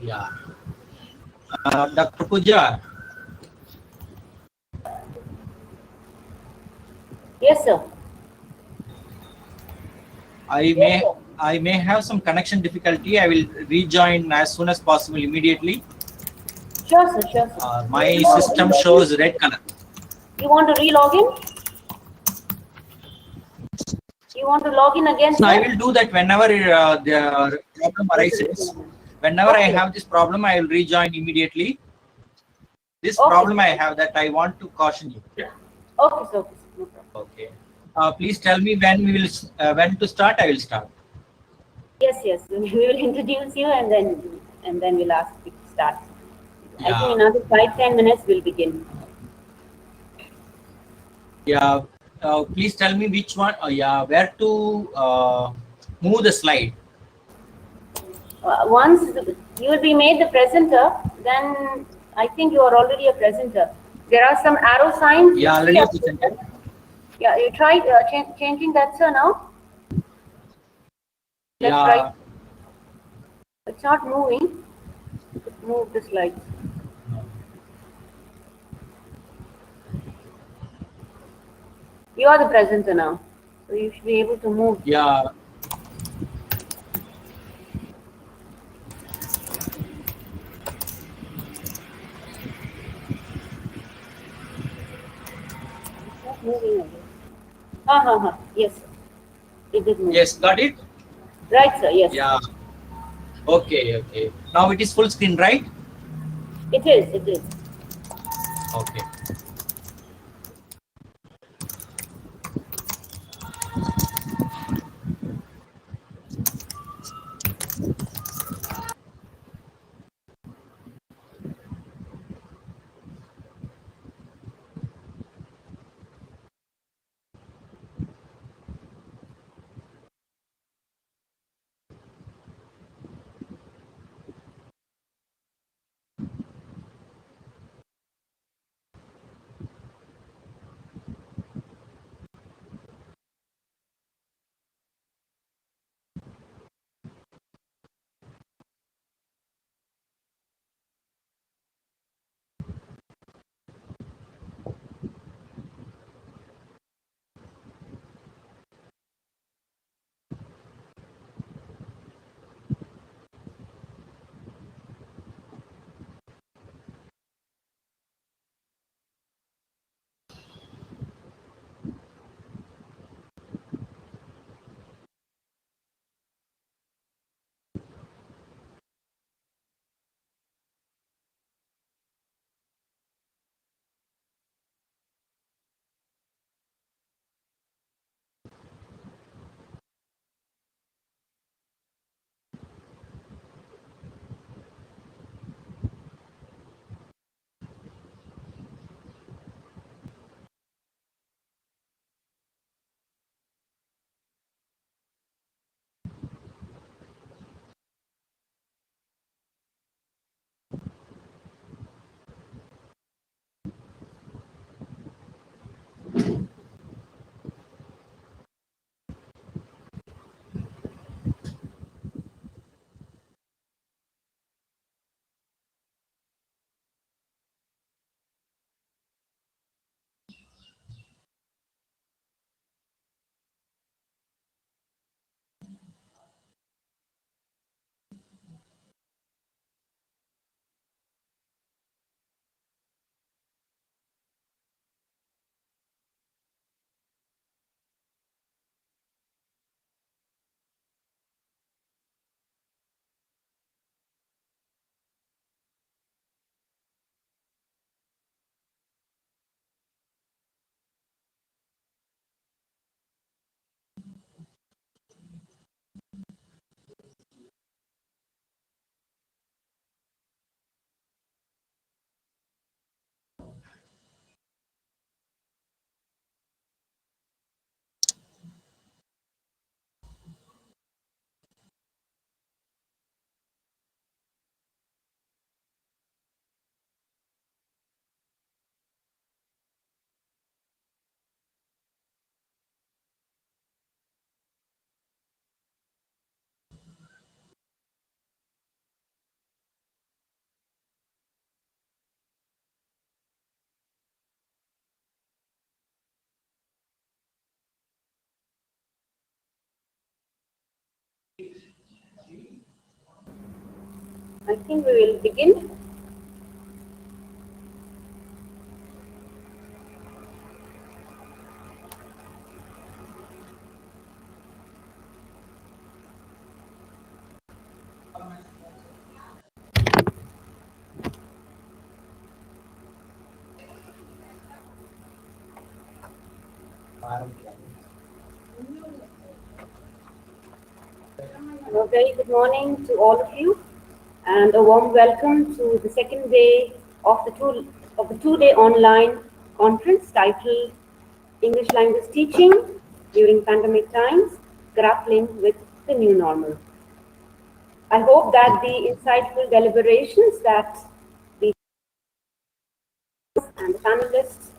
Yeah. Dr. Puja, Yes, sir. I Yes, may sir. I may have some connection difficulty. I will rejoin as soon as possible immediately. Sure, sir. Sure, sir. My system shows red color. You want to re-log in? You want to log in again, So sir? I will do that whenever the problem arises. Whenever I Okay. have this problem, I will rejoin immediately. This Okay. problem I have that I want to caution you. Okay, sir. Okay, sir. No problem. Okay. Please tell me when we will when to start. I will start. Yes, yes. We will introduce you and then we'll ask you to start. I think Yeah. another 5-10 minutes we'll begin. Yeah. Please tell me which one. Yeah. Where to move the slide? Once you will be made the presenter, then I think you are already a presenter. There are some arrow signs. Yeah. You see Already up presented. there. Yeah, you tried changing that, sir, now? Let's try. Yeah. It's not moving. Move the slides. You are the presenter now, so you should be able to move. Yeah. It's not moving again. Yes, sir. It did move. Yes. Got it. Right, sir. Yes. Yeah. Okay. Okay. Now it is full screen, right? It is. It is. Okay. I think we will begin. A very good morning to all of you, and a warm welcome to the second day of the two-day online conference titled English Language Teaching During Pandemic Times, Grappling with the New Normal. I hope that the insightful deliberations that the and the panelists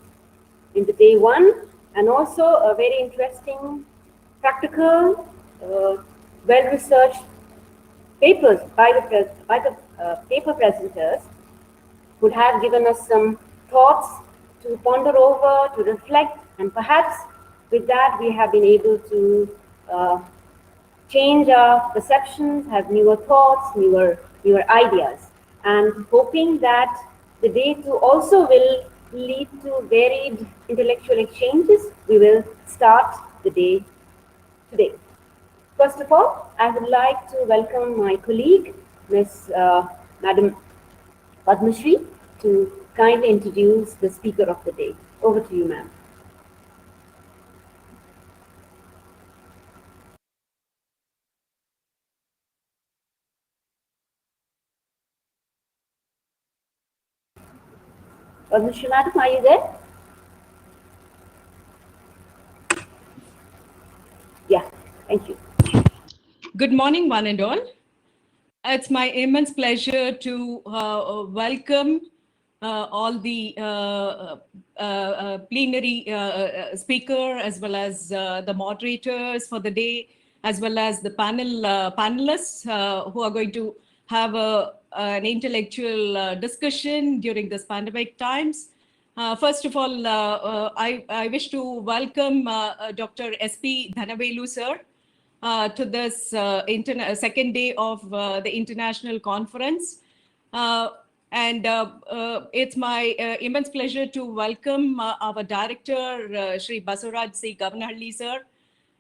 in the day one, and also a very interesting, practical, well-researched papers by the paper presenters would have given us some thoughts to ponder over, to reflect, and perhaps with that we have been able to change our perceptions, have newer thoughts, newer ideas, and hoping that the day two also will lead to varied intellectual exchanges. We will start the day today. First of all, I would like to welcome my colleague, Madam Padmashri, to kindly introduce the speaker of the day. Over to you, ma'am. Padmashri, madam, are you there? Yeah, thank you. Good morning, one and all. It's my immense pleasure to welcome all the plenary speaker, as well as the moderators for the day, as well as the panelists who are going to have an intellectual discussion during this pandemic times. First of all, I wish to welcome Dr. S.P. Dhanavelu, sir, to this second day of the international conference. It's my immense pleasure to welcome our director, Shri Basuraj C. Gavanhalli, sir,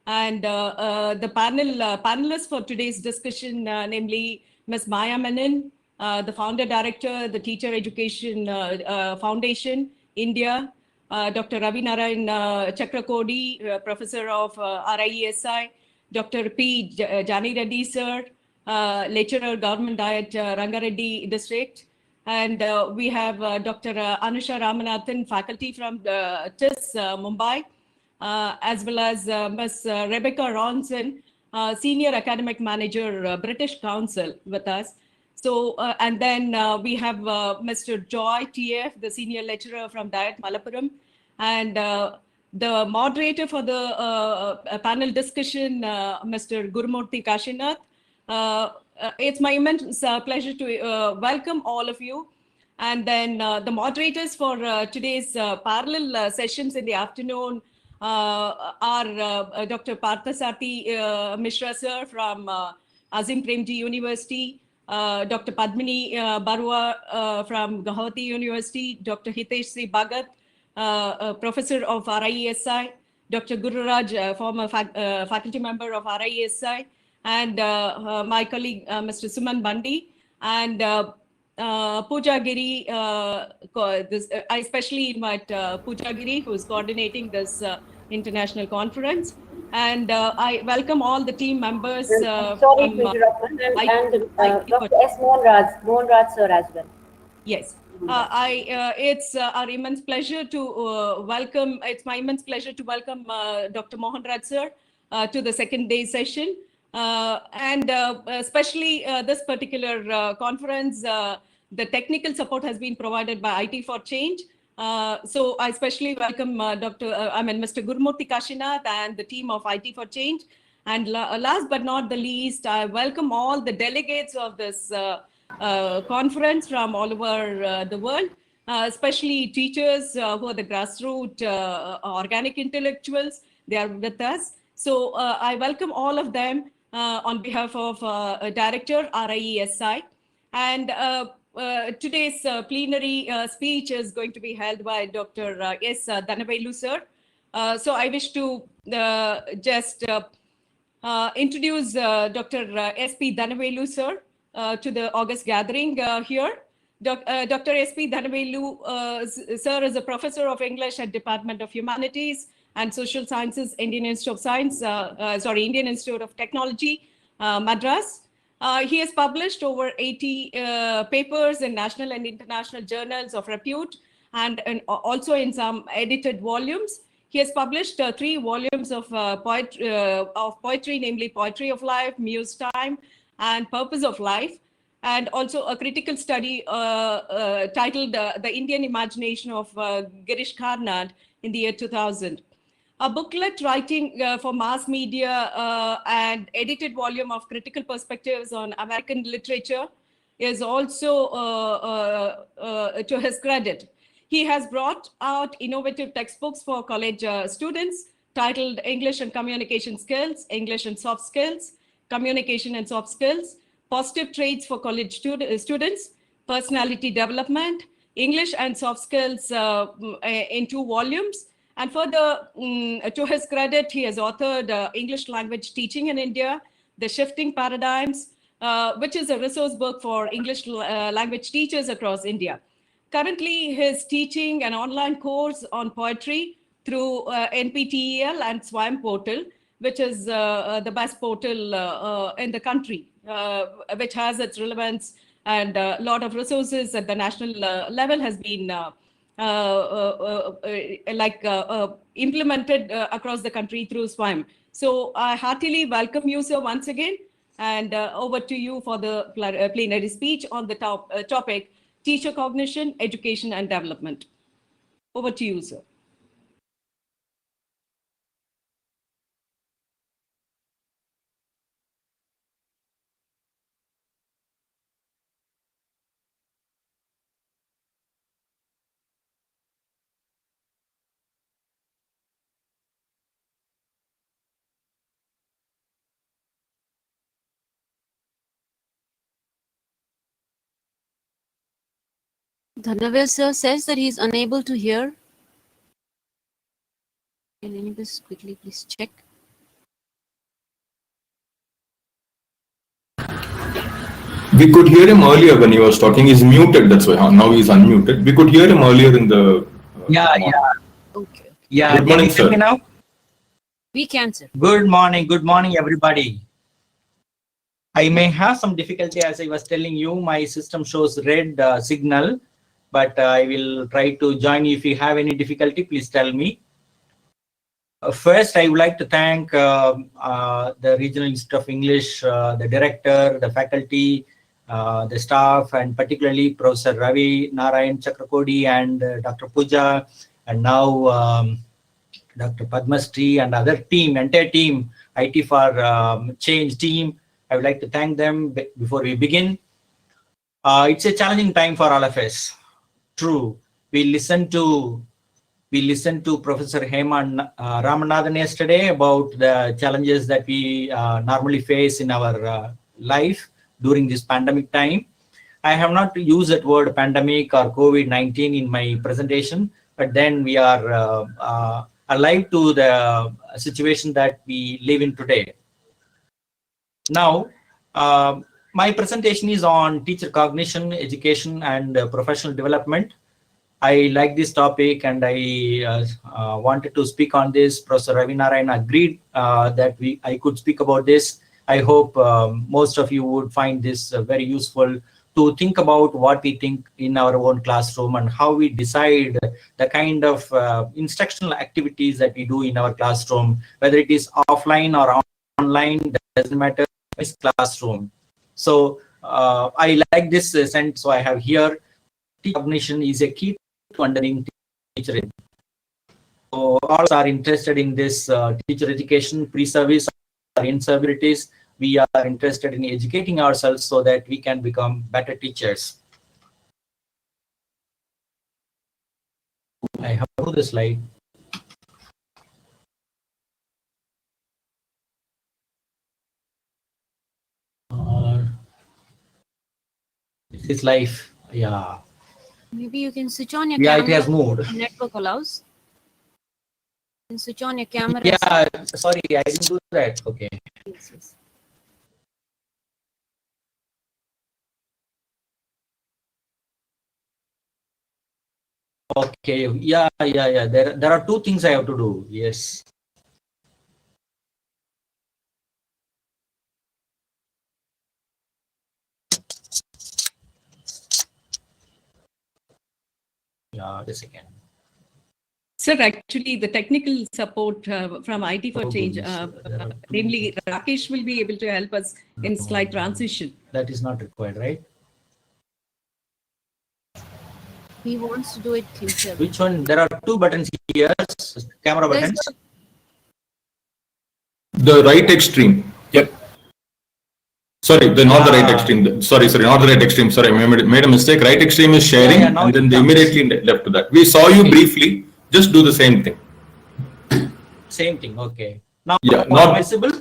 and the panelists for today's discussion, namely Ms. Maya Menon, the founder director, the Teacher Education Foundation, India, Dr. Ravi Narayan Chakrakodi, professor of RIESI, Dr. P. Jani Reddy, sir, lecturer, Government Diet, Rangareddy District. And we have Dr. Anusha Ramanathan, faculty from ITfC, Mumbai, as well as Ms. Rebecca Ronson, Senior Academic Manager, British Council, with us. So, and then we have Mr. Joy TF, the Senior Lecturer from Diet Malappuram, and the moderator for the panel discussion, Mr. Gurumurthy Kashinath. It's my immense pleasure to welcome all of you. And then the moderators for today's parallel sessions in the afternoon are Dr. Parthasarthi Mishra, sir, from Azim Premji University, Dr. Padmini Barua from Guwahati University, Dr. Hitesh C. Bhagat, professor of RIESI, Dr. Gururaj, former faculty member of RIESI, and my colleague, Mr. Suman Bandi, and Pooja Giri. I especially invite Pooja Giri, who is coordinating this international conference. And I welcome all the team members. Sorry to interrupt, and Dr. S. Mohan Raj sir as well. Yes. It's our immense pleasure to welcome. It's my immense pleasure to welcome Dr. Mohan Raj sir to the second day session, and especially this particular conference. The technical support has been provided by IT for Change. So I especially welcome Mr. Gurumurthy Kashinath and the team of IT for Change. And last but not the least, I welcome all the delegates of this conference from all over the world, especially teachers who are the grassroots organic intellectuals. They are with us. So I welcome all of them on behalf of Director RIESI. And today's plenary speech is going to be held by Dr. S. Dhanavelu, sir. So I wish to just introduce Dr. S.P. Dhanavelu, sir, to the August gathering here. Dr. S.P. Dhanavelu, sir, is a professor of English at Department of Humanities and Social Sciences, Indian Institute of Science, Indian Institute of Technology, Madras. He has published over 80 papers in national and international journals of repute, and also in some edited volumes. He has published 3 volumes of poetry, namely Poetry of Life, Muse Time, and Purpose of Life, and also a critical study titled The Indian Imagination of Girish Karnad in the year 2000. A booklet writing for mass media and edited volume of critical perspectives on American literature is also to his credit. He has brought out innovative textbooks for college students titled English and Communication Skills, English and Soft Skills, Communication and Soft Skills, Positive Traits for College Students, Personality Development, English and Soft Skills in 2 volumes. And further, to his credit, he has authored English language teaching in India, The Shifting Paradigms, which is a resource book for English language teachers across India. Currently, he's teaching an online course on poetry through NPTEL and SWAM portal, which is the best portal in the country, which has its relevance, and a lot of resources at the national level has been implemented across the country through SWAM. So I heartily welcome you, sir, once again, and over to you for the plenary speech on the topic, Teacher Cognition, Education and Development. Over to you, sir. Dhanavel sir says that he is unable to hear. Can anybody quickly please check? We could hear him earlier when he was talking. He's muted, that's why. Now he's unmuted. We could hear him earlier in the... Okay. Yeah, Good morning, sir. Me now? We can, sir. Good morning, everybody. I may have some difficulty, as I was telling you. My system shows red signal, but I will try to join you. If you have any difficulty, please tell me. First, I would like to thank the Regional Institute of English, the director, the faculty, the staff, and particularly Professor Ravi Narayan Chakrakodi and Dr. Pooja, and now Dr. Padmasri and other team, entire team, IT for Change team. I would like to thank them before we begin. It's a challenging time for all of us. True. We listened to Professor Hema Ramanathan yesterday about the challenges that we normally face in our life during this pandemic time. I have not used that word pandemic or COVID-19 in my presentation, but then we are alive to the situation that we live in today. Now, my presentation is on teacher cognition, education, and professional development. I like this topic, and I wanted to speak on this. Professor Ravi Narayan agreed that I could speak about this. I hope most of you would find this very useful to think about what we think in our own classroom and how we decide the kind of instructional activities that we do in our classroom, whether it is offline or online, doesn't matter. Classroom. So I like this sentence. So I have here, teacher cognition is a key to understanding teacher. So all are interested in this teacher education, pre-service or in-service. We are interested in educating ourselves so that we can become better teachers. I have put the slide. This life, yeah. Maybe you can switch on your Yeah, camera. it has moved. if Network allows. You can switch on your camera. Yeah, sorry, I didn't do that. Okay. Yes, yes. Okay, yeah. There are two things I have to do. Yes. Yeah, just a second. Sir, actually, the technical support from IT for Oh, Change, goodness. There are two namely Rakesh, will be able to help us in slide transition. That is not required, right? He wants to do it himself. Which one? There are two buttons here, camera There's buttons. The right extreme. Yep. Sorry, not the right extreme. Sorry, not the right extreme. Sorry, I made a mistake. Right extreme is sharing, Yeah, and then they immediately left to that. We saw you briefly. Just do the same thing. Same thing. Okay. Now, Yeah, not visible.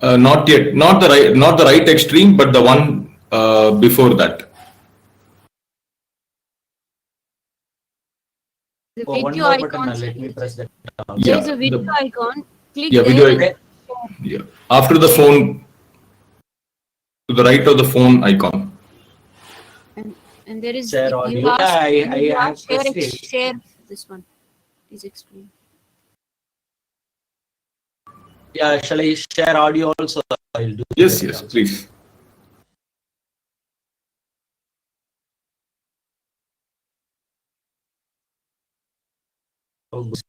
Not yet. Not the right extreme, but the one before that. the Oh, one video more icon. button. Let me press that. There's a video icon. Click Yeah, there. video and- icon. Yeah. After the phone, to the right of the phone icon. And there is Share you audio. ask- Yeah, you I have ask share, pressed it. share this one. Please explain. Yeah, shall I share audio also? I'll do Yes, that yes, also. please. Oh, good.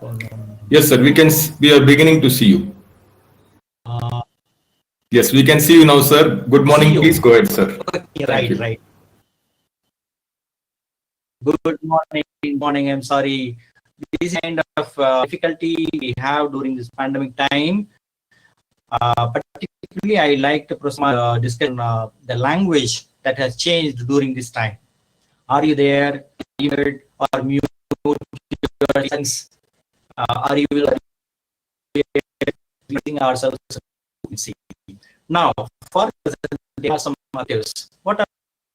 Oh, no. Yes, sir. We are beginning to see you. Yes, we can see you now, sir. Good morning. See you. Please go ahead, sir. Okay, Thank you. right. Good morning. I'm sorry. This kind of difficulty we have during this pandemic time. Particularly, I like to discuss the language that has changed during this time. Are you there? Are you heard or mute your lessons? Are you using ourselves? Now, for there are some motives. What are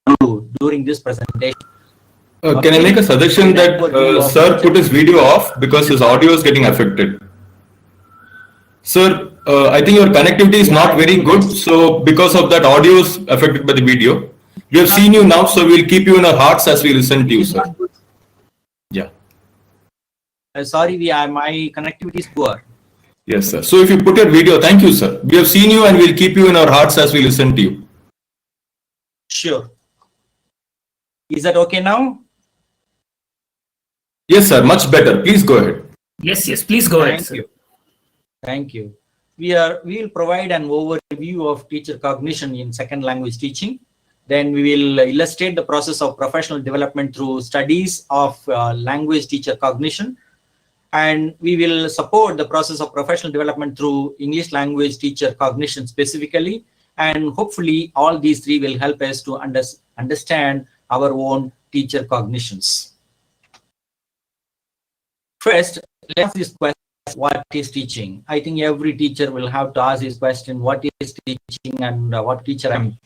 you do during this presentation? Can I make a suggestion that sir put his video off because his audio is getting affected? Sir, I think your connectivity is not very good, so because of that, audio is affected by the video. We have seen you now, so we'll keep you in our hearts as we listen to you, sir. Yeah. Sorry, my connectivity is poor. Yes, sir. So if you put your video, thank you, sir. We have seen you and we'll keep you in our hearts as we listen to you. Sure. Is that okay now? Yes, sir. Much better. Please go ahead. Yes, please go ahead, sir. Thank you. We will provide an overview of teacher cognition in second language teaching. Then we will illustrate the process of professional development through studies of language teacher cognition. And we will support the process of professional development through English language teacher cognition specifically. And hopefully all these three will help us to understand our own teacher cognitions. First, let's ask this question: what is teaching? I think every teacher will have to ask this question: what is teaching and what teacher am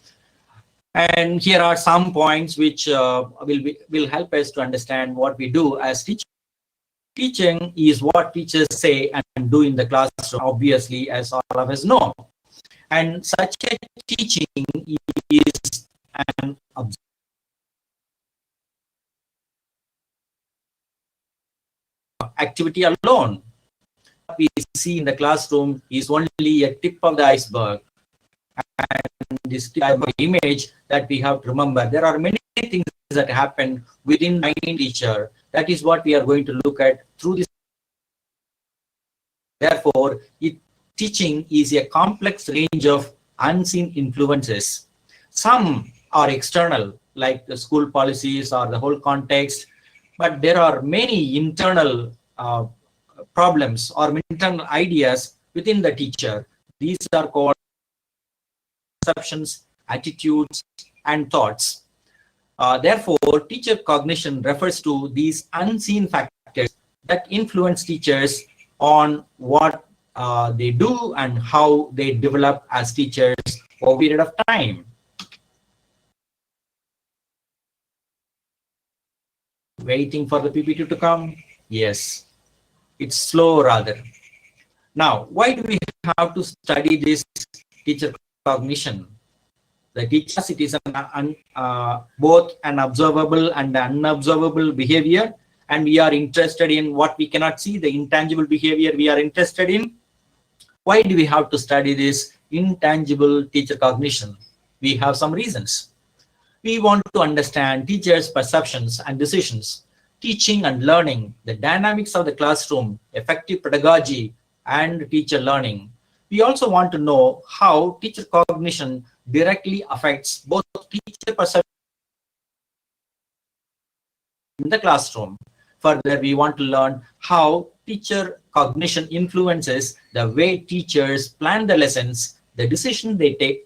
I? And here are some points which will help us to understand what we do as teachers. Teaching is what teachers say and do in the classroom, obviously, as all of us know. And such a teaching is an activity alone. What we see in the classroom is only a tip of the iceberg. And this type of image that we have to remember. There are many things that happen within the teacher. That is what we are going to look at through this. Therefore, teaching is a complex range of unseen influences. Some are external, like the school policies or the whole context, but there are many internal problems or internal ideas within the teacher. These are called perceptions, attitudes, and thoughts. Therefore, teacher cognition refers to these unseen factors that influence teachers on what they do and how they develop as teachers over a period of time. Waiting for the PPT to come? Yes, it's slow rather. Now, why do we have to study this teacher cognition? The teachers, it is both an observable and unobservable behavior, and we are interested in what we cannot see, the intangible behavior we are interested in. Why do we have to study this intangible teacher cognition? We have some reasons. We want to understand teachers' perceptions and decisions, teaching and learning, the dynamics of the classroom, effective pedagogy, and teacher learning. We also want to know how teacher cognition directly affects both teacher perception in the classroom. Further, we want to learn how teacher cognition influences the way teachers plan the lessons, the decision they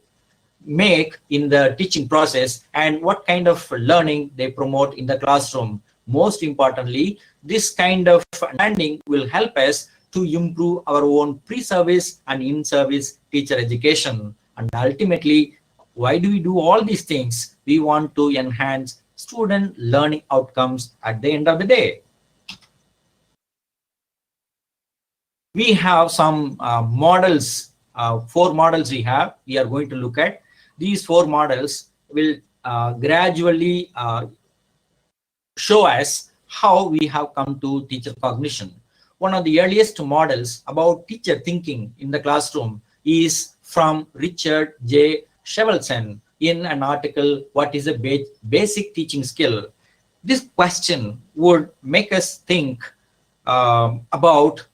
make in the teaching process, and what kind of learning they promote in the classroom. Most importantly, this kind of understanding will help us to improve our own pre-service and in-service teacher education. And ultimately, why do we do all these things? We want to enhance student learning outcomes at the end of the day. We have some models, 4 models we are going to look at. These 4 models will gradually show us how we have come to teacher cognition. One of the earliest models about teacher thinking in the classroom is from Richard J. Shevelson in an article, What is a Basic Teaching Skill? This question would make us think about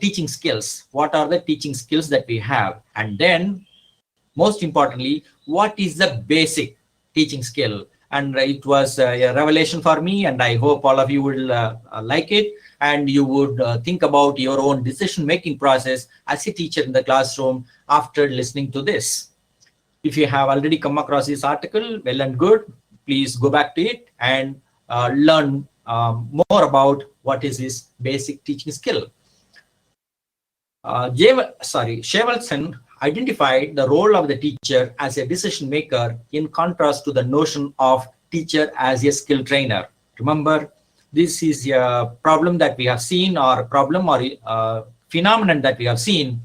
teaching skills. What are the teaching skills that we have? And then, most importantly, what is the basic teaching skill? And it was a revelation for me, and I hope all of you will like it, and you would think about your own decision-making process as a teacher in the classroom after listening to this. If you have already come across this article, well and good. Please go back to it and learn more about what is this basic teaching skill. Shevelson identified the role of the teacher as a decision maker in contrast to the notion of teacher as a skill trainer. Remember, this is a problem that we have seen, or problem or phenomenon that we have seen.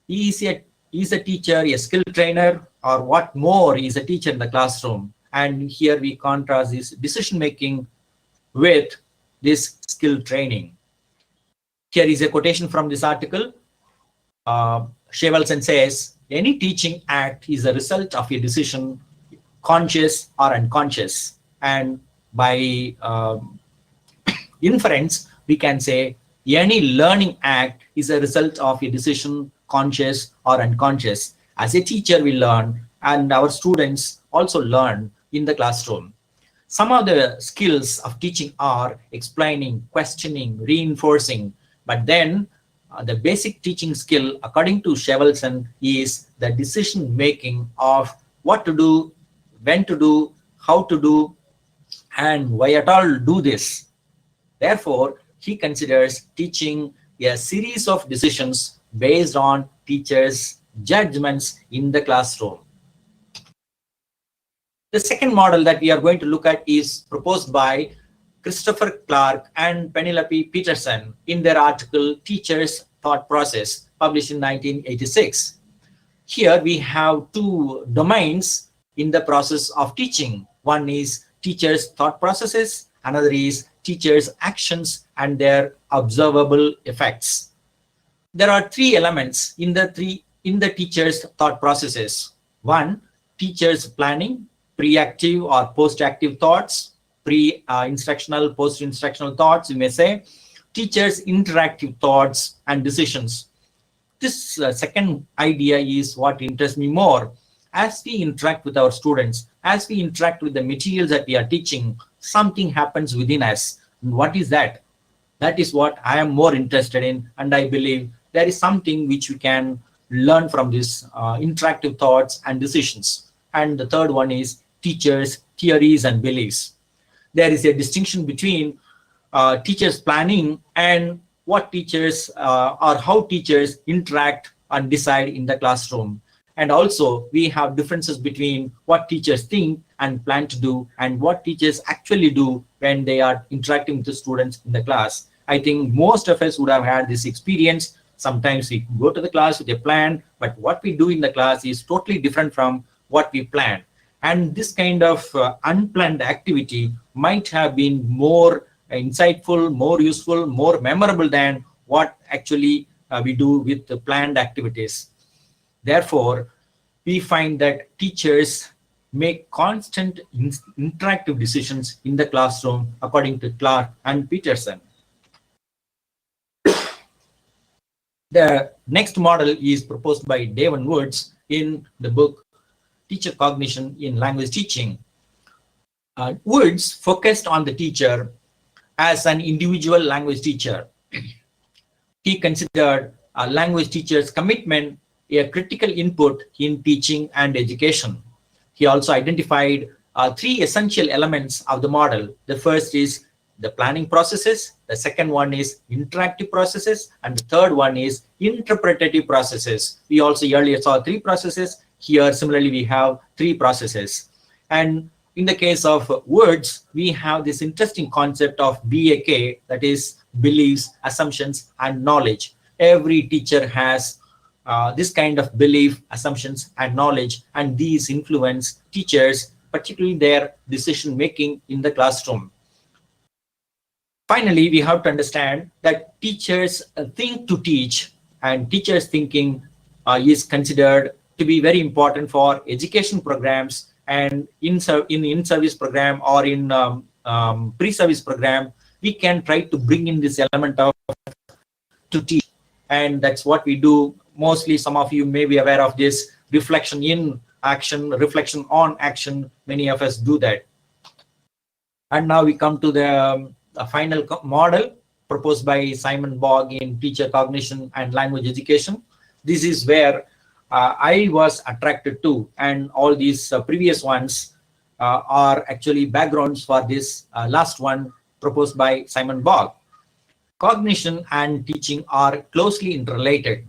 Is a teacher a skill trainer, or what more is a teacher in the classroom? And here we contrast this decision making with this skill training. Here is a quotation from this article. Shevelson says, any teaching act is a result of a decision, conscious or unconscious. And by inference, we can say any learning act is a result of a decision, conscious or unconscious. As a teacher, we learn, and our students also learn in the classroom. Some of the skills of teaching are explaining, questioning, reinforcing, but then the basic teaching skill, according to Shevelson, is the decision making of what to do, when to do, how to do, and why at all do this. Therefore, he considers teaching a series of decisions based on teachers' judgments in the classroom. The second model that we are going to look at is proposed by Christopher Clark and Penelope Peterson in their article, Teachers' Thought Process, published in 1986. Here we have 2 domains in the process of teaching. One is teachers' thought processes, another is teachers' actions and their observable effects. There are 3 elements in the teachers' thought processes. 1, teachers' planning, pre-active or post-active thoughts, pre-instructional, post-instructional thoughts, you may say, teachers' interactive thoughts and decisions. This second idea is what interests me more. As we interact with our students, as we interact with the materials that we are teaching, something happens within us. And what is that? That is what I am more interested in, and I believe there is something which we can learn from this interactive thoughts and decisions. And the third one is teachers' theories and beliefs. There is a distinction between teachers' planning and what teachers or how teachers interact and decide in the classroom. And also we have differences between what teachers think and plan to do and what teachers actually do when they are interacting with the students in the class. I think most of us would have had this experience. Sometimes we go to the class with a plan, but what we do in the class is totally different from what we planned. And this kind of unplanned activity might have been more insightful, more useful, more memorable than what actually we do with the planned activities. Therefore, we find that teachers make constant interactive decisions in the classroom, according to Clark and Peterson. The next model is proposed by Devon Woods in the book Teacher Cognition in Language Teaching. Woods focused on the teacher as an individual language teacher. He considered a language teacher's commitment a critical input in teaching and education. He also identified three essential elements of the model. The first is the planning processes, the second one is interactive processes, and the third one is interpretative processes. We also earlier saw three processes. Here, similarly, we have three processes. And in the case of words, we have this interesting concept of BAK, that is beliefs, assumptions, and knowledge. Every teacher has this kind of belief, assumptions, and knowledge, and these influence teachers, particularly their decision making in the classroom. Finally, we have to understand that teachers think to teach, and teachers thinking is considered to be very important for education programs, and in service program or in pre-service program, we can try to bring in this element of to teach, and that's what we do. Mostly, some of you may be aware of this reflection in action, reflection on action. Many of us do that. And now we come to the final model proposed by Simon Bogg in Teacher Cognition and Language Education. This is where I was attracted to, and all these previous ones are actually backgrounds for this last one proposed by Simon Bogg. Cognition and teaching are closely interrelated,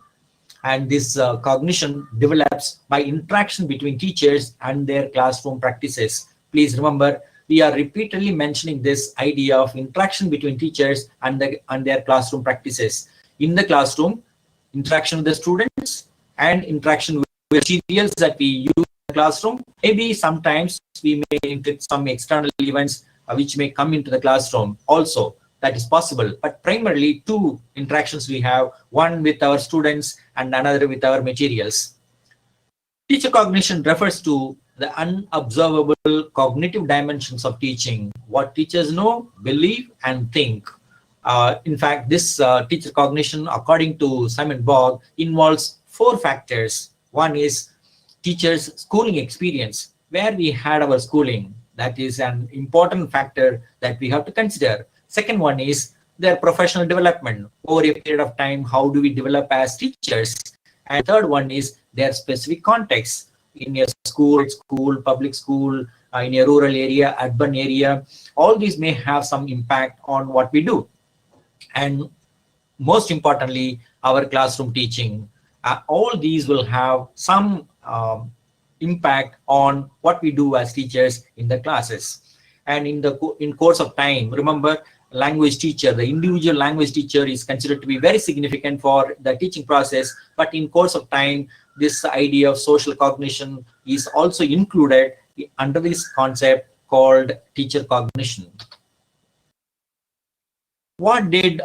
and this cognition develops by interaction between teachers and their classroom practices. Please remember, we are repeatedly mentioning this idea of interaction between teachers and their classroom practices. In the classroom, interaction with the students and interaction with materials that we use in the classroom. Maybe sometimes we may include some external events which may come into the classroom also. That is possible, but primarily two interactions we have, one with our students and another with our materials. Teacher cognition refers to the unobservable cognitive dimensions of teaching, what teachers know, believe, and think. In fact, this teacher cognition, according to Simon Bogg, involves four factors. One is teachers' schooling experience, where we had our schooling. That is an important factor that we have to consider. Second one is their professional development. Over a period of time, how do we develop as teachers? And third one is their specific context. In a school, public school, in a rural area, urban area, all these may have some impact on what we do. And most importantly, our classroom teaching. All these will have some impact on what we do as teachers in the classes. And in course of time, remember, language teacher, the individual language teacher is considered to be very significant for the teaching process, but in course of time, this idea of social cognition is also included under this concept called teacher cognition. What did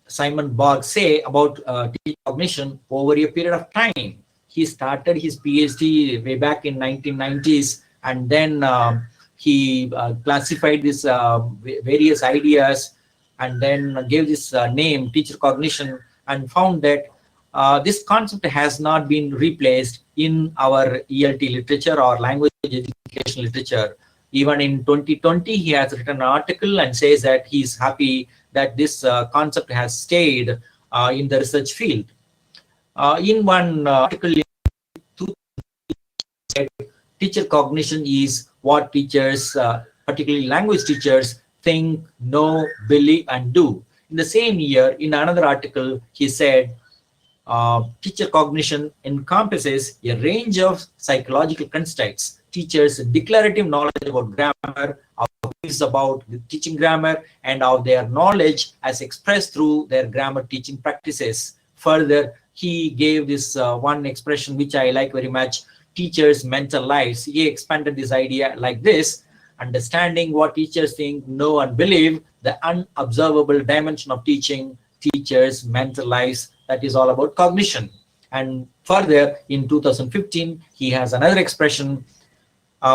Simon Bogg say about teacher cognition over a period of time? He started his PhD way back in 1990s, and then he classified these various ideas and then gave this name, teacher cognition, and found that this concept has not been replaced in our ELT literature or language education literature. Even in 2020, he has written an article and says that he's happy that this concept has stayed in the research field. In one article, teacher cognition is what teachers, particularly language teachers, think, know, believe, and do. In the same year, in another article, he said, teacher cognition encompasses a range of psychological constructs. Teachers' declarative knowledge about grammar, is about the teaching grammar, and of their knowledge as expressed through their grammar teaching practices. Further, he gave this one expression which I like very much, teachers' mental lives. He expanded this idea like this: understanding what teachers think, know, and believe, the unobservable dimension of teaching, teachers' mental lives. That is all about cognition. And further, in 2015, he has another expression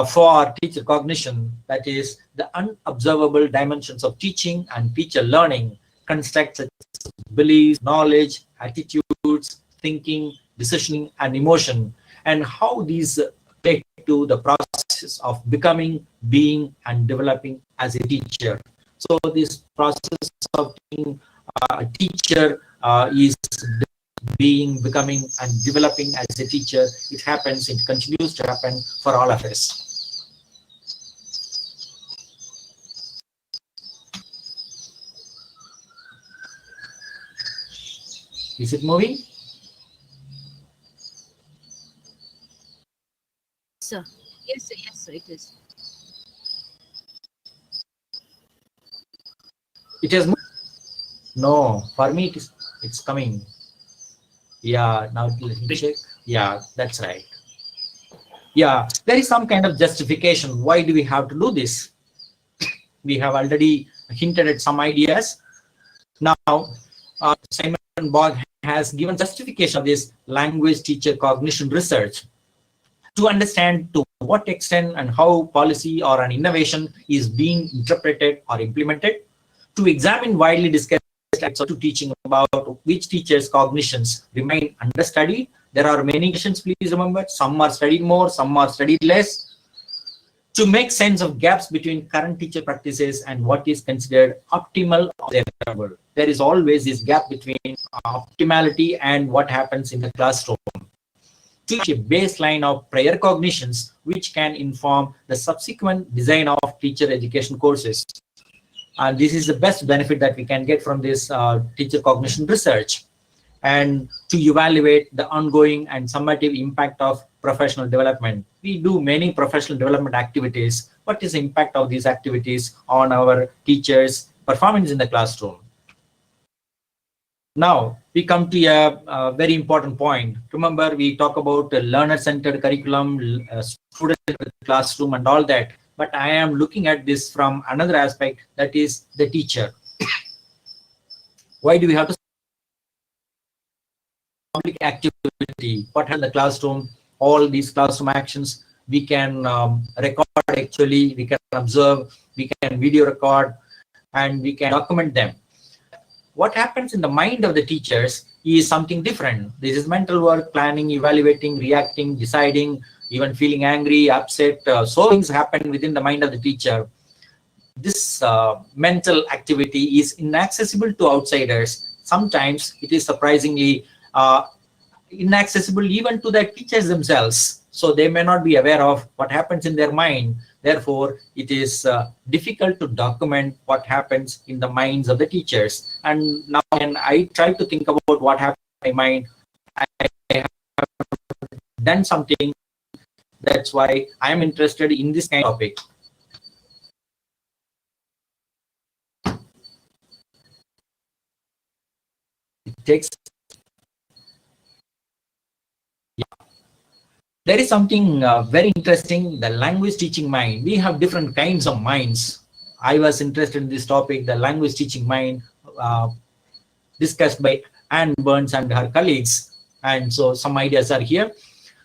for teacher cognition, that is the unobservable dimensions of teaching and teacher learning, constructs such as beliefs, knowledge, attitudes, thinking, decisioning, and emotion, and how these relate to the process of becoming, being, and developing as a teacher. So this process of being a teacher is being, becoming, and developing as a teacher. It happens, it continues to happen for all of us. Is it moving? Sir. Yes, sir. Yes, sir. It is. It has moved? No, for me it's coming. Yeah, now let me check. Yeah, that's right. Yeah, there is some kind of justification. Why do we have to do this? We have already hinted at some ideas. Now, Simon Borg has given justification of this language teacher cognition research to understand to what extent and how policy or an innovation is being interpreted or implemented, to examine widely discussed aspects of teaching about which teachers' cognitions remain understudied. There are many questions, please remember. Some are studied more, some are studied less. To make sense of gaps between current teacher practices and what is considered optimal of their level. There is always this gap between optimality and what happens in the classroom. To a baseline of prior cognitions, which can inform the subsequent design of teacher education courses. And this is the best benefit that we can get from this teacher cognition research. And to evaluate the ongoing and summative impact of professional development. We do many professional development activities. What is the impact of these activities on our teachers' performance in the classroom? Now, we come to a very important point. Remember, we talk about learner-centered curriculum, student classroom, and all that. But I am looking at this from another aspect, that is the teacher. Why do we have to public activity? What in the classroom? All these classroom actions we can record, actually, we can observe, we can video record, and we can document them. What happens in the mind of the teachers is something different. This is mental work, planning, evaluating, reacting, deciding, even feeling angry, upset. So things happen within the mind of the teacher. This mental activity is inaccessible to outsiders. Sometimes it is surprisingly inaccessible even to the teachers themselves. So they may not be aware of what happens in their mind. Therefore, it is difficult to document what happens in the minds of the teachers. And now when I try to think about what happened in my mind, I have done something. That's why I am interested in this kind of topic. It takes. There is something very interesting, the language teaching mind. We have different kinds of minds. I was interested in this topic, the language teaching mind, discussed by Anne Burns and her colleagues. And so some ideas are here.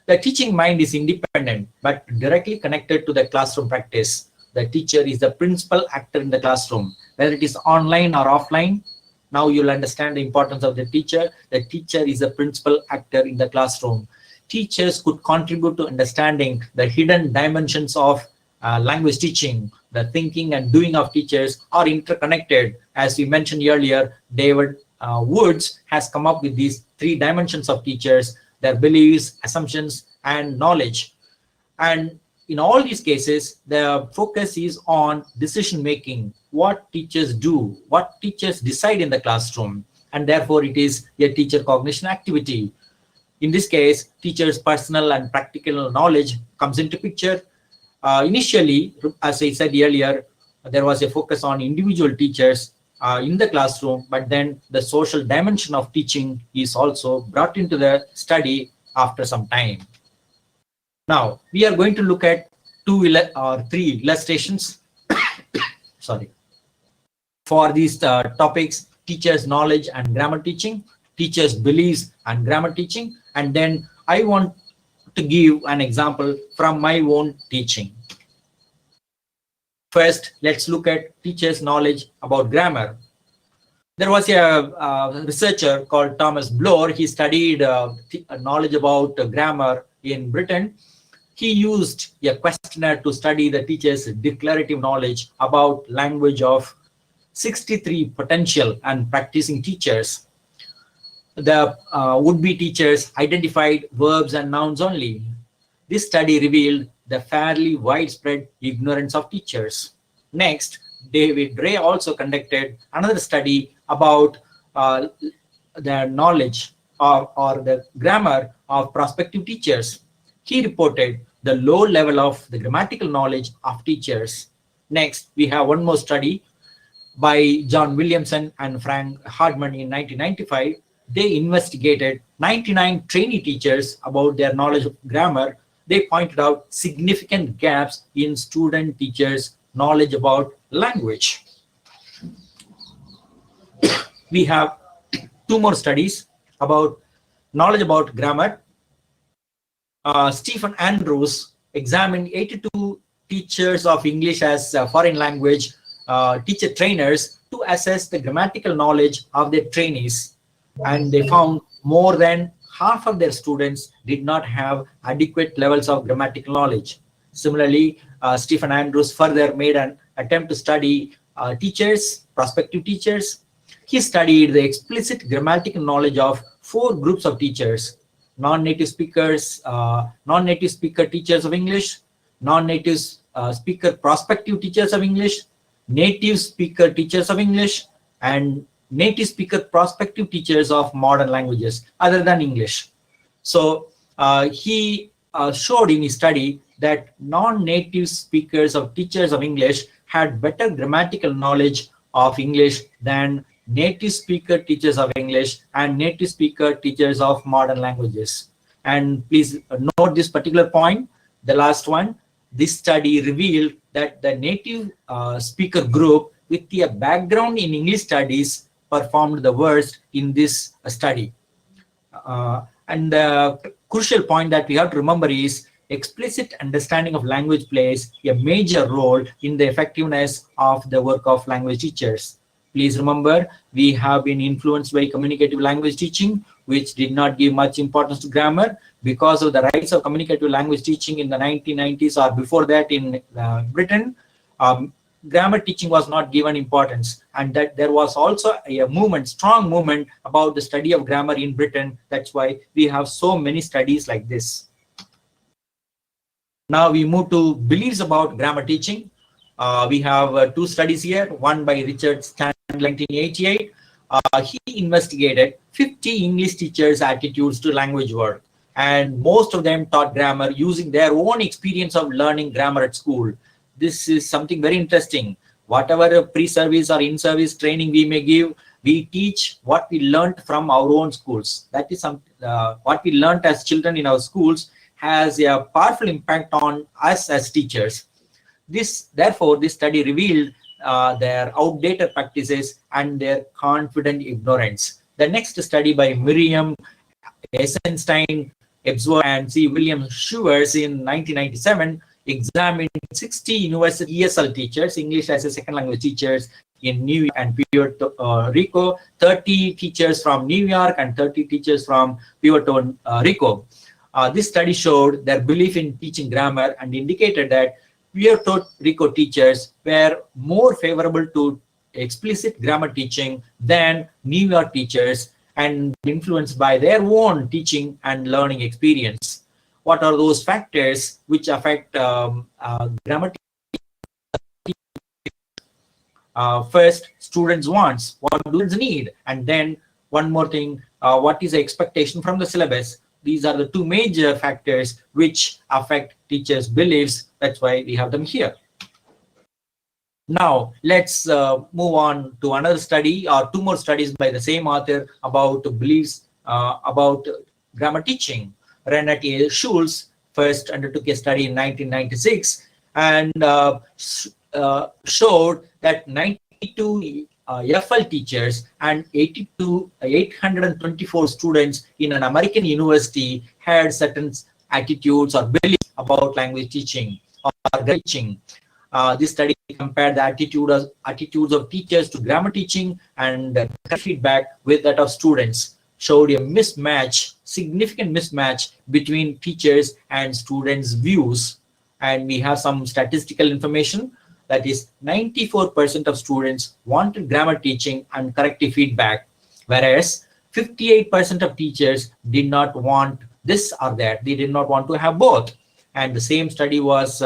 The teaching mind is independent, but directly connected to the classroom practice. The teacher is the principal actor in the classroom, whether it is online or offline. Now you'll understand the importance of the teacher. The teacher is the principal actor in the classroom. Teachers could contribute to understanding the hidden dimensions of language teaching. The thinking and doing of teachers are interconnected. As we mentioned earlier, David Woods has come up with these 3 dimensions of teachers: their beliefs, assumptions, and knowledge. And in all these cases, the focus is on decision making. what teachers do, what teachers decide in the classroom, and therefore it is a teacher cognition activity. In this case, teachers' personal and practical knowledge comes into picture. Initially, as I said earlier, there was a focus on individual teachers in the classroom, but then the social dimension of teaching is also brought into the study after some time. Now, we are going to look at 2 or 3 illustrations. Sorry. For these topics, teachers' knowledge and grammar teaching, teachers' beliefs and grammar teaching, and then I want to give an example from my own teaching. First, let's look at teachers' knowledge about grammar. There was a researcher called Thomas Bloor. He studied knowledge about grammar in Britain. He used a questionnaire to study the teachers' declarative knowledge about language of 63 potential and practicing teachers. The would-be teachers identified verbs and nouns only. This study revealed the fairly widespread ignorance of teachers. Next, David Ray also conducted another study about the knowledge or the grammar of prospective teachers. He reported the low level of the grammatical knowledge of teachers. Next, we have one more study by John Williamson and Frank Hardman in 1995. They investigated 99 trainee teachers about their knowledge of grammar. They pointed out significant gaps in student teachers' knowledge about language. We have 2 more studies about knowledge about grammar. Stephen Andrews examined 82 teachers of English as a foreign language teacher trainers to assess the grammatical knowledge of their trainees, and they found more than half of their students did not have adequate levels of grammatical knowledge. Similarly, Stephen Andrews further made an attempt to study teachers, prospective teachers. He studied the explicit grammatical knowledge of 4 groups of teachers: non-native speakers, non-native speaker teachers of English, non-native speaker prospective teachers of English, native speaker teachers of English, and native speaker prospective teachers of modern languages other than English. So he showed in his study that non-native speakers of teachers of English had better grammatical knowledge of English than native speaker teachers of English and native speaker teachers of modern languages. And please note this particular point, the last one. This study revealed that the native speaker group with a background in English studies performed the worst in this study. And the crucial point that we have to remember is explicit understanding of language plays a major role in the effectiveness of the work of language teachers. Please remember, we have been influenced by communicative language teaching, which did not give much importance to grammar. Because of the rise of communicative language teaching in the 1990s or before that in Britain, grammar teaching was not given importance, and that there was also a movement, strong movement about the study of grammar in Britain. That's why we have so many studies like this. Now we move to beliefs about grammar teaching. We have 2 studies here, one by Richard Stanley in 1988. He investigated 50 English teachers' attitudes to language work, and most of them taught grammar using their own experience of learning grammar at school. This is something very interesting. Whatever pre-service or in-service training we may give, we teach what we learned from our own schools. That is what we learned as children in our schools has a powerful impact on us as teachers. Therefore, this study revealed their outdated practices and their confident ignorance. The next study by Miriam Eisenstein, Ebsworth, and C. William Schuvers in 1997 examined 60 university ESL teachers, English as a second language teachers in New York and Puerto Rico, 30 teachers from New York and 30 teachers from Puerto Rico. This study showed their belief in teaching grammar and indicated that Puerto Rico teachers were more favorable to explicit grammar teaching than New York teachers and influenced by their own teaching and learning experience. What are those factors which affect grammar teaching? First, students wants, what do students need? And then one more thing, what is the expectation from the syllabus? These are the two major factors which affect teachers' beliefs. That's why we have them here. Now, let's move on to another study or two more studies by the same author about beliefs about grammar teaching. Renate Schulz first undertook a study in 1996 and showed that 92 FL teachers and 824 students in an American university had certain attitudes or beliefs about language teaching or teaching. This study compared the attitudes of teachers to grammar teaching, and feedback with that of students showed a mismatch, significant mismatch between teachers and students' views. And we have some statistical information. That is 94% of students wanted grammar teaching and corrective feedback, whereas 58% of teachers did not want this or that. They did not want to have both. And the same study was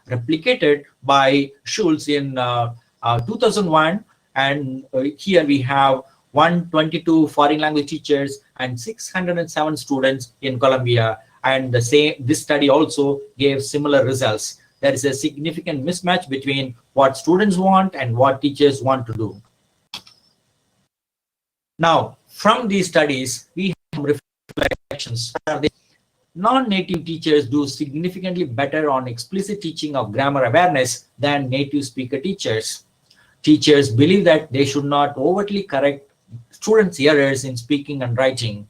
replicated by Schulz in 2001. And here we have 122 foreign language teachers and 607 students in Colombia. And this study also gave similar results. There is a significant mismatch between what students want and what teachers want to do. Now, from these studies, we have reflections. Non-native teachers do significantly better on explicit teaching of grammar awareness than native speaker teachers. Teachers believe that they should not overtly correct students' errors in speaking and writing,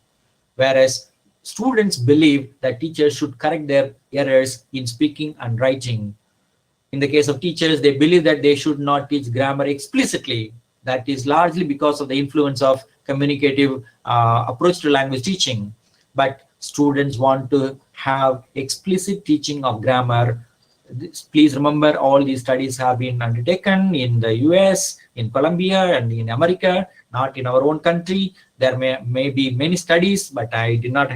whereas students believe that teachers should correct their errors in speaking and writing. In the case of teachers, they believe that they should not teach grammar explicitly. That is largely because of the influence of communicative approach to language teaching. But students want to have explicit teaching of grammar. Please remember, all these studies have been undertaken in the US, in Colombia, and in America, not in our own country. There may be many studies, but I did not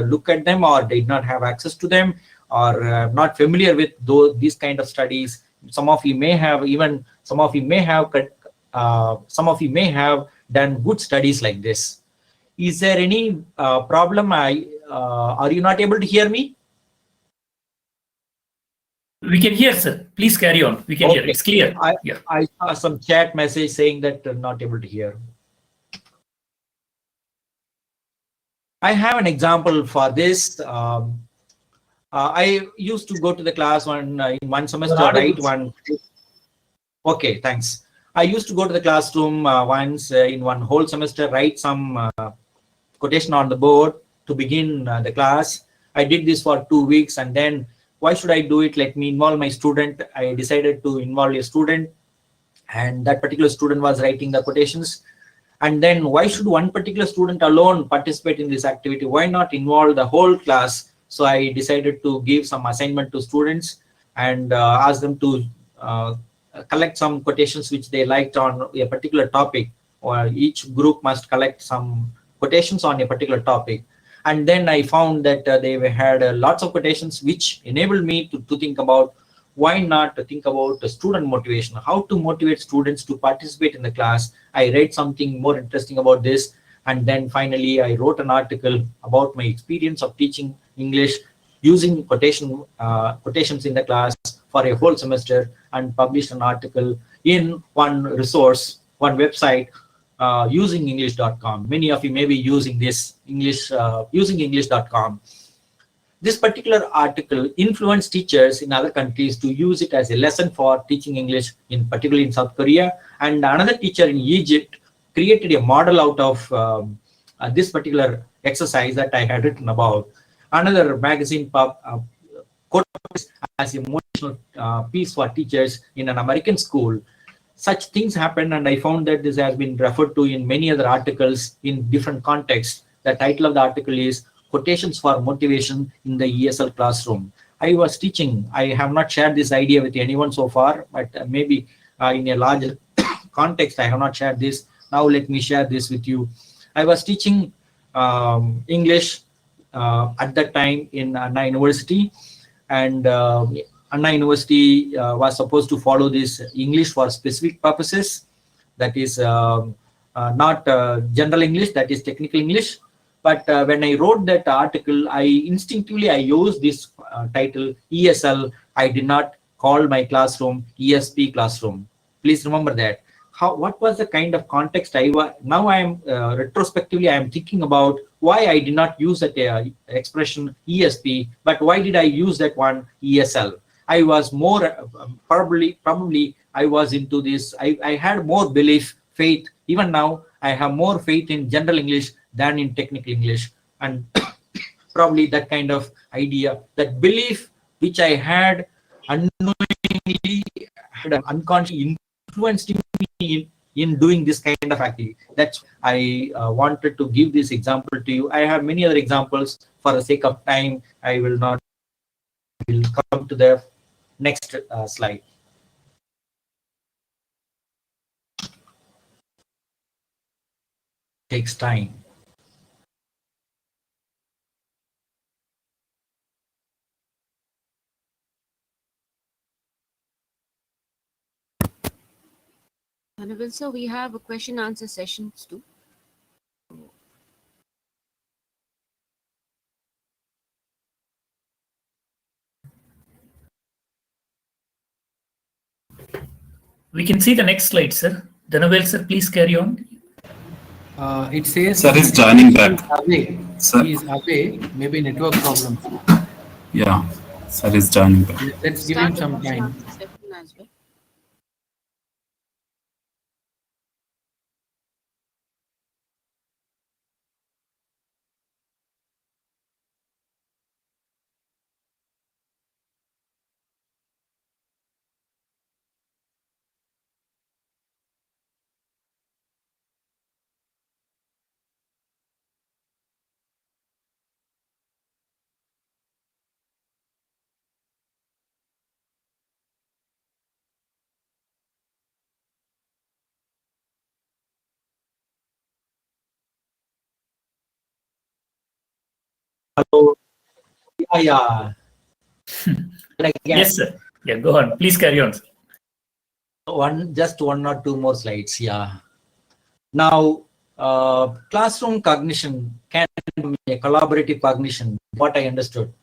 look at them, or did not have access to them, or not familiar with these kind of studies. Some of you may have done good studies like this. Is there any problem? Are you not able to hear me? We can hear, sir. Please carry on. We can hear. It's clear. I saw some chat message saying that not able to hear. I have an example for this. I used to go to the class in one semester, right? Okay, thanks. I used to go to the classroom once in one whole semester, write some quotation on the board to begin the class. I did this for 2 weeks, and then why should I do it? Let me involve my student. I decided to involve a student, and that particular student was writing the quotations. And then why should one particular student alone participate in this activity? Why not involve the whole class? So I decided to give some assignment to students and ask them to collect some quotations which they liked on a particular topic, or each group must collect some quotations on a particular topic. And then I found that they had lots of quotations, which enabled me to think about why not think about student motivation, how to motivate students to participate in the class. I read something more interesting about this, and then finally I wrote an article about my experience of teaching English using quotations in the class for a whole semester, and published an article in one resource, one website, usingenglish.com. Many of you may be using this usingenglish.com. This particular article influenced teachers in other countries to use it as a lesson for teaching English, particularly in South Korea. And another teacher in Egypt created a model out of this particular exercise that I had written about. Another magazine quoted as a motivational piece for teachers in an American school. Such things happen, and I found that this has been referred to in many other articles in different contexts. The title of the article is Quotations for Motivation in the ESL Classroom. I was teaching. I have not shared this idea with anyone so far, but maybe in a larger context, I have not shared this. Now let me share this with you. I was teaching English at that time in Anna University, and Anna University was supposed to follow this English for specific purposes. That is not general English, that is technical English. But when I wrote that article, I instinctively used this title ESL. I did not call my classroom ESP classroom. Please remember that. What was the kind of context I was? Now I am retrospectively I am thinking about why I did not use that expression ESP, but why did I use that one ESL? I was more probably I was into this. I had more belief, faith. Even now I have more faith in general English than in technical English, and probably that kind of idea, that belief which I had unknowingly, had unconsciously influenced me in doing this kind of activity. That's I wanted to give this example to you. I have many other examples. For the sake of time, I will not. Will come to the next slide. Takes time. Honorable Sir, we have a question answer sessions too. We can see the next slide, sir. Dhanavel, sir, please carry on. It says Sir is joining back. away. Sir. He is away. Maybe network problems. Yeah, sir is joining back. Let's give him some Question time. answer session as well. Hello. Yeah. Yes, sir. Yeah, go on. Please carry on, sir. Just one or two more slides. Yeah. Now, classroom cognition can be a collaborative cognition. What I understood,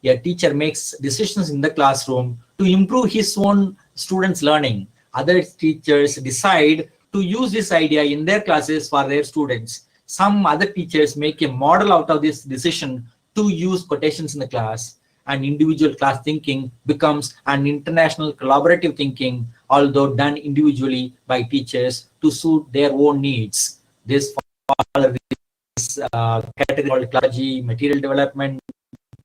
a teacher makes decisions in the classroom to improve his own students' learning. Other teachers decide to use this idea in their classes for their students. Some other teachers make a model out of this decision to use quotations in the class. And individual class thinking becomes an international collaborative thinking, although done individually by teachers to suit their own needs. This follows this category called ecology, material development,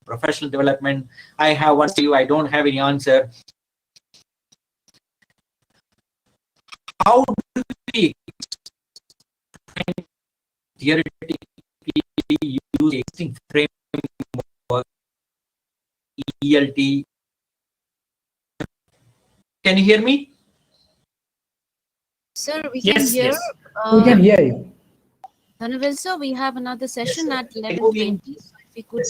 professional development. I have one for you. I don't have any answer. How do we theoretically use existing framework ELT? Can you hear me? Sir, we Yes, can hear. yes. We can hear you. Honorable Sir, we have another session sir. at 11:20. So if we could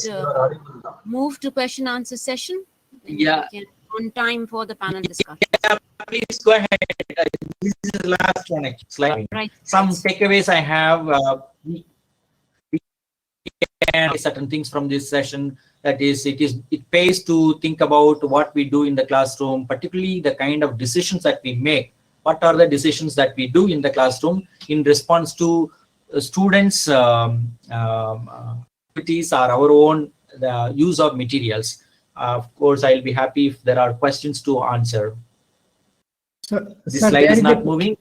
move to question answer session, then Yeah. we can on time for the panel discussion. Yeah, please go ahead. This is the last one. Slide. Right. Some takeaways I have. We can certain things from this session. That is, it pays to think about what we do in the classroom, particularly the kind of decisions that we make. What are the decisions that we do in the classroom in response to students' activities or our own use of materials? Of course, I'll be happy if there are questions to answer. This Sir, slide is not moving.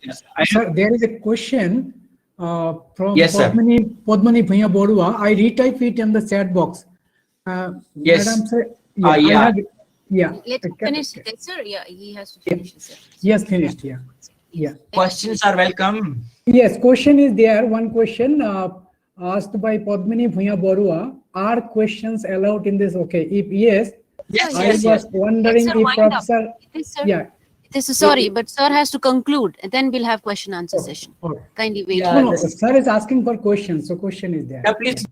Sir, there is a question from Yes, sir. Padmani Bhaiya Borua. I retype it in the chat box. Yes. Madam, sir, Yeah. I have, yeah. Let's finish it, sir. Yeah, he has to finish it, sir. Yes, finished. Yeah. Yeah. Questions are welcome. Yes, question is there. One question asked by Padmani Bhaiya Borua. Are questions allowed in this? Okay. If yes, Yes, I yes, was yes. wondering Yes, sir, if wind up. Professor. It is, sir. Yeah. This is sorry, but sir has to conclude, and then we'll have question answer session. Okay. Kindly wait. Yeah. No, sir is asking for questions, so question is there. Yeah, please.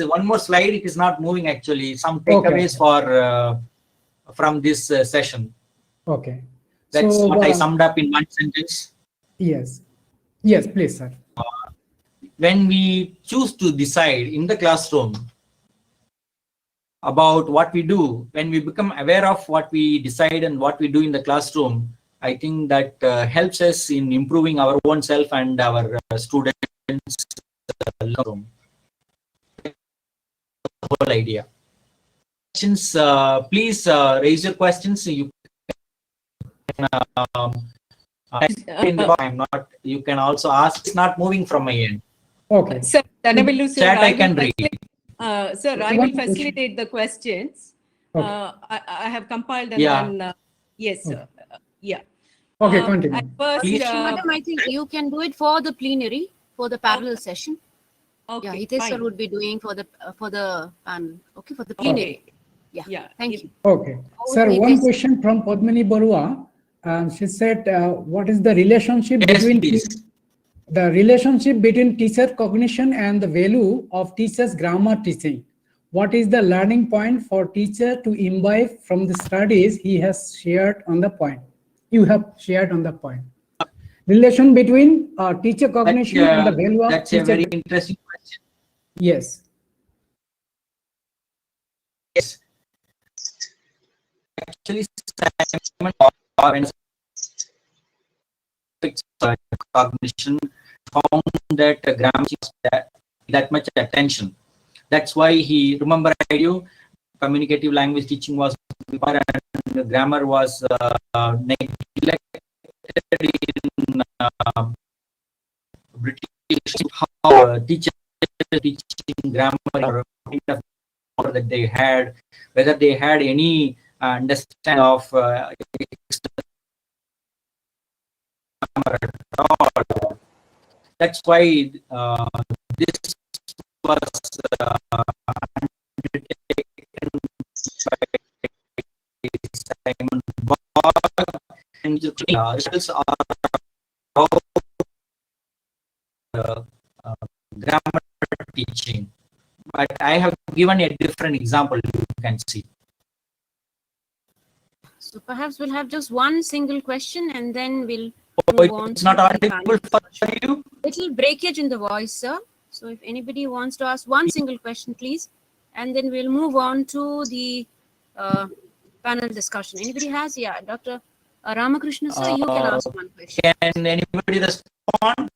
One more slide. It is not moving actually. Some takeaways for from this session. Okay. That's So, what I summed up in one sentence. yes. Yes, please, sir. When we choose to decide in the classroom about what we do, when we become aware of what we decide and what we do in the classroom, I think that helps us in improving our own self and our students' room. The whole idea. Questions, please raise your questions. You can I'm not. You can also ask. It's not moving from my end. Okay. Sir, Dhanavelu, sir, Chat I will can read. Sir, I will facilitate the questions. Okay. I have compiled and Yeah. then, yes, sir. Yeah. Okay, continue. At first, Please. Madam, I think you can do it for the plenary, for the parallel session. okay, Yeah, Hitesh sir fine. would be doing for the panel. Okay, for the plenary. Yeah. Yeah. Thank you. Okay. Over Sir, to one Hitesh. question from Padmini Barua. She said, what is the relationship Yes, between please. teacher cognition and the value of teacher's grammar teaching? What is the learning point for teacher to imbibe from the studies he has shared on the point? You have shared on the point. Relation between teacher cognition and the value of That's teacher. a very interesting question. Yes. Yes. Actually, Simon cognition found that grammar is that much attention. That's why he, remember you, communicative language teaching was and grammar was neglected in British. How teachers teaching grammar or that they had, whether they had any understanding of grammar at all. That's why this was undertaken by Simon Borg, and results are how grammar teaching. But I have given a different example, you can see. So perhaps we'll have just one single question and then we'll Oh, move on. it's not to the audible panel for discussion. you? Little breakage in the voice, sir. So if anybody wants to ask one single question, please, and then we'll move on to the panel discussion. Anybody has? Yeah, Dr. Ramakrishna, sir, you can ask one question. Can anybody respond?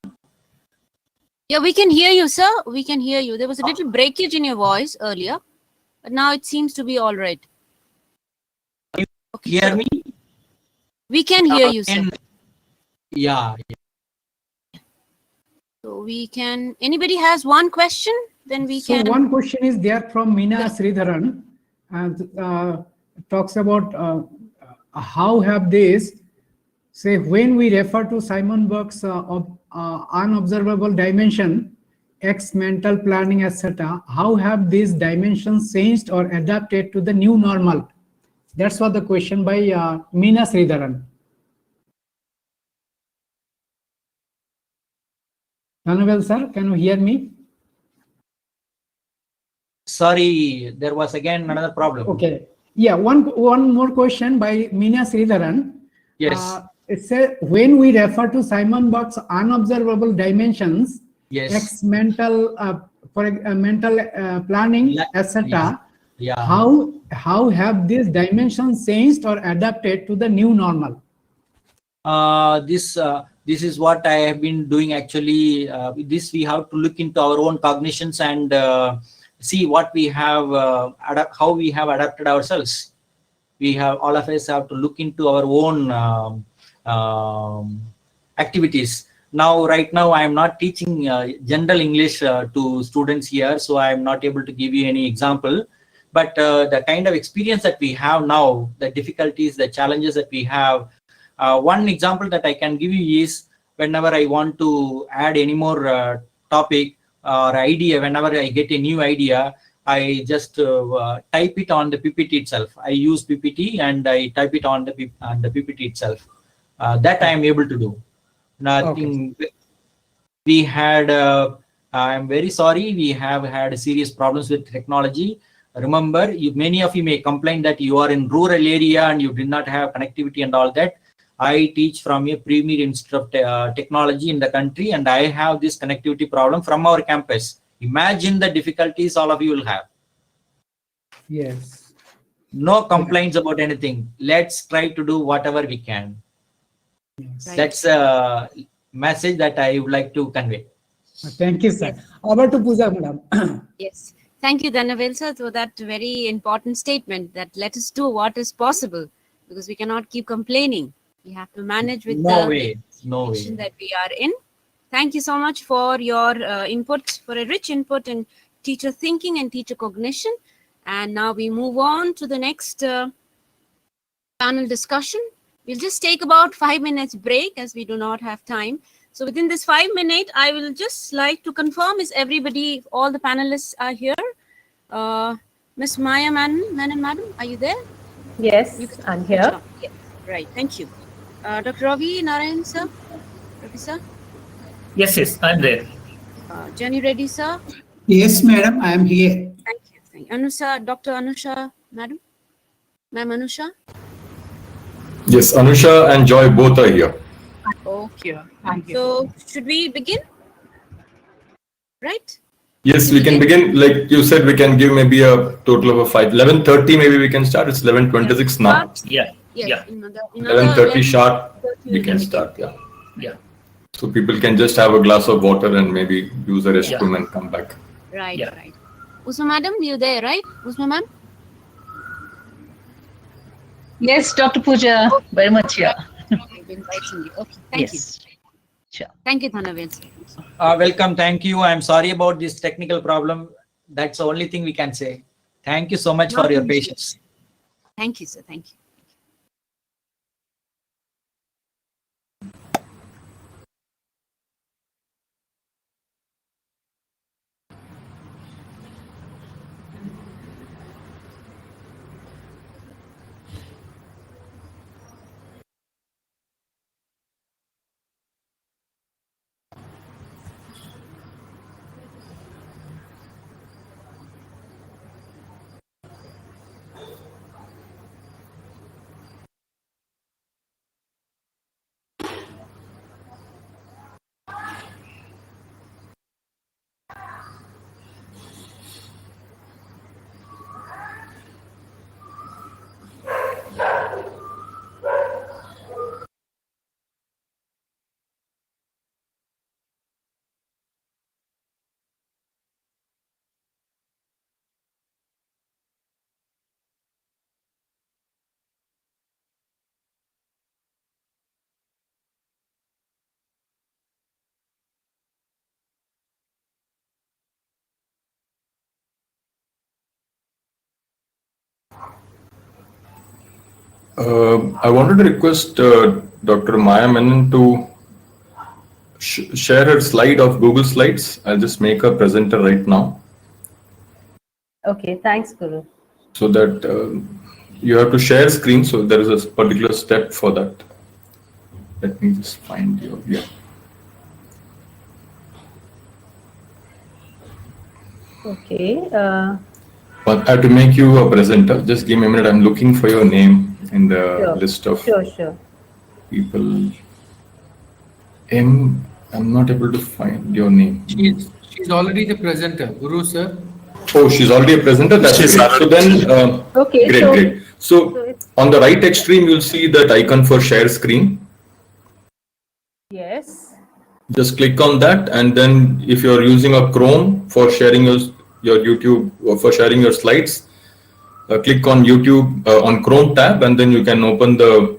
Yeah, we can hear you, sir. We can hear you. There was a little breakage in your voice earlier, but now it seems to be all right. You Okay, hear so me? we can hear you, sir. Yeah. So we can, anybody has one question, then we So can. one question is there from Meena Sridharan, and talks about how have this, say, when we refer to Simon Burke's unobservable dimension, X mental planning, etc., how have these dimensions changed or adapted to the new normal? That's what the question by Meena Sridharan. Dhanavel sir, can you hear me? Sorry, there was again another problem. Okay. Yeah, one more question by Meena Sridharan. Yes. It says, when we refer to Simon Burke's unobservable dimensions, Yes. X mental, mental planning, etc., Yeah. how have these dimensions changed or adapted to the new normal? This is what I have been doing actually. This we have to look into our own cognitions and see what we have, how we have adapted ourselves. We have, all of us have to look into our own activities. Now, right now, I am not teaching general English to students here, so I am not able to give you any example. But the kind of experience that we have now, the difficulties, the challenges that we have, one example that I can give you is whenever I want to add any more topic or idea, whenever I get a new idea, I just type it on the PPT itself. I use PPT and I type it on the PPT itself. That I am able to do. Nothing. Okay. We had, I'm very sorry, we have had serious problems with technology. Remember, many of you may complain that you are in rural area and you did not have connectivity and all that. I teach from a premier institute of technology in the country, and I have this connectivity problem from our campus. Imagine the difficulties all of you will have. Yes. No complaints about anything. Let's try to do whatever we can. Yes. Right. That's a message that I would like to convey. Thank you, sir. Over to Pooja, madam. Yes. Thank you, Dhanavel sir, for that very important statement that let us do what is possible, because we cannot keep complaining. We have to manage with No the way. No situation way. that we are in. Thank you so much for your input, for a rich input in teacher thinking and teacher cognition. And now we move on to the next panel discussion. We'll just take about 5 minutes break as we do not have time. So within this 5 minutes, I will just like to confirm, is everybody, all the panelists are here? Ms. Maya Menon, madam, are you there? Yes, I'm here. Yeah. Right, thank you. Dr. Ravi Narayan sir, Professor, Yes, yes, I'm there. Jenny Reddy sir, Yes, madam, I am here. thank you. Thank you. Anusha, Dr. Anusha, madam, Ma'am Anusha. Yes, Anusha and Joy both are here. Okay. So should we begin? Right? Yes, we can begin. Like you said, we can give maybe a total of 11:30 maybe we can start. It's 11:26 now. Yeah, Yes. yeah, In another 11:30 sharp, 11:30 we can start. Yeah. yeah. So people can just have a glass of water and maybe use the restroom and come back. Right, Yeah. right. Usma madam, you there, right? Usma ma'am? Yes, Dr. Pooja, very much, yeah. I've been inviting you. Okay, thank you. Yes, sure. Thank you, Dhanavel sir. Welcome. Thank you. I'm sorry about this technical problem. That's the only thing we can say. Thank you so much for your patience. Thank you, sir. Thank you. I wanted to request Dr. Maya Menon to share her slide of Google Slides. I'll just make her presenter right now. Okay, thanks, Guru. So that you have to share screen. So there is a particular step for that. Let me just find you. Yeah. Okay. But I have to make you a presenter. Just give me a minute. I'm looking for your name in the list of Sure. people. I'm not able to find your name. She's already the presenter, Guru sir. Oh, she's already a presenter. That's great. So then, Okay, great. So on the right extreme, you'll see that icon for share screen. Yes. Just click on that, and then if you're using a Chrome for sharing your YouTube or for sharing your slides, click on YouTube on Chrome tab, and then you can open the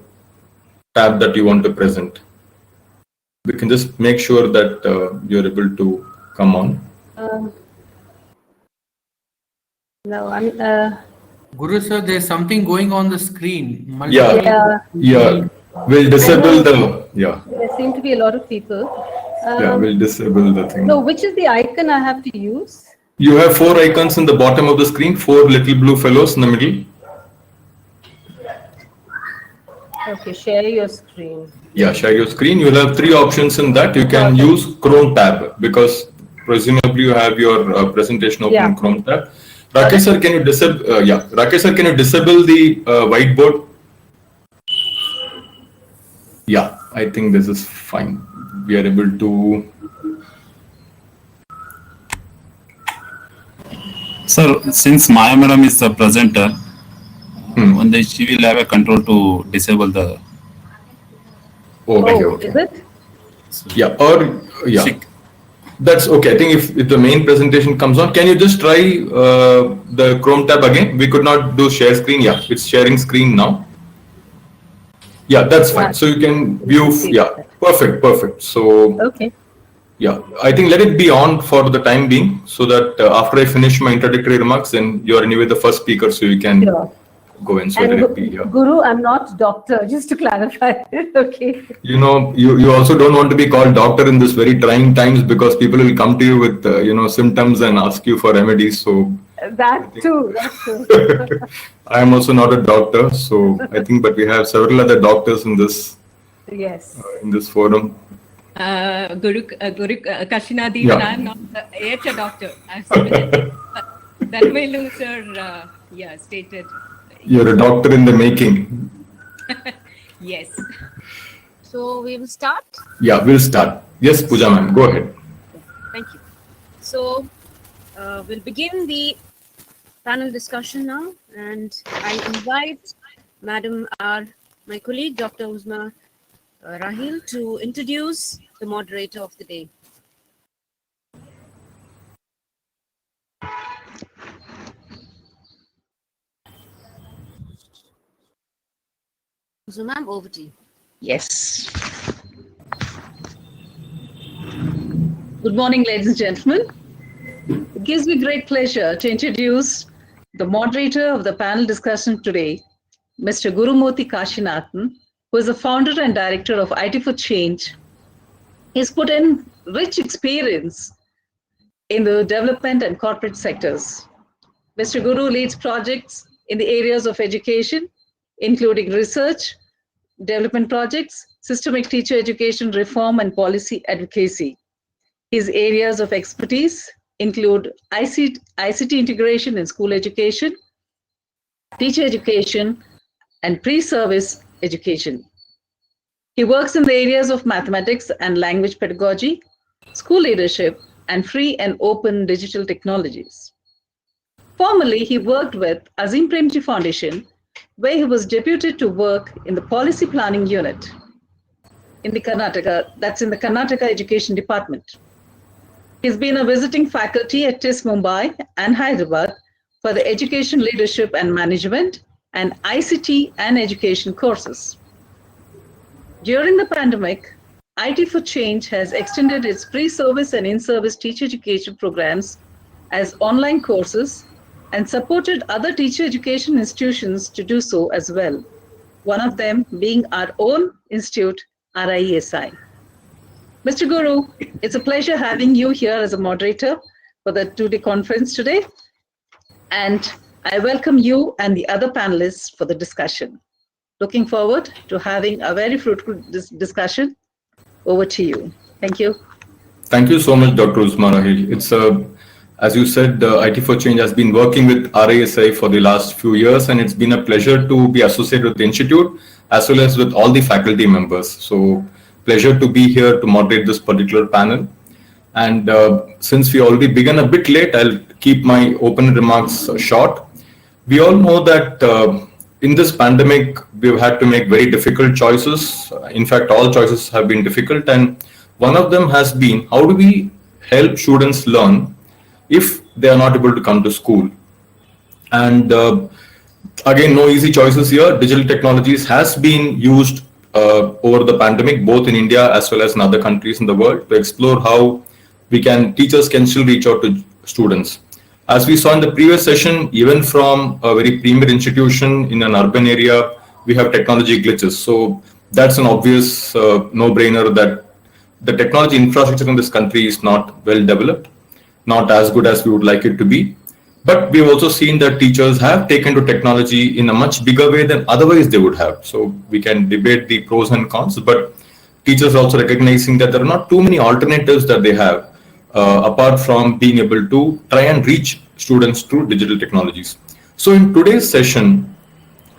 tab that you want to present. We can just make sure that you're able to come on. No, I'm. Guru sir, there's something going on the screen. Yeah. We'll disable the. Yeah. There seem to be a lot of people. We'll disable the thing. So, which is the icon I have to use? You have 4 icons in the bottom of the screen, 4 little blue fellows in the middle. Okay, share your screen. Yeah, share your screen. You'll have 3 options in that. You can use Chrome tab because presumably you have your presentation open in Chrome tab. Rakesh sir, can you disable? Rakesh sir, can you disable the whiteboard? Yeah, I think this is fine. We are able to. Sir, since Maya madam is the presenter, one day she will have a control to disable the. Okay. Is it? Yeah, or yeah. That's okay. I think if the main presentation comes on, can you just try the Chrome tab again? We could not do share screen. Yeah, it's sharing screen now. Yeah, that's fine. So you can view. Yeah, perfect. So Okay. yeah, I think let it be on for the time being, so that after I finish my introductory remarks, then you're anyway the first speaker, so you can go in. So let it be. Yeah. Guru, I'm not doctor, just to clarify. Okay. You know, you also don't want to be called doctor in this very trying times, because people will come to you with symptoms and ask you for remedies. So That's true. I am also not a doctor, so I think, but we have several other doctors in this Yes. in this forum. Guru Kashinadi, Yeah. and I'm not yet a doctor. I'm Dharmelu sir, stated. You're a doctor in the making. Yes. So we will start. Yeah, we'll start. Yes, Pooja ma'am, go ahead. Thank you. So we'll begin the panel discussion now, and I invite Madam my colleague, Dr. Uzma Rahil, to introduce the moderator of the day. Uzma ma'am, over to you. Yes. Good morning, ladies and gentlemen. It gives me great pleasure to introduce the moderator of the panel discussion today, Mr. Gurumurthy Kashinathan, who is the founder and director of IT for Change. He's put in rich experience in the development and corporate sectors. Mr. Guru leads projects in the areas of education, including research, development projects, systemic teacher education reform, and policy advocacy. His areas of expertise include ICT integration in school education, teacher education, and pre-service education. He works in the areas of mathematics and language pedagogy, school leadership, and free and open digital technologies. Formerly, he worked with Azim Premji Foundation, where he was deputed to work in the policy planning unit in the Karnataka Education Department. He's been a visiting faculty at TIS Mumbai and Hyderabad for the education leadership and management and ICT and education courses. During the pandemic, IT for Change has extended its pre-service and in-service teacher education programs as online courses and supported other teacher education institutions to do so as well, one of them being our own institute, RIESI. Mr. Guru, it's a pleasure having you here as a moderator for the two-day conference today, and I welcome you and the other panelists for the discussion. Looking forward to having a very fruitful discussion. Over to you. Thank you. Thank you so much, Dr. Uzma Rahil. It's as you said, IT for Change has been working with RIESI for the last few years, and it's been a pleasure to be associated with the institute as well as with all the faculty members. So, pleasure to be here to moderate this particular panel. And since we already began a bit late, I'll keep my opening remarks short. We all know that in this pandemic, we've had to make very difficult choices. In fact, all choices have been difficult. And one of them has been, how do we help students learn if they are not able to come to school? And again, no easy choices here. Digital technologies has been used over the pandemic, both in India as well as in other countries in the world, to explore how teachers can still reach out to students. As we saw in the previous session, even from a very premier institution in an urban area, we have technology glitches. So that's an obvious no-brainer that the technology infrastructure in this country is not well developed, not as good as we would like it to be. But we've also seen that teachers have taken to technology in a much bigger way than otherwise they would have. So we can debate the pros and cons, but teachers are also recognizing that there are not too many alternatives that they have apart from being able to try and reach students through digital technologies. So in today's session,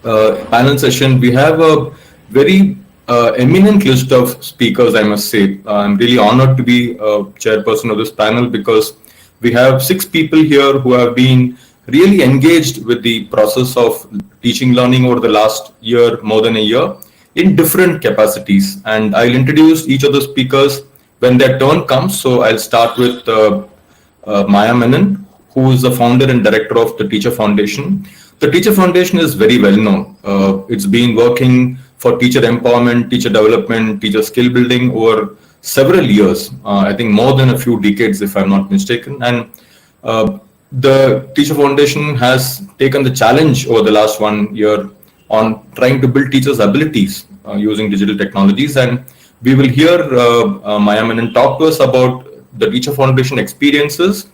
panel session, we have a very eminent list of speakers, I must say. I'm really honored to be chairperson of this panel because we have 6 people here who have been really engaged with the process of teaching learning over the last year, more than a year, in different capacities. And I'll introduce each of the speakers when their turn comes. So I'll start with Maya Menon, who is the founder and director of the Teacher Foundation. The Teacher Foundation is very well known. It's been working for teacher empowerment, teacher development, teacher skill building over several years. I think more than a few decades, if I'm not mistaken. And the Teacher Foundation has taken the challenge over the last 1 year on trying to build teachers' abilities using digital technologies. And we will hear Maya Menon talk to us about the Teacher Foundation experiences.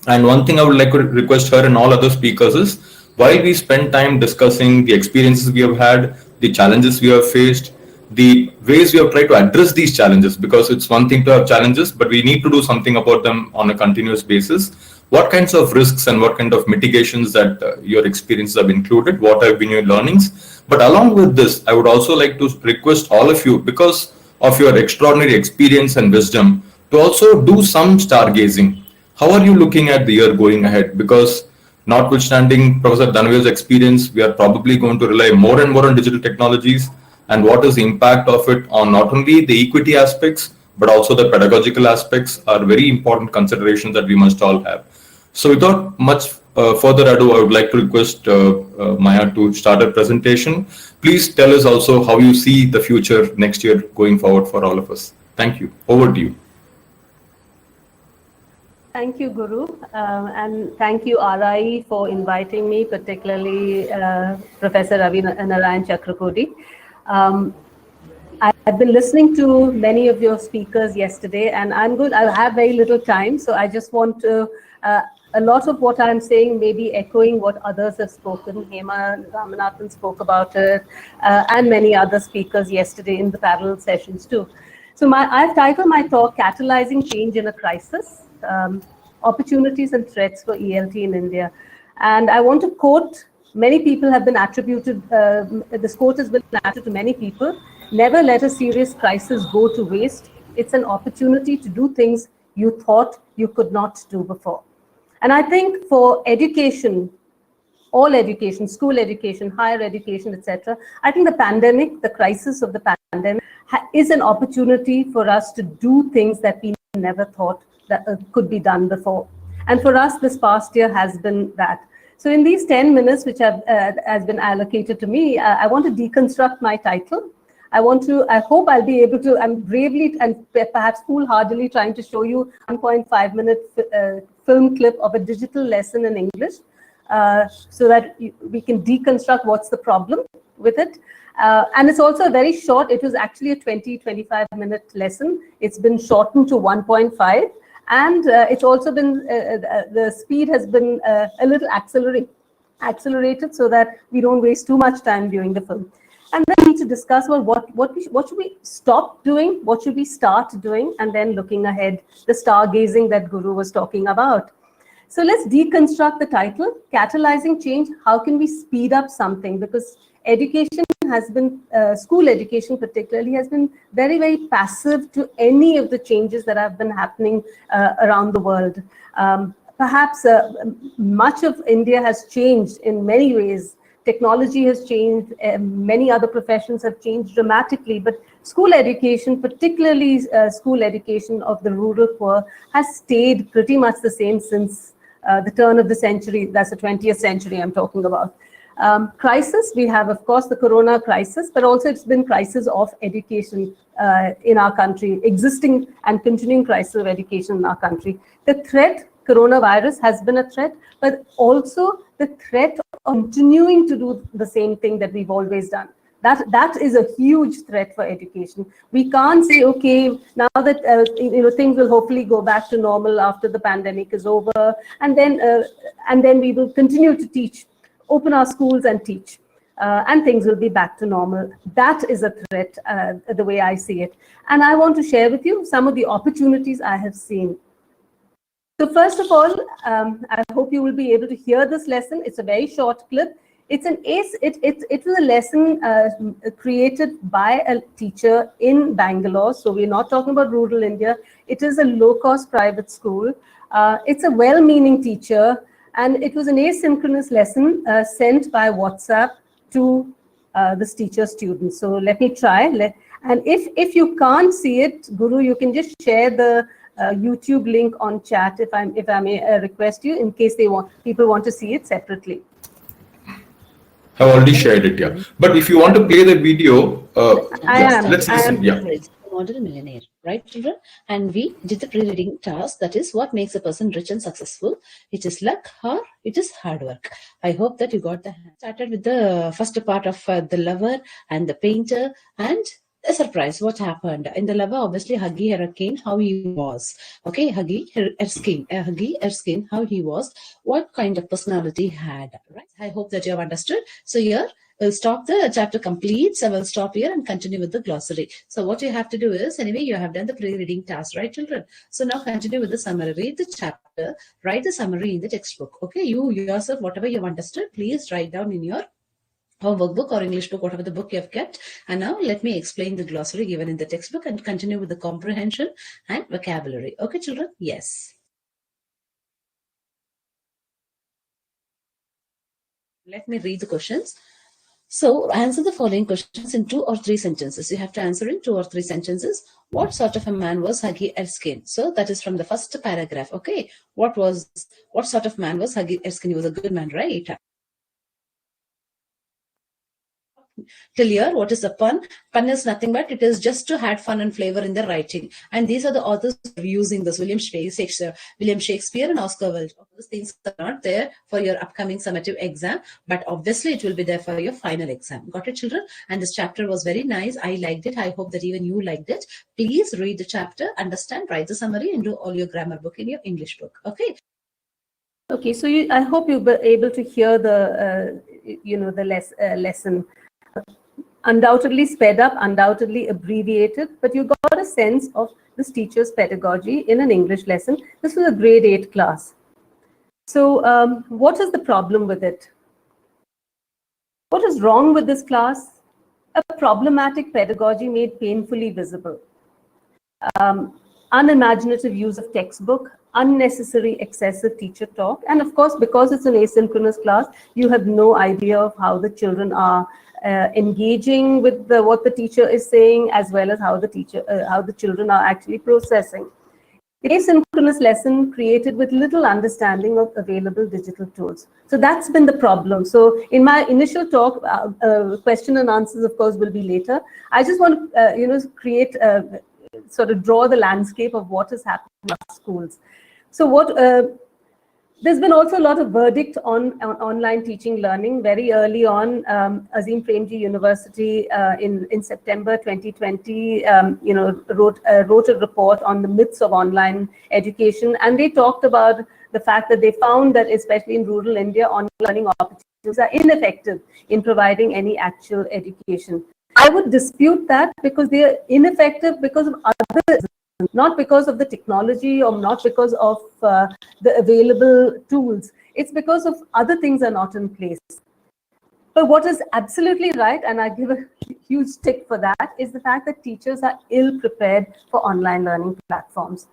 And one thing I would like to request her and all other speakers is, while we spend time discussing the experiences we have had, the challenges we have faced, the ways we have tried to address these challenges, because it's one thing to have challenges, but we need to do something about them on a continuous basis. What kinds of risks and what kind of mitigations that your experiences have included? What have been your learnings? But along with this, I would also like to request all of you, because of your extraordinary experience and wisdom, to also do some stargazing. How are you looking at the year going ahead? Because notwithstanding Professor Dhanavira's experience, we are probably going to rely more and more on digital technologies, and what is the impact of it on not only the equity aspects, but also the pedagogical aspects are very important considerations that we must all have. So without much further ado, I would like to request Maya to start her presentation. Please tell us also how you see the future next year going forward for all of us. Thank you. Over to you. Thank you, Guru, and thank you, RIE, for inviting me, particularly Professor Ravi Narayan Chakrakodi. I've been listening to many of your speakers yesterday, and I have very little time, so I just want to, a lot of what I'm saying may be echoing what others have spoken. Hema Ramanathan spoke about it, and many other speakers yesterday in the panel sessions too. So I've titled my talk, Catalyzing Change in a Crisis, Opportunities and Threats for ELT in India. And I want to quote, many people have been attributed, this quote has been attributed to many people: never let a serious crisis go to waste. It's an opportunity to do things you thought you could not do before. And I think for education, all education, school education, higher education, etc., I think the pandemic, the crisis of the pandemic, is an opportunity for us to do things that we never thought that could be done before. And for us, this past year has been that. So in these 10 minutes, which has been allocated to me, I want to deconstruct my title. I hope I'll be able to, I'm bravely and perhaps foolhardily trying to show you 1.5-minute film clip of a digital lesson in English, so that we can deconstruct what's the problem with it. And it's also very short. It was actually a 20-25-minute lesson. It's been shortened to 1.5. And it's also been, the speed has been a little accelerated so that we don't waste too much time during the film. And then we need to discuss, well, what should we stop doing? What should we start doing? And then looking ahead, the stargazing that Guru was talking about. So let's deconstruct the title, Catalyzing Change. How can we speed up something? Because education has been, school education particularly, has been very, very passive to any of the changes that have been happening around the world. Perhaps much of India has changed in many ways. Technology has changed, many other professions have changed dramatically, but school education, particularly school education of the rural poor, has stayed pretty much the same since the turn of the century. That's the 20th century I'm talking about. Crisis, we have, of course, the corona crisis, but also it's been crisis of education in our country, existing and continuing crisis of education in our country. The threat, coronavirus, has been a threat, but also the threat of continuing to do the same thing that we've always done. That is a huge threat for education. We can't say, okay, now that things will hopefully go back to normal after the pandemic is over, and then we will continue to teach, open our schools and teach, and things will be back to normal. That is a threat, the way I see it. And I want to share with you some of the opportunities I have seen. So first of all, I hope you will be able to hear this lesson. It's a very short clip. It was a lesson created by a teacher in Bangalore. So we're not talking about rural India. It is a low-cost private school. It's a well-meaning teacher, and it was an asynchronous lesson sent by WhatsApp to this teacher student. So let me try. And if you can't see it, Guru, you can just share the YouTube link on chat if I may request you, in case people want to see it separately. I've already shared it, yeah. But if you want to play the video, let's listen. Yeah. Model millionaire, right, children? And we did the pre-reading task, that is what makes a person rich and successful. It is luck or it is hard work. I hope that you got the started with the first part of the lover and the painter, and a surprise. What happened in the lover? Obviously, Huggy Erskine, how he was. Okay, Huggy Erskine, how he was. What kind of personality he had. Right. I hope that you have understood. So here we'll stop the chapter complete. So we'll stop here and continue with the glossary. So what you have to do is, anyway, you have done the pre-reading task, right, children? So now continue with the summary. Read the chapter. Write the summary in the textbook. Okay, you yourself, whatever you have understood, please write down in your workbook or English book, whatever the book you have kept. And now let me explain the glossary given in the textbook and continue with the comprehension and vocabulary. Okay, children? Yes. Let me read the questions. So answer the following questions in 2 or 3 sentences. You have to answer in 2 or 3 sentences. What sort of a man was Huggy Erskine? So that is from the first paragraph. Okay. What sort of man was Huggy Erskine? He was a good man, right? Till here, what is a pun? Pun is nothing but it is just to add fun and flavor in the writing. And these are the authors using this: William Shakespeare and Oscar Wilde. Those things are not there for your upcoming summative exam, but obviously it will be there for your final exam. Got it, children? And this chapter was very nice. I liked it. I hope that even you liked it. Please read the chapter, understand, write the summary, and do all your grammar book in your English book. Okay. Okay. So I hope you'll be able to hear the lesson. Undoubtedly sped up, undoubtedly abbreviated, but you got a sense of this teacher's pedagogy in an English lesson. This was a grade 8 class. So what is the problem with it? What is wrong with this class? A problematic pedagogy made painfully visible. Unimaginative use of textbook, unnecessary excessive teacher talk, and of course, because it's an asynchronous class, you have no idea of how the children are engaging with what the teacher is saying, as well as how the children are actually processing. Asynchronous lesson created with little understanding of available digital tools. So that's been the problem. So in my initial talk, question and answers, of course, will be later. I just want to create sort of draw the landscape of what is happening in our schools. So there's been also a lot of verdict on online teaching learning. Very early on, Azim Premji University in September 2020, wrote a report on the myths of online education, and they talked about the fact that they found that, especially in rural India, online learning opportunities are ineffective in providing any actual education. I would dispute that, because they are ineffective because of other reasons, not because of the technology or not because of the available tools. It's because of other things are not in place. But what is absolutely right, and I give a huge tick for that, is the fact that teachers are ill prepared for online learning platforms.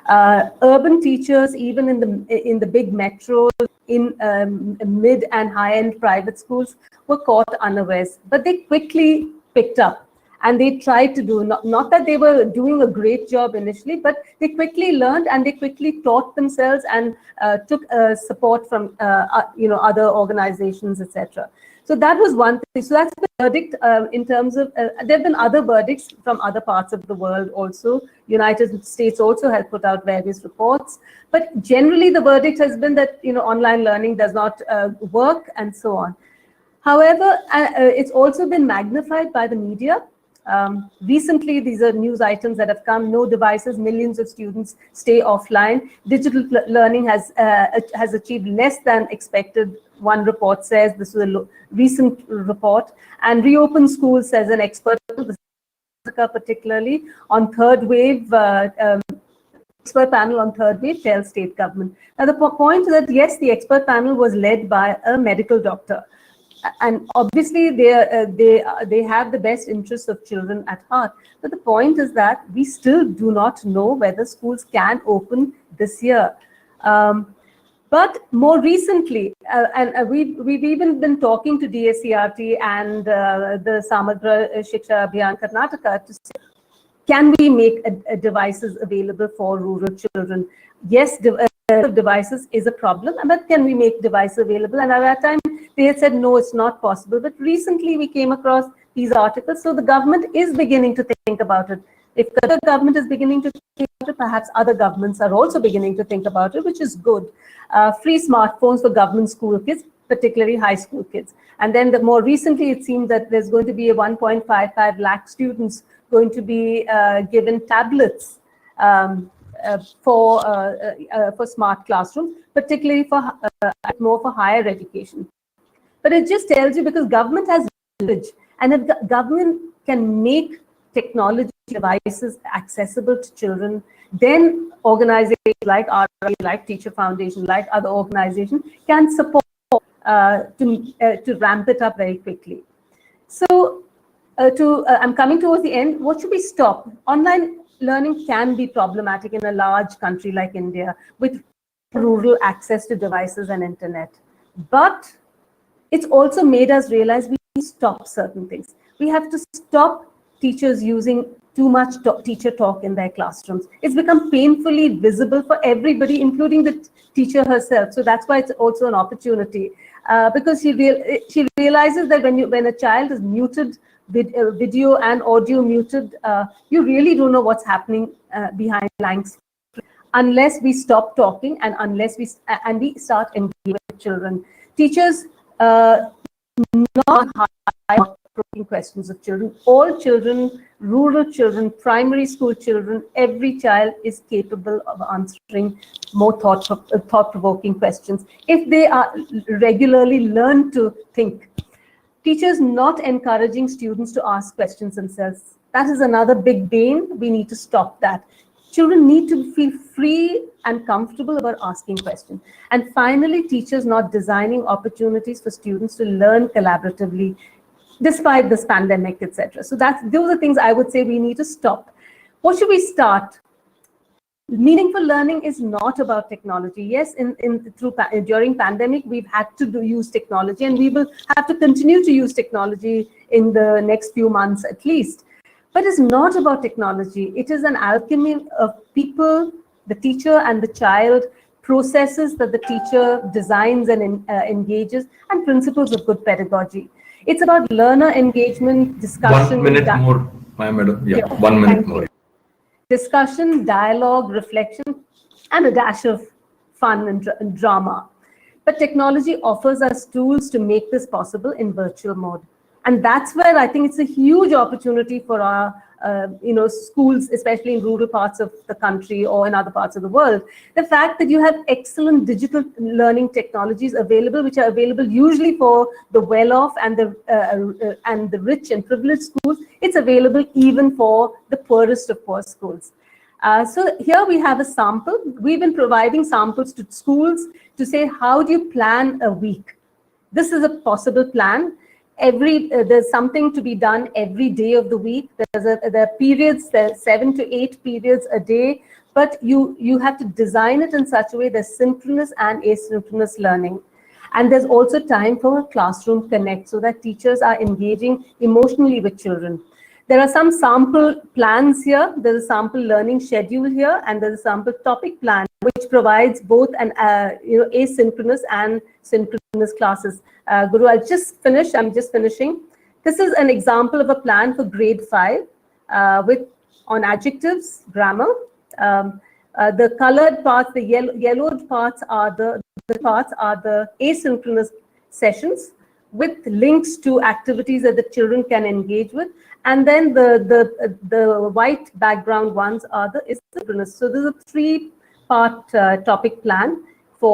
Urban teachers, even in the big metros, in mid and high-end private schools, were caught unawares, but they quickly picked up. And they tried to do, not that they were doing a great job initially, but they quickly learned and they quickly taught themselves and took support from other organizations, etc. So that was one thing. So that's the verdict in terms of, there have been other verdicts from other parts of the world also. United States also has put out various reports. But generally the verdict has been that online learning does not work and so on. However, it's also been magnified by the media. Recently, these are news items that have come: no devices, millions of students stay offline. Digital learning has achieved less than expected, one report says. This is a recent report. And reopen schools, says an expert, particularly on third wave expert panel on third wave tells state government. Now the point is that yes, the expert panel was led by a medical doctor, and obviously they have the best interests of children at heart. But the point is that we still do not know whether schools can open this year. But more recently, and we've even been talking to DSCRT and the Samagra Shiksha Abhiyan Karnataka to say, can we make devices available for rural children? Yes, devices is a problem, but can we make devices available? And at that time, they had said, no, it's not possible. But recently, we came across these articles. So the government is beginning to think about it. If the government is beginning to think about it, perhaps other governments are also beginning to think about it, which is good. Free smartphones for government school kids, particularly high school kids. And then more recently, it seems that there's going to be a 1.55 lakh students going to be given tablets for smart classrooms, particularly for more for higher education. But it just tells you, because government has knowledge, and if the government can make technology devices accessible to children, then organizations like RIESI, like Teacher Foundation, like other organizations can support to ramp it up very quickly. So I'm coming towards the end. What should we stop? Online learning can be problematic in a large country like India with rural access to devices and internet. But it's also made us realize we need to stop certain things. We have to stop teachers using too much teacher talk in their classrooms. It's become painfully visible for everybody, including the teacher herself. So that's why it's also an opportunity, because she realizes that when a child is muted, video and audio muted, you really don't know what's happening behind blanks, unless we stop talking and unless we start engaging with children. Teachers not asking questions of children. All children, rural children, primary school children, every child is capable of answering more thought-provoking questions if they are regularly learn to think. Teachers not encouraging students to ask questions themselves. That is another big bane. We need to stop that. Children need to feel free and comfortable about asking questions. And finally, teachers not designing opportunities for students to learn collaboratively, despite this pandemic, etc. So those are things I would say we need to stop. What should we start? Meaningful learning is not about technology. Yes, during pandemic, we've had to use technology, and we will have to continue to use technology in the next few months at least. But it's not about technology. It is an alchemy of people, the teacher and the child, processes that the teacher designs and engages, and principles of good pedagogy. It's about learner engagement, discussion. 1 minute more, my madam. Yeah, 1 minute more. Discussion, dialogue, reflection, and a dash of fun and drama. But technology offers us tools to make this possible in virtual mode. And that's where I think it's a huge opportunity for our schools, especially in rural parts of the country or in other parts of the world. The fact that you have excellent digital learning technologies available, which are available usually for the well-off and the rich and privileged schools, it's available even for the poorest of poor schools. So here we have a sample. We've been providing samples to schools to say, how do you plan a week? This is a possible plan. There's something to be done every day of the week. There are periods, there's 7 to 8 periods a day, but you have to design it in such a way there's synchronous and asynchronous learning. And there's also time for a classroom connect so that teachers are engaging emotionally with children. There are some sample plans here. There's a sample learning schedule here, and there's a sample topic plan, which provides both an asynchronous and synchronous classes. Guru, I'm just finishing. This is an example of a plan for grade 5 on adjectives, grammar. The colored parts, the yellowed parts are the asynchronous sessions with links to activities that the children can engage with. And then the white background ones are the asynchronous. So there's a 3-part topic plan for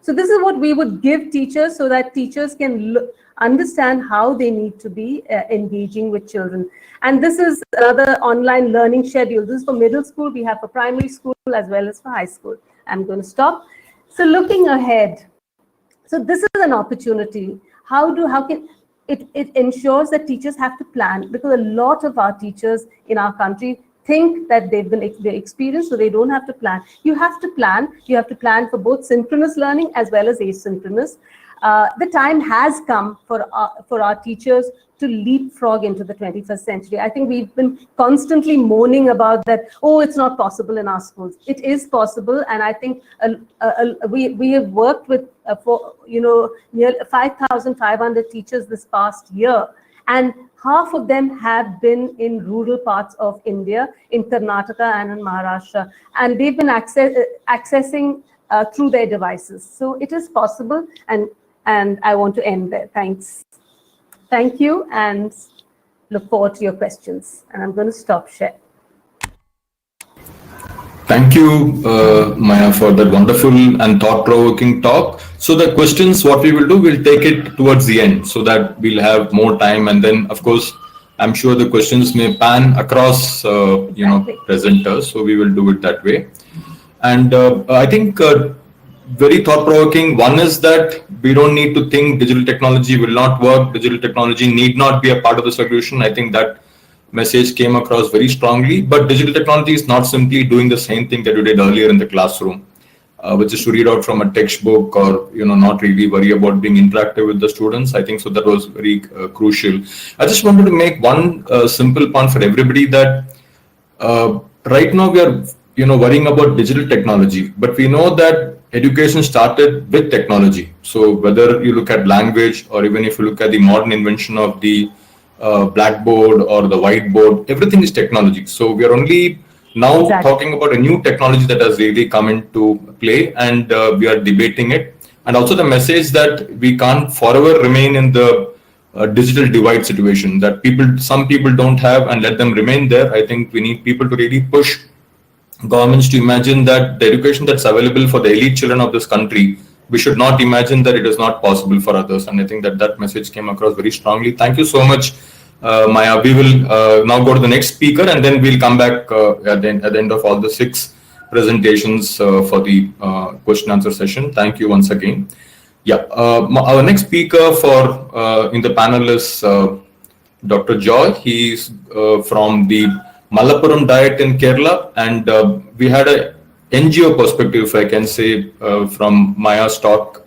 So this is what we would give teachers so that teachers can understand how they need to be engaging with children. And this is another online learning schedule. This is for middle school. We have for primary school as well as for high school. I'm going to stop. So looking ahead, so this is an opportunity. How can it ensures that teachers have to plan, because a lot of our teachers in our country think that they're experienced, so they don't have to plan. You have to plan. You have to plan for both synchronous learning as well as asynchronous. The time has come for our teachers to leapfrog into the 21st century. I think we've been constantly moaning about that, oh, it's not possible in our schools. It is possible, and I think we have worked with near 5,500 teachers this past year, and half of them have been in rural parts of India, in Karnataka and in Maharashtra, and they've been accessing through their devices. So it is possible, and I want to end there. Thanks. Thank you, and look forward to your questions. And I'm going to stop share. Thank you, Maya, for that wonderful and thought-provoking talk. So the questions, what we will do, we'll take it towards the end so that we'll have more time. And then, of course, I'm sure the questions may pan across, presenters. So we will do it that way. And I think very thought-provoking. One is that we don't need to think digital technology will not work. Digital technology need not be a part of the solution. I think that message came across very strongly, but digital technology is not simply doing the same thing that you did earlier in the classroom, which is to read out from a textbook or, not really worry about being interactive with the students. I think so that was very crucial. I just wanted to make one simple point for everybody that right now we are, worrying about digital technology, but we know that education started with technology. So whether you look at language or even if you look at the modern invention of the blackboard or the whiteboard, everything is technology. So we are only now talking about a new technology that has really come into play, and we are debating it. And also the message that we can't forever remain in the digital divide situation that some people don't have, and let them remain there. I think we need people to really push governments to imagine that the education that's available for the elite children of this country, we should not imagine that it is not possible for others. And I think that message came across very strongly. Thank you so much, Maya. We will now go to the next speaker, and then we'll come back at the end of all the 6 presentations for the question answer session. Thank you once again. Yeah, our next speaker in the panel is Dr. Joy. He's from the Malappuram Diet in Kerala, and we had a NGO perspective, if I can say, from Maya's talk,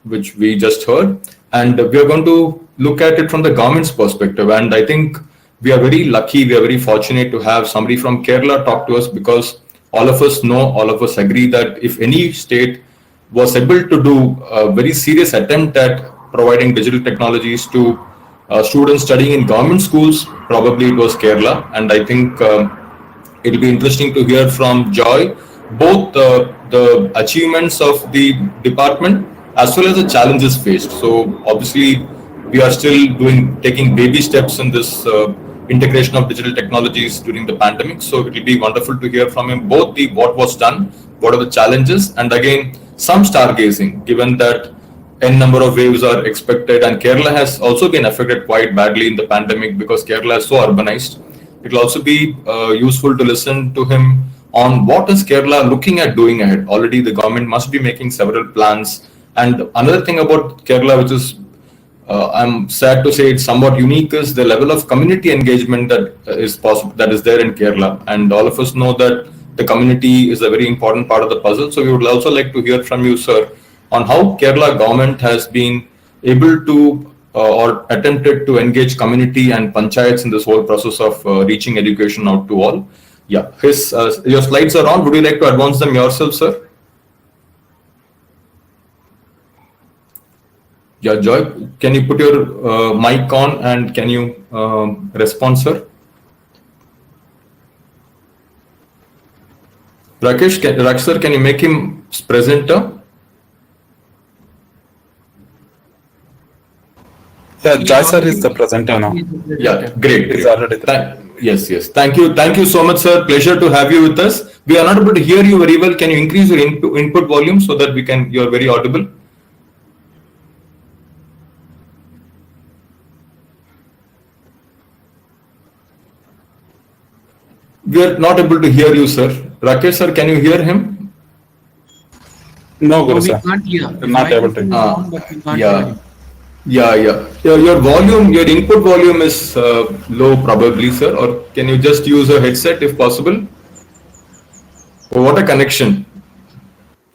which we just heard. And we are going to look at it from the government's perspective. And I think we are very lucky, we are very fortunate to have somebody from Kerala talk to us, because all of us agree that if any state was able to do a very serious attempt at providing digital technologies to students studying in government schools, probably it was Kerala. And I think it'll be interesting to hear from Joy both the achievements of the department as well as the challenges faced. So obviously we are still taking baby steps in this integration of digital technologies during the pandemic. So it will be wonderful to hear from him both what was done, what are the challenges, and again some stargazing, given that n number of waves are expected, and Kerala has also been affected quite badly in the pandemic because Kerala is so urbanized. It will also be useful to listen to him on what is Kerala looking at doing ahead. Already the government must be making several plans. And another thing about Kerala, which is I'm sad to say it's somewhat unique, is the level of community engagement that is possible, that is there in Kerala. And all of us know that the community is a very important part of the puzzle. So we would also like to hear from you, sir, on how Kerala government has been able to or attempted to engage community and panchayats in this whole process of reaching education out to all. Yeah, your slides are on. Would you like to advance them yourself, sir? Yeah, Joy, can you put your mic on and can you respond, sir? Rakesh, sir, can you make him presenter? Yeah, Joy sir is the presenter now. Yeah, great. He's already there. Yes, yes. Thank you. Thank you so much, sir. Pleasure to have you with us. We are not able to hear you very well. Can you increase your input volume so that you're very audible? We are not able to hear you, sir. Rakesh, sir, can you hear him? No, Guru, we sir. can't hear. Not able to. But we can't hear Yeah. you. Yeah. Your volume, your input volume is low probably, sir. Or can you just use a headset if possible? Oh, what a connection.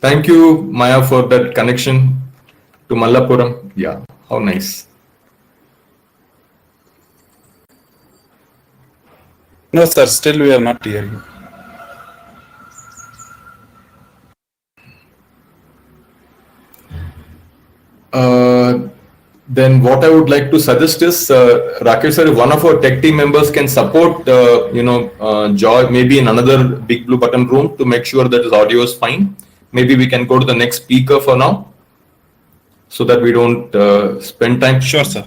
Thank you, Maya, for that connection to Mallapuram. Yeah, how nice. No, sir. Still, we are not hearing you. Then what I would like to suggest is, Rakesh sir, if one of our tech team members can support, Joy, maybe in another big blue button room to make sure that his audio is fine. Maybe we can go to the next speaker for now, so that we don't spend time. Sure, sir.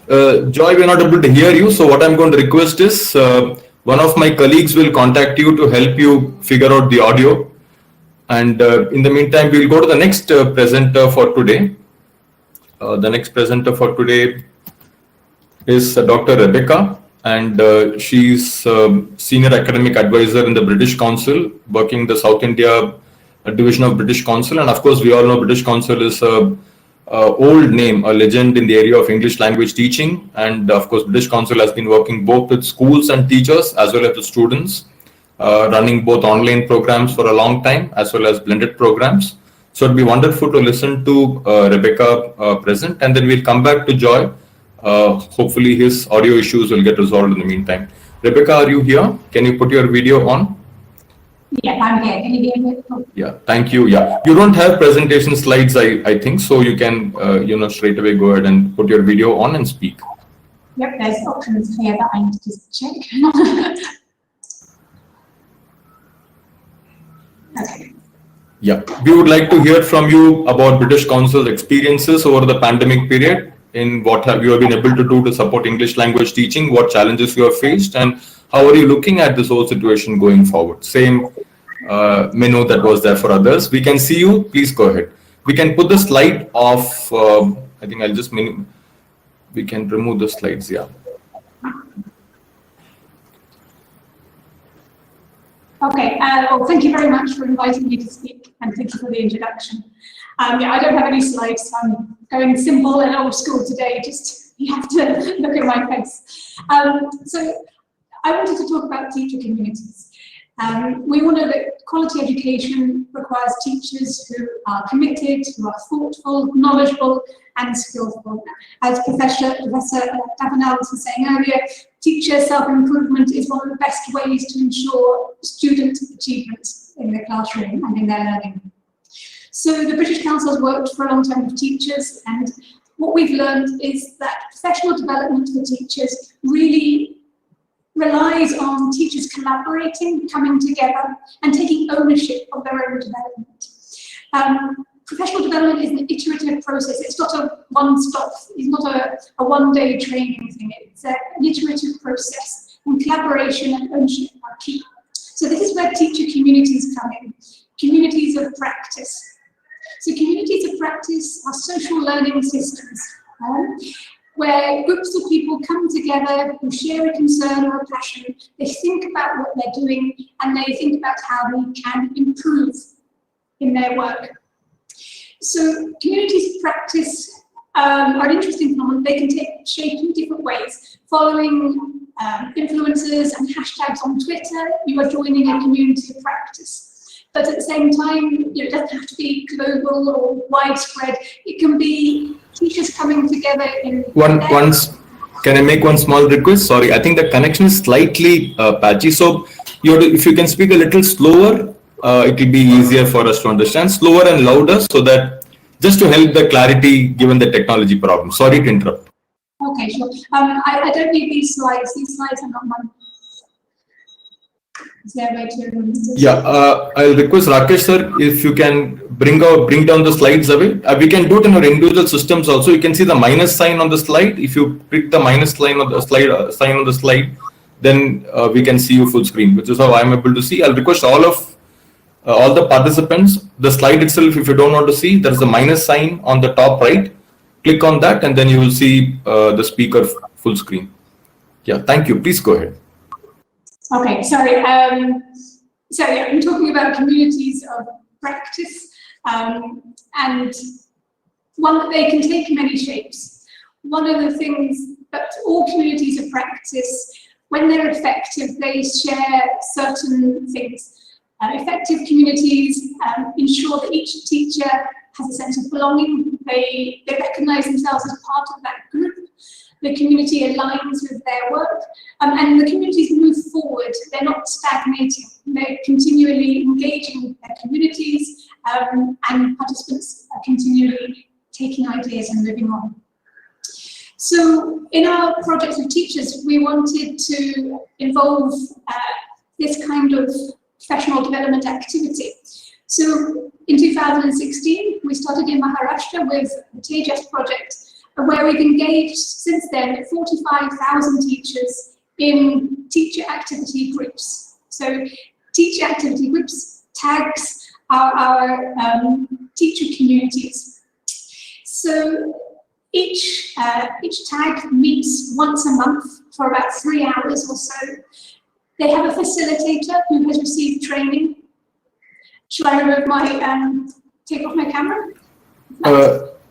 Joy, we're not able to hear you. So what I'm going to request is, one of my colleagues will contact you to help you figure out the audio. And in the meantime, we'll go to the next presenter for today. The next presenter for today is Dr. Rebecca, and she's Senior Academic Advisor in the British Council, working the South India Division of British Council. And of course, we all know British Council is a old name, a legend in the area of English language teaching. And of course, British Council has been working both with schools and teachers as well as the students, running both online programs for a long time as well as blended programs. So it'd be wonderful to listen to Rebecca present, and then we'll come back to Joy. Hopefully his audio issues will get resolved in the meantime. Rebecca, are you here? Can you put your video on? Yeah, I'm here. Can you hear me? Yeah, thank you. Yeah, you don't have presentation slides, I think, so you can, straight away go ahead and put your video on and speak. Yep, there's options here that I need to just check. Okay. Yeah, we would like to hear from you about British Council's experiences over the pandemic period, in what you have been able to do to support English language teaching, what challenges you have faced, and how are you looking at this whole situation going forward? Same menu that was there for others. We can see you. Please go ahead. We can put the slide off. I think I'll just we can remove the slides. Yeah. Okay, well, thank you very much for inviting me to speak, and thank you for the introduction. Yeah, I don't have any slides, so I'm going simple and old school today, just you have to look at my face. So I wanted to talk about teacher communities. We all know that quality education requires teachers who are committed, who are thoughtful, knowledgeable, and skillful. As Professor Davanel was saying earlier, teacher self-improvement is one of the best ways to ensure student achievement in the classroom and in their learning. So the British Council has worked for a long time with teachers, and what we've learned is that professional development for teachers really relies on teachers collaborating, coming together, and taking ownership of their own development. Professional development is an iterative process. It's not a one-stop, it's not a one-day training thing. It's an iterative process, and collaboration and ownership are key. So this is where teacher communities come in, communities of practice. So communities of practice are social learning systems, where groups of people come together who share a concern or a passion. They think about what they're doing, and they think about how they can improve in their work. So communities of practice are an interesting phenomenon. They can take shape in different ways. Following influencers and hashtags on Twitter, you are joining a community of practice. But at the same time, it doesn't have to be global or widespread. It can be teachers coming together in... Can I make one small request? Sorry, I think the connection is slightly patchy. So if you can speak a little slower, it will be easier for us to understand. Slower and louder, so that just to help the clarity given the technology problem. Sorry to interrupt. Okay, sure. I don't need these slides. These slides are not mine. Is there a way to... Yeah, I'll request Rakesh sir, if you can bring down the slides away. We can do it in our individual systems also. You can see the minus sign on the slide. If you click the minus sign on the slide, then we can see you full screen, which is how I'm able to see. I'll request all the participants, the slide itself, if you don't want to see, there's a minus sign on the top right. Click on that and then you will see the speaker full screen. Yeah, thank you. Please go ahead. Okay, sorry. So yeah, I'm talking about communities of practice, and one that they can take many shapes. One of the things that all communities of practice, when they're effective, they share certain things. Effective communities ensure that each teacher has a sense of belonging. They recognize themselves as part of that group. The community aligns with their work, and the communities move forward. They're not stagnating. They're continually engaging with their communities, and participants are continually taking ideas and moving on. So in our project of teachers, we wanted to involve this kind of professional development activity. So in 2016, we started in Maharashtra with the Tejas project, where we've engaged since then 45,000 teachers in teacher activity groups. So teacher activity groups tags our teacher communities. So each tag meets once a month for about 3 hours or so. They have a facilitator who has received training. Should I remove my, take off my camera?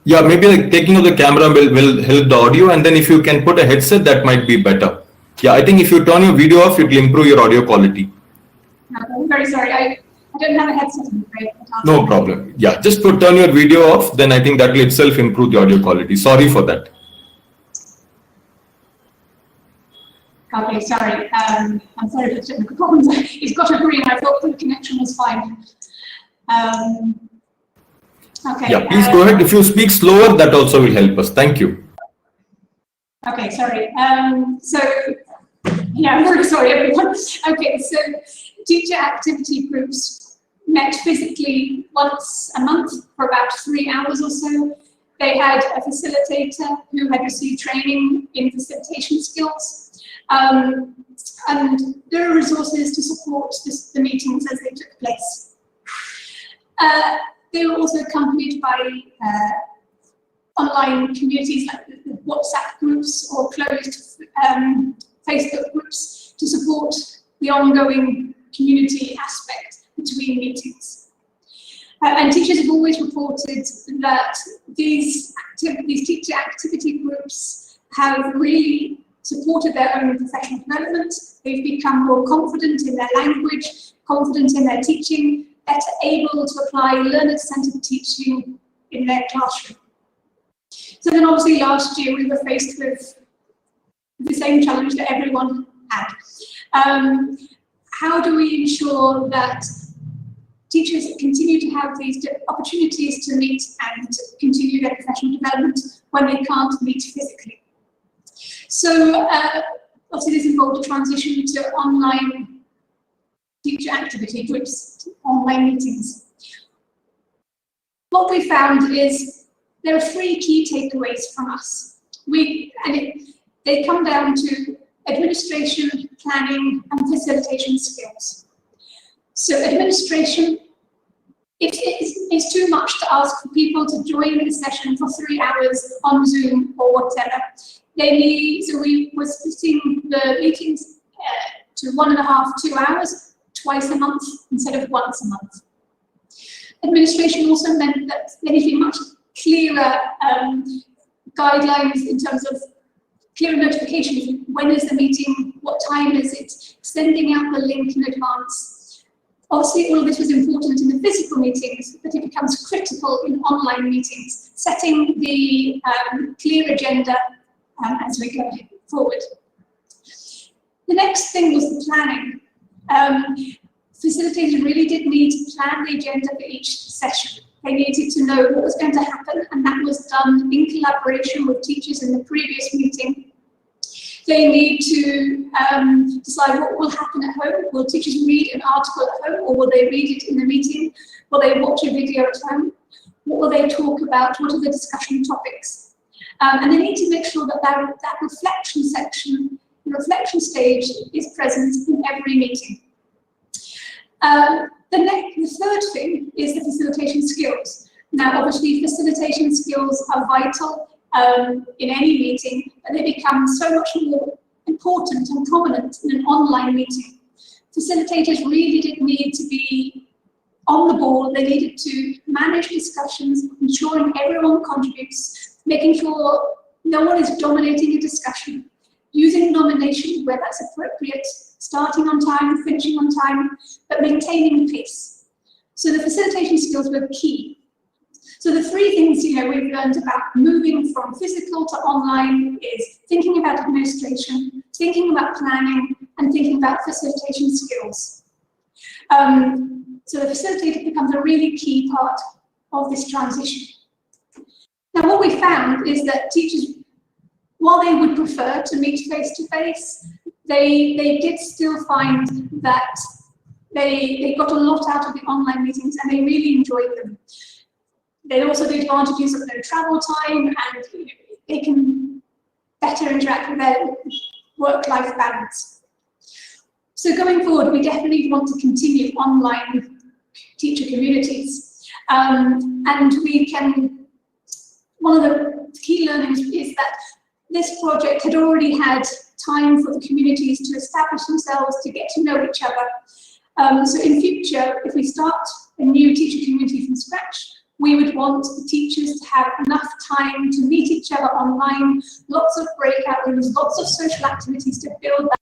Yeah, maybe like taking off the camera will help the audio, and then if you can put a headset, that might be better. Yeah, I think if you turn your video off, it will improve your audio quality. I'm very sorry, I don't have a headset, I'm afraid. No problem. Yeah, just turn your video off, then I think that will itself improve the audio quality. Sorry for that. Okay, sorry. I'm sorry for the technical problems. It's got a green. I thought the connection was fine. Okay. Yeah, please go ahead. If you speak slower, that also will help us. Thank you. Okay, sorry. So, yeah, I'm very sorry, everyone. Okay, so teacher activity groups met physically once a month for about 3 hours or so. They had a facilitator who had received training in facilitation skills. And there are resources to support the meetings as they took place. They were also accompanied by online communities like the WhatsApp groups or closed Facebook groups to support the ongoing community aspect between meetings. And teachers have always reported that these teacher activity groups have really supported their own professional development. They've become more confident in their language, confident in their teaching, better able to apply learner-centered teaching in their classroom. So then obviously last year we were faced with the same challenge that everyone had. How do we ensure that teachers continue to have these opportunities to meet and continue their professional development when they can't meet physically? So obviously this involved a transition to online teacher activity groups, online meetings. What we found is there are 3 key takeaways from us. They come down to administration, planning, and facilitation skills. So administration, it's too much to ask for people to join the session for 3 hours on Zoom or whatever. So we were splitting the meetings to 1.5 to 2 hours, twice a month instead of once a month. Administration also meant that there needed to be much clearer guidelines in terms of clearer notifications. When is the meeting? What time is it? Sending out the link in advance. Obviously, all of this was important in the physical meetings, but it becomes critical in online meetings, setting the clear agenda as we go forward. The next thing was the planning. Facilitators really did need to plan the agenda for each session. They needed to know what was going to happen, and that was done in collaboration with teachers in the previous meeting. They need to decide what will happen at home. Will teachers read an article at home, or will they read it in the meeting? Will they watch a video at home? What will they talk about? What are the discussion topics? And they need to make sure that that reflection section the reflection stage is present in every meeting. The third thing is the facilitation skills. Now, obviously, facilitation skills are vital in any meeting, but they become so much more important and prominent in an online meeting. Facilitators really did need to be on the ball. They needed to manage discussions, ensuring everyone contributes, making sure no one is dominating a discussion, using nomination where that's appropriate, starting on time, finishing on time, but maintaining pace. So the facilitation skills were key. So the three things we've learned about moving from physical to online is thinking about administration, thinking about planning, and thinking about facilitation skills. So the facilitator becomes a really key part of this transition. Now, what we found is that teachers, while they would prefer to meet face-to-face, they did still find that they got a lot out of the online meetings and they really enjoyed them. They also the advantages of no travel time, and they can better interact with their work-life balance. So going forward, we definitely want to continue online teacher communities. And we can, one of the key learnings is that this project had already had time for the communities to establish themselves, to get to know each other. So in future, if we start a new teacher community from scratch, we would want the teachers to have enough time to meet each other online, lots of breakout rooms, lots of social activities to build that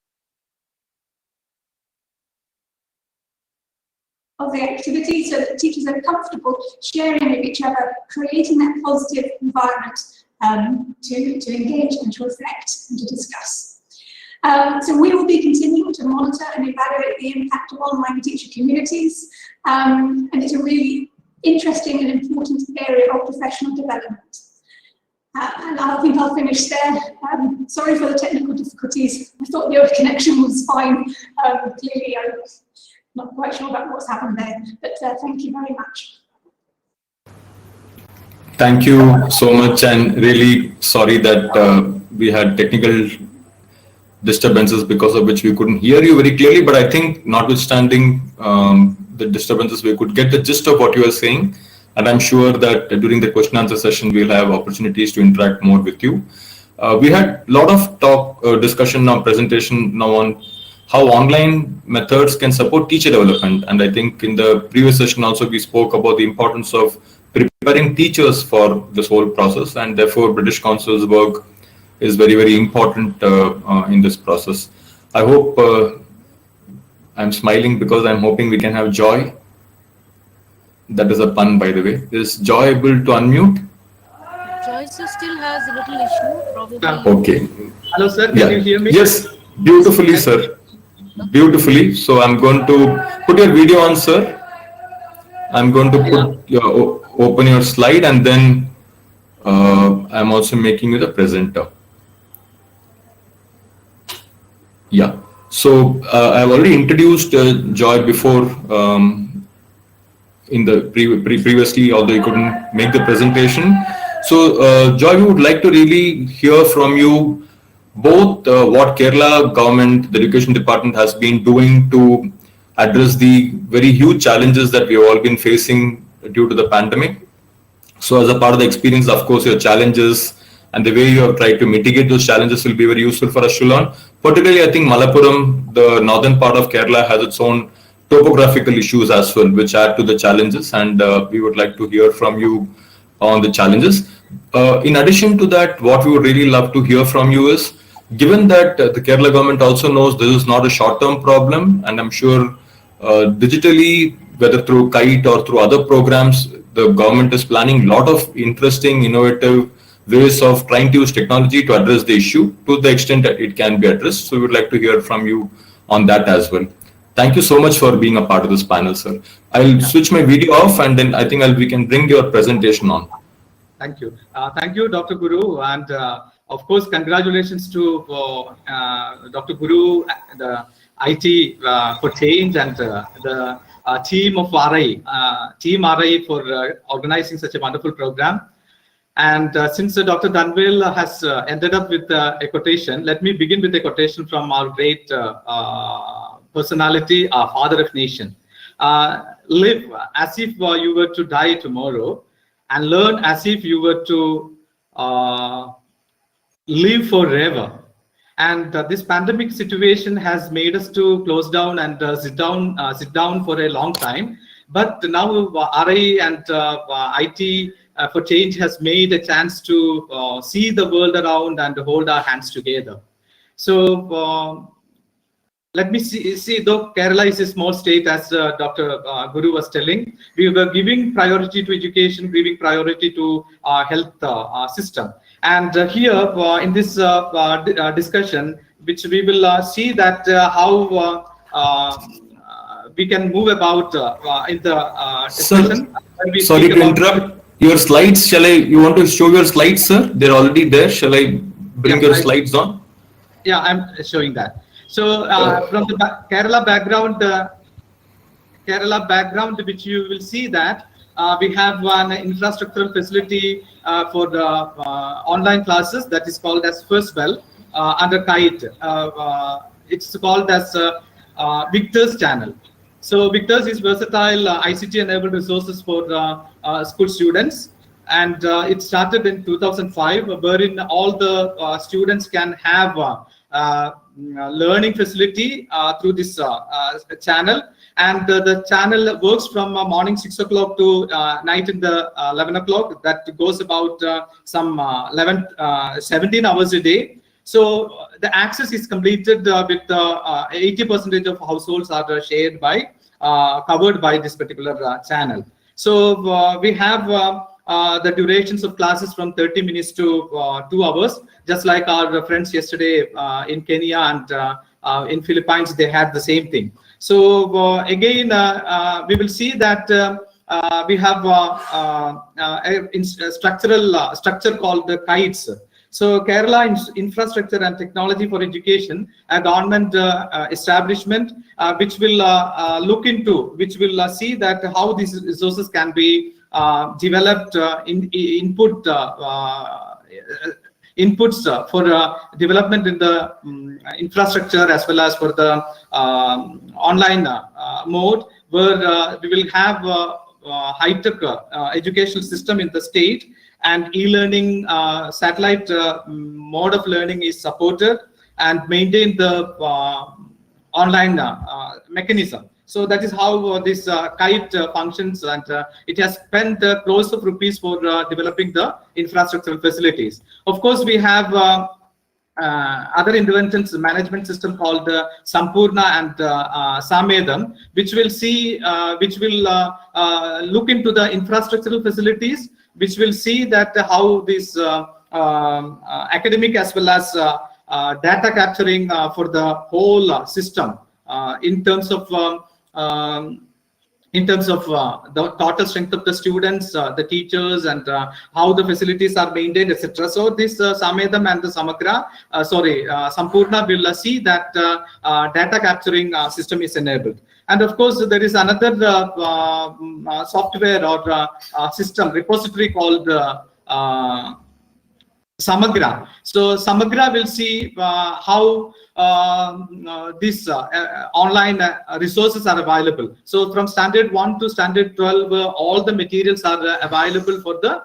of the activity so that teachers are comfortable sharing with each other, creating that positive environment to engage and to reflect and to discuss. So we will be continuing to monitor and evaluate the impact of online teacher communities, and it's a really interesting and important area of professional development. And I think I'll finish there. Sorry for the technical difficulties. I thought the connection was fine. Clearly, I'm not quite sure about what's happened there, but thank you very much. Thank you so much, and really sorry that we had technical disturbances because of which we couldn't hear you very clearly, but I think notwithstanding the disturbances, we could get the gist of what you are saying, and I'm sure that during the question answer session we'll have opportunities to interact more with you. We had a lot of discussion now, presentation now on how online methods can support teacher development, and I think in the previous session also we spoke about the importance of preparing teachers for this whole process, and therefore British Council's work is very, very important in this process. I hope I'm smiling because I'm hoping we can have Joy. That is a pun, by the way. Is Joy able to unmute? Joy still has a little issue, probably. Okay. Hello, sir. Can you hear me? Yes, beautifully, sir. Beautifully. So I'm going to put your video on, sir. I'm going to open your slide, and then I'm also making you the presenter. Yeah. So I've already introduced Joy before in the previously, although you couldn't make the presentation. So Joy, we would like to really hear from you both what Kerala government, the education department has been doing to address the very huge challenges that we have all been facing due to the pandemic. So as a part of the experience, of course, your challenges and the way you have tried to mitigate those challenges will be very useful for us to learn. Particularly, I think Malappuram, the northern part of Kerala, has its own topographical issues as well, which add to the challenges, and we would like to hear from you on the challenges. In addition to that, what we would really love to hear from you is, given that the Kerala government also knows this is not a short-term problem, and I'm sure digitally, whether through KITE or through other programs, the government is planning a lot of interesting, innovative ways of trying to use technology to address the issue to the extent that it can be addressed. So we would like to hear from you on that as well. Thank you so much for being a part of this panel, sir. I'll switch my video off, and then I think we can bring your presentation on. Thank you. Thank you, Dr. Guru. And of course, congratulations to Dr. Guru, the IT for Change, and the team of RI, Team RI for organizing such a wonderful program. And since Dr. Danville has ended up with a quotation, let me begin with a quotation from our great personality, our father of nation. Live as if you were to die tomorrow, and learn as if you were to live forever. And this pandemic situation has made us to close down and sit down for a long time. But now RI and IT for change has made a chance to see the world around and hold our hands together. So let me see, though Kerala is a small state, as Dr. Guru was telling, we were giving priority to education, giving priority to health system. And here in this discussion, which we will see that how we can move about in the discussion. Sorry to interrupt. Your slides, you want to show your slides, sir? They're already there. Shall I bring your slides on? Yeah, I'm showing that. So from the Kerala background, which you will see that we have one infrastructural facility for the online classes that is called as First Bell under KITE. It's called as Victor's channel. So Victor's is versatile ICT-enabled resources for school students, and it started in 2005, wherein all the students can have learning facility through this channel, and the channel works from morning 6 o'clock to night in the 11 o'clock. That goes about some 17 hours a day. So the access is completed with 80% of households are shared by covered by this particular channel. So we have the durations of classes from 30 minutes to 2 hours, just like our friends yesterday in Kenya and in Philippines, they had the same thing. So again, we will see that we have a structure called the KITES. So Kerala Infrastructure and Technology for Education, a government establishment which will look into, which will see that how these resources can be developed inputs for development in the infrastructure as well as for the online mode, where we will have high-tech educational system in the state, and e-learning satellite mode of learning is supported and maintain the online mechanism. So that is how this KITE functions, and it has spent crores of rupees for developing the infrastructural facilities. Of course, we have other interventions management system called Sampurna and Samedam, which will see, which will look into the infrastructural facilities, which will see that how this academic as well as data capturing for the whole system in terms of the total strength of the students, the teachers, and how the facilities are maintained, etc. So this Samedam and the Sampurna will see that data capturing system is enabled. And of course, there is another software or system repository called Samagra. So Samagra will see how these online resources are available. So from standard 1 to standard 12, all the materials are available for the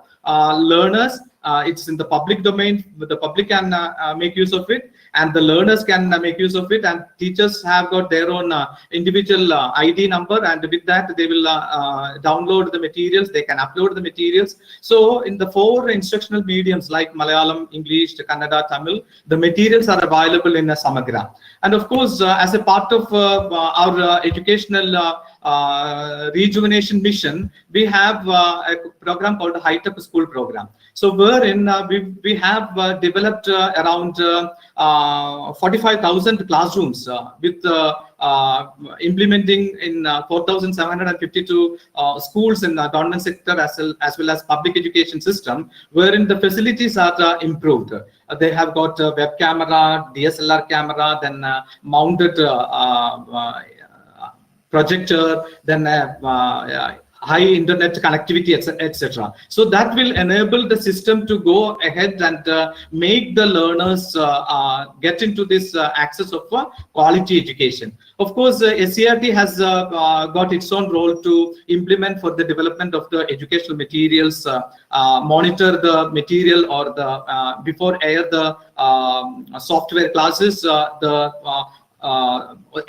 learners. It's in the public domain, the public can make use of it, and the learners can make use of it, and teachers have got their own individual ID number, and with that they will download the materials, they can upload the materials. So in the 4 instructional mediums like Malayalam, English, Kannada, Tamil, the materials are available in a Samagra. And of course, as a part of our educational rejuvenation mission, we have a program called the High-Tech School Program. So wherein we have developed around 45,000 classrooms with implementing in 4,752 schools in the government sector as well as public education system, wherein the facilities are improved. They have got a web camera, DSLR camera, then mounted projector, then high internet connectivity, etc. So that will enable the system to go ahead and make the learners get into this access of quality education. Of course, SCRT has got its own role to implement for the development of the educational materials, monitor the material or the before air the software classes,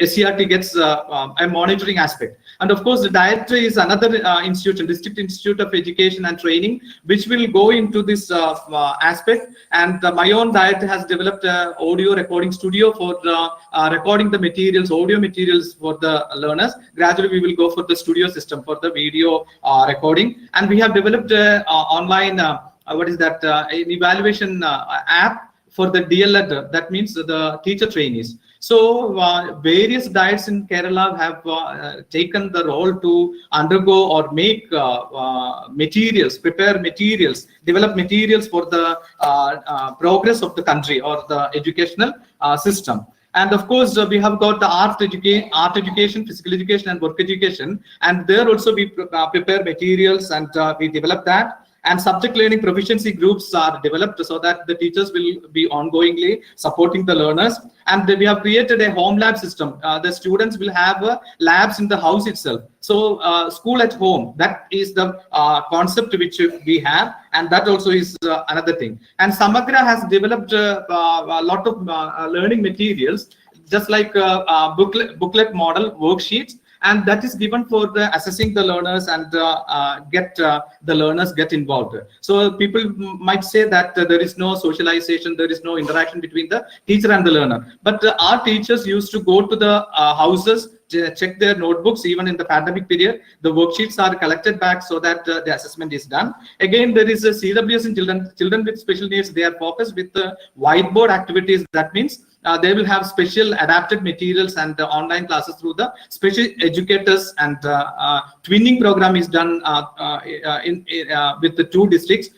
SCRT gets a monitoring aspect. And of course, the DIET is another institution, District Institute of Education and Training, which will go into this aspect. And my own DIET has developed an audio recording studio for recording the materials, audio materials for the learners. Gradually, we will go for the studio system for the video recording. And we have developed an online, what is that, an evaluation app for the DLED, that means the teacher trainees. So various diets in Kerala have taken the role to undergo or make materials, prepare materials, develop materials for the progress of the country or the educational system. And of course, we have got the art education, physical education, and work education. And there also we prepare materials and we develop that. And subject learning proficiency groups are developed so that the teachers will be ongoingly supporting the learners. And we have created a home lab system. The students will have labs in the house itself. So school at home, that is the concept which we have. And that also is another thing. And Samagra has developed a lot of learning materials, just like booklet model worksheets. And that is given for the assessing the learners and get the learners get involved. So people might say that there is no socialization, there is no interaction between the teacher and the learner. But our teachers used to go to the houses, check their notebooks. Even in the pandemic period, the worksheets are collected back so that the assessment is done. Again, there is a CWS in children with special needs. They are focused with the whiteboard activities. That means they will have special adapted materials and online classes through the special educators, and twinning program is done with the 2 districts,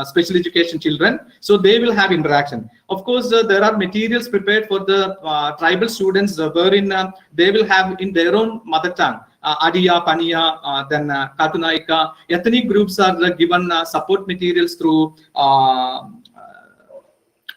special education children. So they will have interaction. Of course, there are materials prepared for the tribal students wherein they will have in their own mother tongue. Adiya, Paniya, then Katunaika. Ethnic groups are given support materials through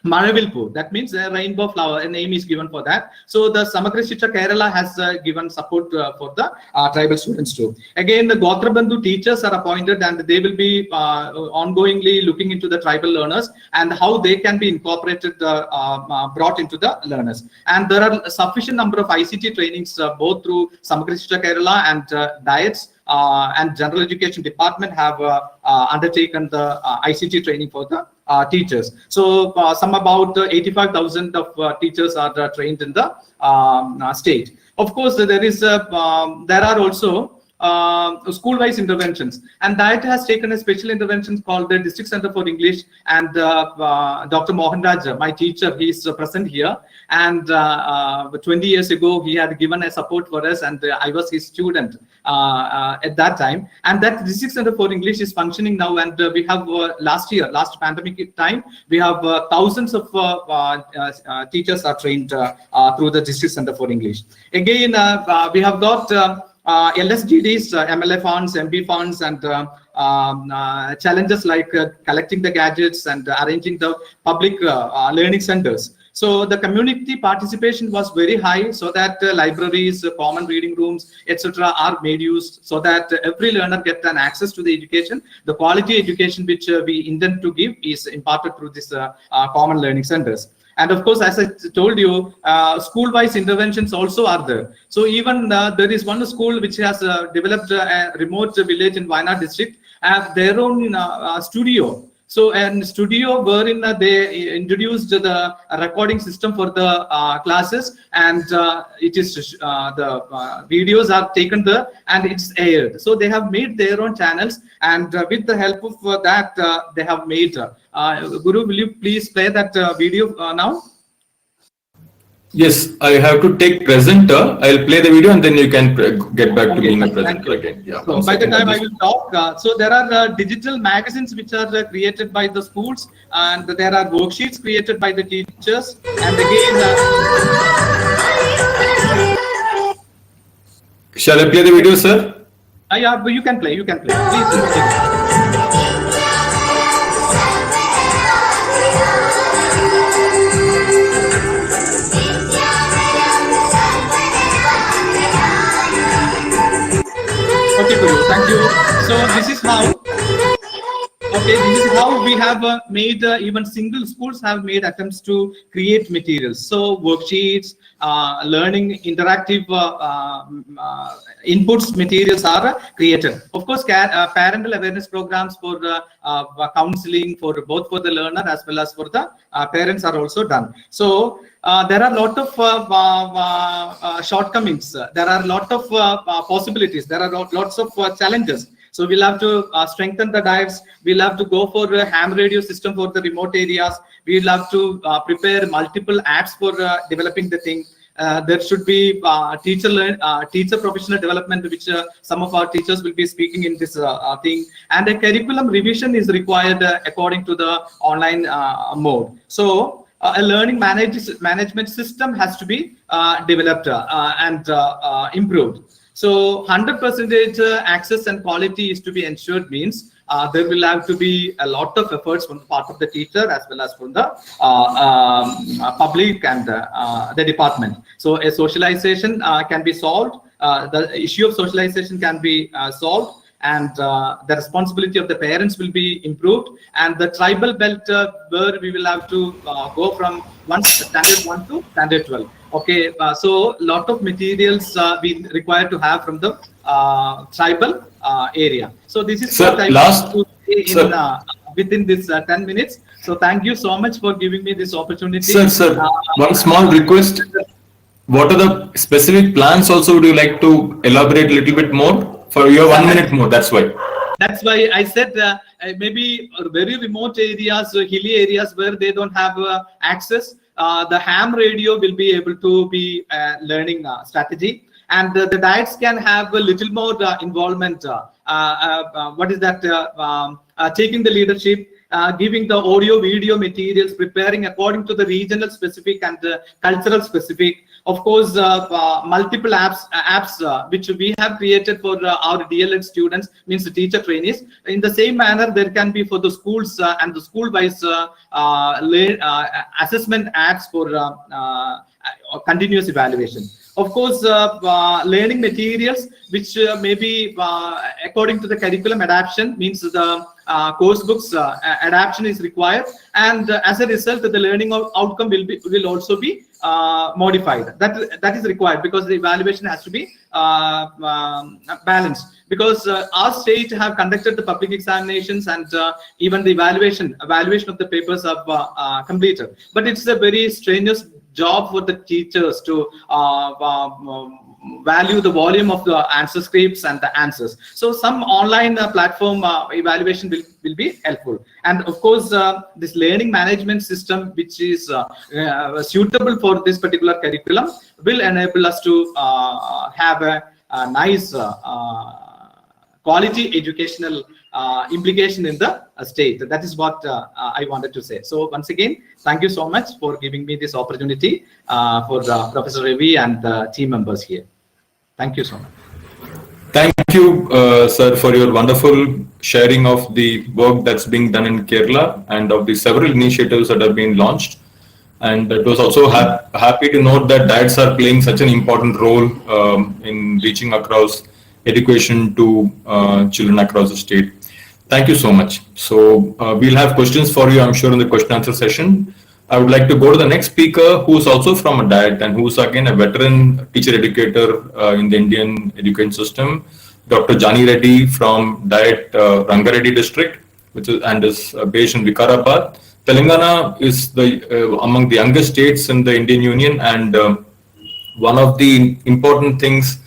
Maravilpu, that means a rainbow flower, a name is given for that. So the Samagra Shiksha Kerala has given support for the tribal students too. Again, the Gotra Bandhu teachers are appointed, and they will be ongoingly looking into the tribal learners and how they can be incorporated, brought into the learners. And there are a sufficient number of ICT trainings both through Samagra Shiksha Kerala and DIETs. And General Education Department have undertaken the ICT training for the teachers. So some about 85,000 of teachers are trained in the state. Of course, there are also school-wise interventions, and DIET has taken a special intervention called the District Center for English, and Dr. Mohan Raj, my teacher, he is present here, and 20 years ago he had given a support for us, and I was his student at that time. And that District Center for English is functioning now, and we have last pandemic time, we have thousands of teachers are trained through the District Center for English. Again, we have got LSGDs, MLA funds, MP funds, and challenges like collecting the gadgets and arranging the public learning centers. So the community participation was very high, so that libraries, common reading rooms, etc. are made use, so that every learner gets an access to the education. The quality education which we intend to give is imparted through this common learning centers. And of course, as I told you, school-wise interventions also are there. So even there is one school which has developed a remote village in Wayanad district, have their own studio. So a studio wherein they introduced the recording system for the classes, and it is the videos are taken there and it's aired. So they have made their own channels, and with the help of that, they have made. Guru, will you please play that video now? Yes, I have to take presenter. I'll play the video and then you can get back to being a presenter again. Yeah, so by the time I will talk, so there are digital magazines which are created by the schools, and there are worksheets created by the teachers. And again, shall I play the video, sir? Yeah, but you can play. You can play. Please. Okay, Guru, thank you. So this is how. Okay, this is how we have made, even single schools have made attempts to create materials. So worksheets, learning interactive inputs materials are created. Of course, parental awareness programs for counseling for both for the learner as well as for the parents are also done. So there are a lot of shortcomings. There are a lot of possibilities. There are lots of challenges. So we'll have to strengthen the diets. We'll have to go for a ham radio system for the remote areas. We'll have to prepare multiple apps for developing the thing. There should be teacher professional development, which some of our teachers will be speaking in this thing. And a curriculum revision is required according to the online mode. So a learning management system has to be developed and improved. So 100% access and quality is to be ensured means there will have to be a lot of efforts from the part of the teacher as well as from the public and the department. So a socialization can be solved. The issue of socialization can be solved, and the responsibility of the parents will be improved, and the tribal belt where we will have to go from standard 1 to standard 12. Okay, so lot of materials we require to have from the tribal area. So this is what I want to say in within this 10 minutes. So thank you so much for giving me this opportunity. Sir, one small request. What are the specific plans also would you like to elaborate a little bit more? For your 1 minute more, that's why. That's why I said maybe very remote areas, hilly areas where they don't have access, the ham radio will be able to be learning strategy, and the diets can have a little more involvement. What is that? Taking the leadership, giving the audio video materials, preparing according to the regional specific and cultural specific. Of course, multiple apps which we have created for our DLED students, means the teacher trainees. In the same manner, there can be for the schools and the school-wise assessment apps for continuous evaluation. Of course, learning materials which may be according to the curriculum adaptation, means the course books adaptation is required, and as a result the learning outcome will also be modified. That is required, because the evaluation has to be balanced, because our state have conducted the public examinations, and even the evaluation of the papers are completed, but it's a very strenuous job for the teachers to value the volume of the answer scripts and the answers. So some online platform evaluation will be helpful. And of course, this learning management system, which is suitable for this particular curriculum, will enable us to have a nice quality educational implication in the state. That is what I wanted to say. So once again, thank you so much for giving me this opportunity for Professor Ravi and the team members here. Thank you so much. Thank you, sir, for your wonderful sharing of the work that's being done in Kerala and of the several initiatives that have been launched. And it was also happy to note that diets are playing such an important role in reaching across education to children across the state. Thank you so much. So we'll have questions for you, I'm sure, in the question answer session. I would like to go to the next speaker, who's also from a diet and who's again a veteran teacher educator in the Indian education system, Dr. Jani Reddy from Diet Rangareddy district, which is and is based in Vikarabad. Telangana is the among the youngest states in the Indian Union, and one of the important things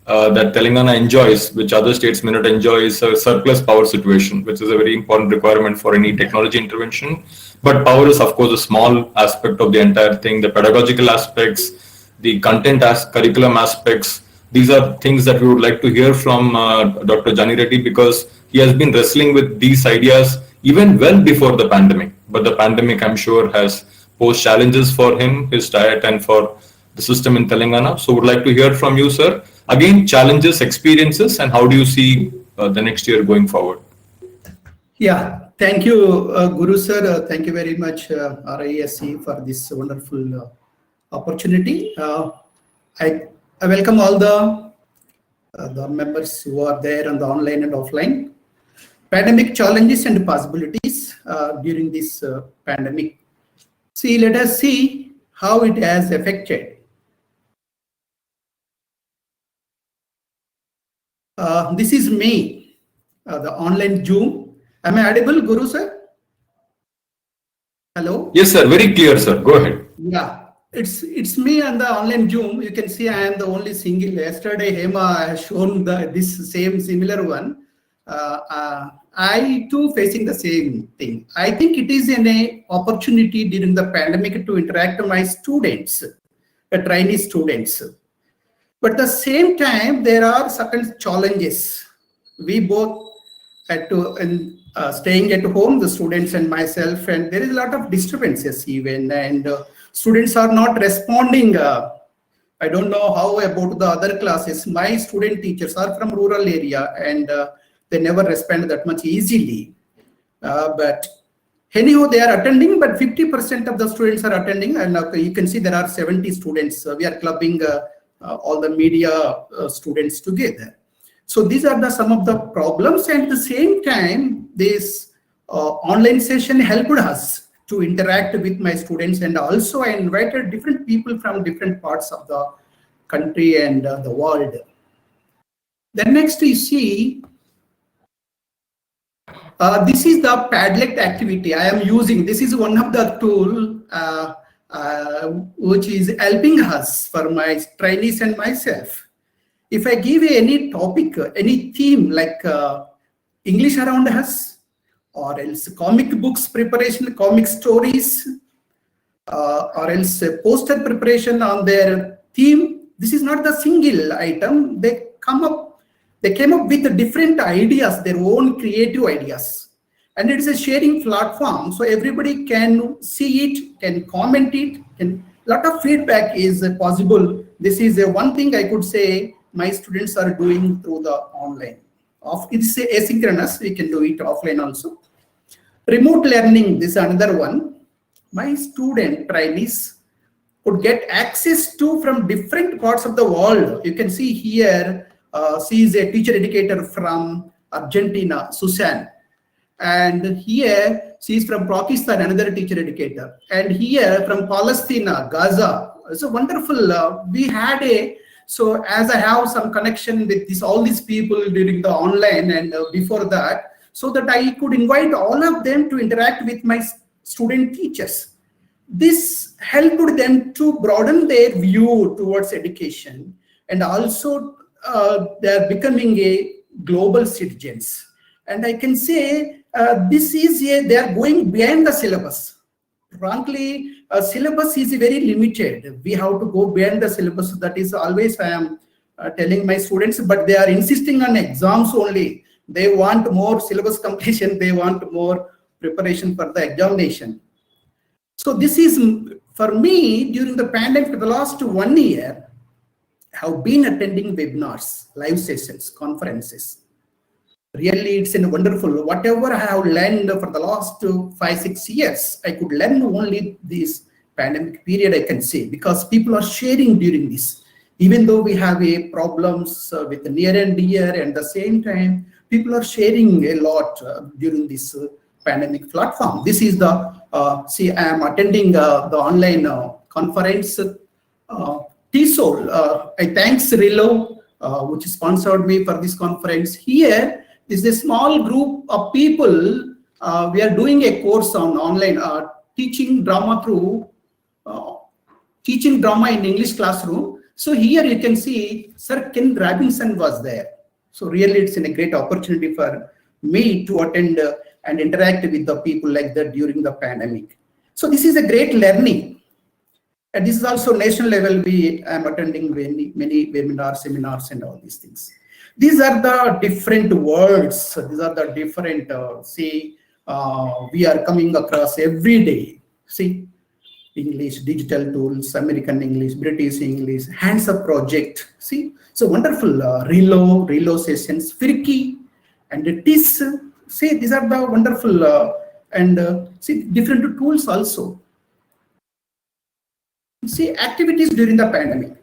that Telangana enjoys, which other states may not enjoy, is a surplus power situation, which is a very important requirement for any technology intervention. But power is, of course, a small aspect of the entire thing. The pedagogical aspects, the content curriculum aspects, these are things that we would like to hear from Dr. Jani Reddy, because he has been wrestling with these ideas even well before the pandemic. But the pandemic, I'm sure, has posed challenges for him, his diet, and for the system in Telangana. So would like to hear from you, sir. Again, challenges, experiences, and how do you see the next year going forward? Yeah, thank you, Guru sir. Thank you very much, RIESI, for this wonderful opportunity. I welcome all the members who are there on the online and offline. Pandemic challenges and possibilities during this pandemic. See, let us see how it has affected. This is me, the online Zoom. Am I audible, Guru sir? Hello? Yes, sir. Very clear, sir. Go ahead. Yeah, it's me on the online Zoom. You can see I am the only single. Yesterday, Hema has shown this same similar one. I too facing the same thing. I think it is an opportunity during the pandemic to interact with my students, the trainee students. But at the same time, there are certain challenges. We both had to, staying at home, the students and myself, and there is a lot of disturbances even, and students are not responding. I don't know how about the other classes. My student teachers are from rural area, and they never respond that much easily. But anyhow, they are attending, but 50% of the students are attending, and you can see there are 70 students. We are clubbing all the media students together. So these are some of the problems, and at the same time, this online session helped us to interact with my students, and also I invited different people from different parts of the country and the world. Then next you see, this is the Padlet activity I am using. This is one of the tools which is helping us for my trainees and myself. If I give any topic, any theme like English around us, or else comic books preparation, comic stories, or else poster preparation on their theme, this is not the single item. They came up with different ideas, their own creative ideas. And it is a sharing platform, so everybody can see it, can comment it, and a lot of feedback is possible. This is one thing I could say my students are doing through the online. It's asynchronous, we can do it offline also. Remote learning, this is another one. My student trainees could get access to from different parts of the world. You can see here, she is a teacher educator from Argentina, Susan. And here she is from Pakistan, another teacher educator. And here from Palestine, Gaza. It's a wonderful, we had so as I have some connection with all these people during the online and before that, so that I could invite all of them to interact with my student teachers. This helped them to broaden their view towards education, and also they are becoming a global citizens. And I can say this is they are going beyond the syllabus. Frankly, syllabus is very limited. We have to go beyond the syllabus. That is always I am telling my students, but they are insisting on exams only. They want more syllabus completion. They want more preparation for the examination. So this is, for me, during the pandemic, for the last 1 year, I have been attending webinars, live sessions, conferences. Really, it's a wonderful, whatever I have learned for the last 5-6 years, I could learn only this pandemic period, I can say, because people are sharing during this. Even though we have problems with near and dear, and at the same time, people are sharing a lot during this pandemic platform. This is the, see, I am attending the online conference, TESOL. I thanks Rilo, which sponsored me for this conference. Here is a small group of people. We are doing a course on online teaching drama through teaching drama in English classroom. So here you can see Sir Ken Robinson was there. So really it's a great opportunity for me to attend and interact with the people like that during the pandemic. So this is a great learning. And this is also national level. I am attending many webinars, seminars, and all these things. These are the different words. These are the different, we are coming across every day. See, English, digital tools, American English, British English, hands-up project. See, so wonderful Relo sessions, Firki, and TIS. See, these are the wonderful see different tools also. See, activities during the pandemic.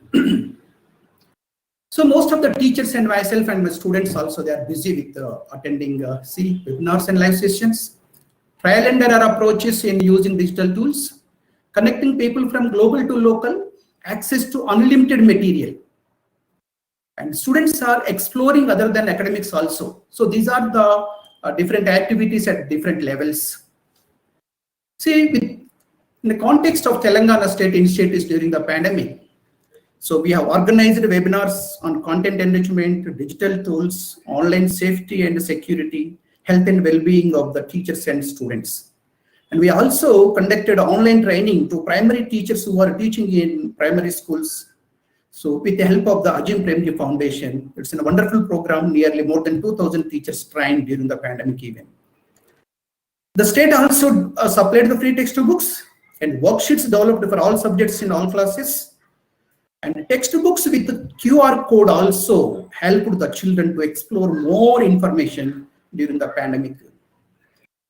So most of the teachers and myself and my students also, they are busy with attending webinars and live sessions. Trial and error approaches in using digital tools, connecting people from global to local, access to unlimited material. And students are exploring other than academics also. So these are the different activities at different levels. See, in the context of Telangana state initiatives during the pandemic, so we have organized webinars on content enrichment, digital tools, online safety and security, health and well-being of the teachers and students. And we also conducted online training to primary teachers who are teaching in primary schools. So with the help of the Ajim Premji Foundation, it's a wonderful program, nearly more than 2,000 teachers trained during the pandemic event. The state also supplied the free textbooks and worksheets developed for all subjects in all classes. And textbooks with the QR code also helped the children to explore more information during the pandemic.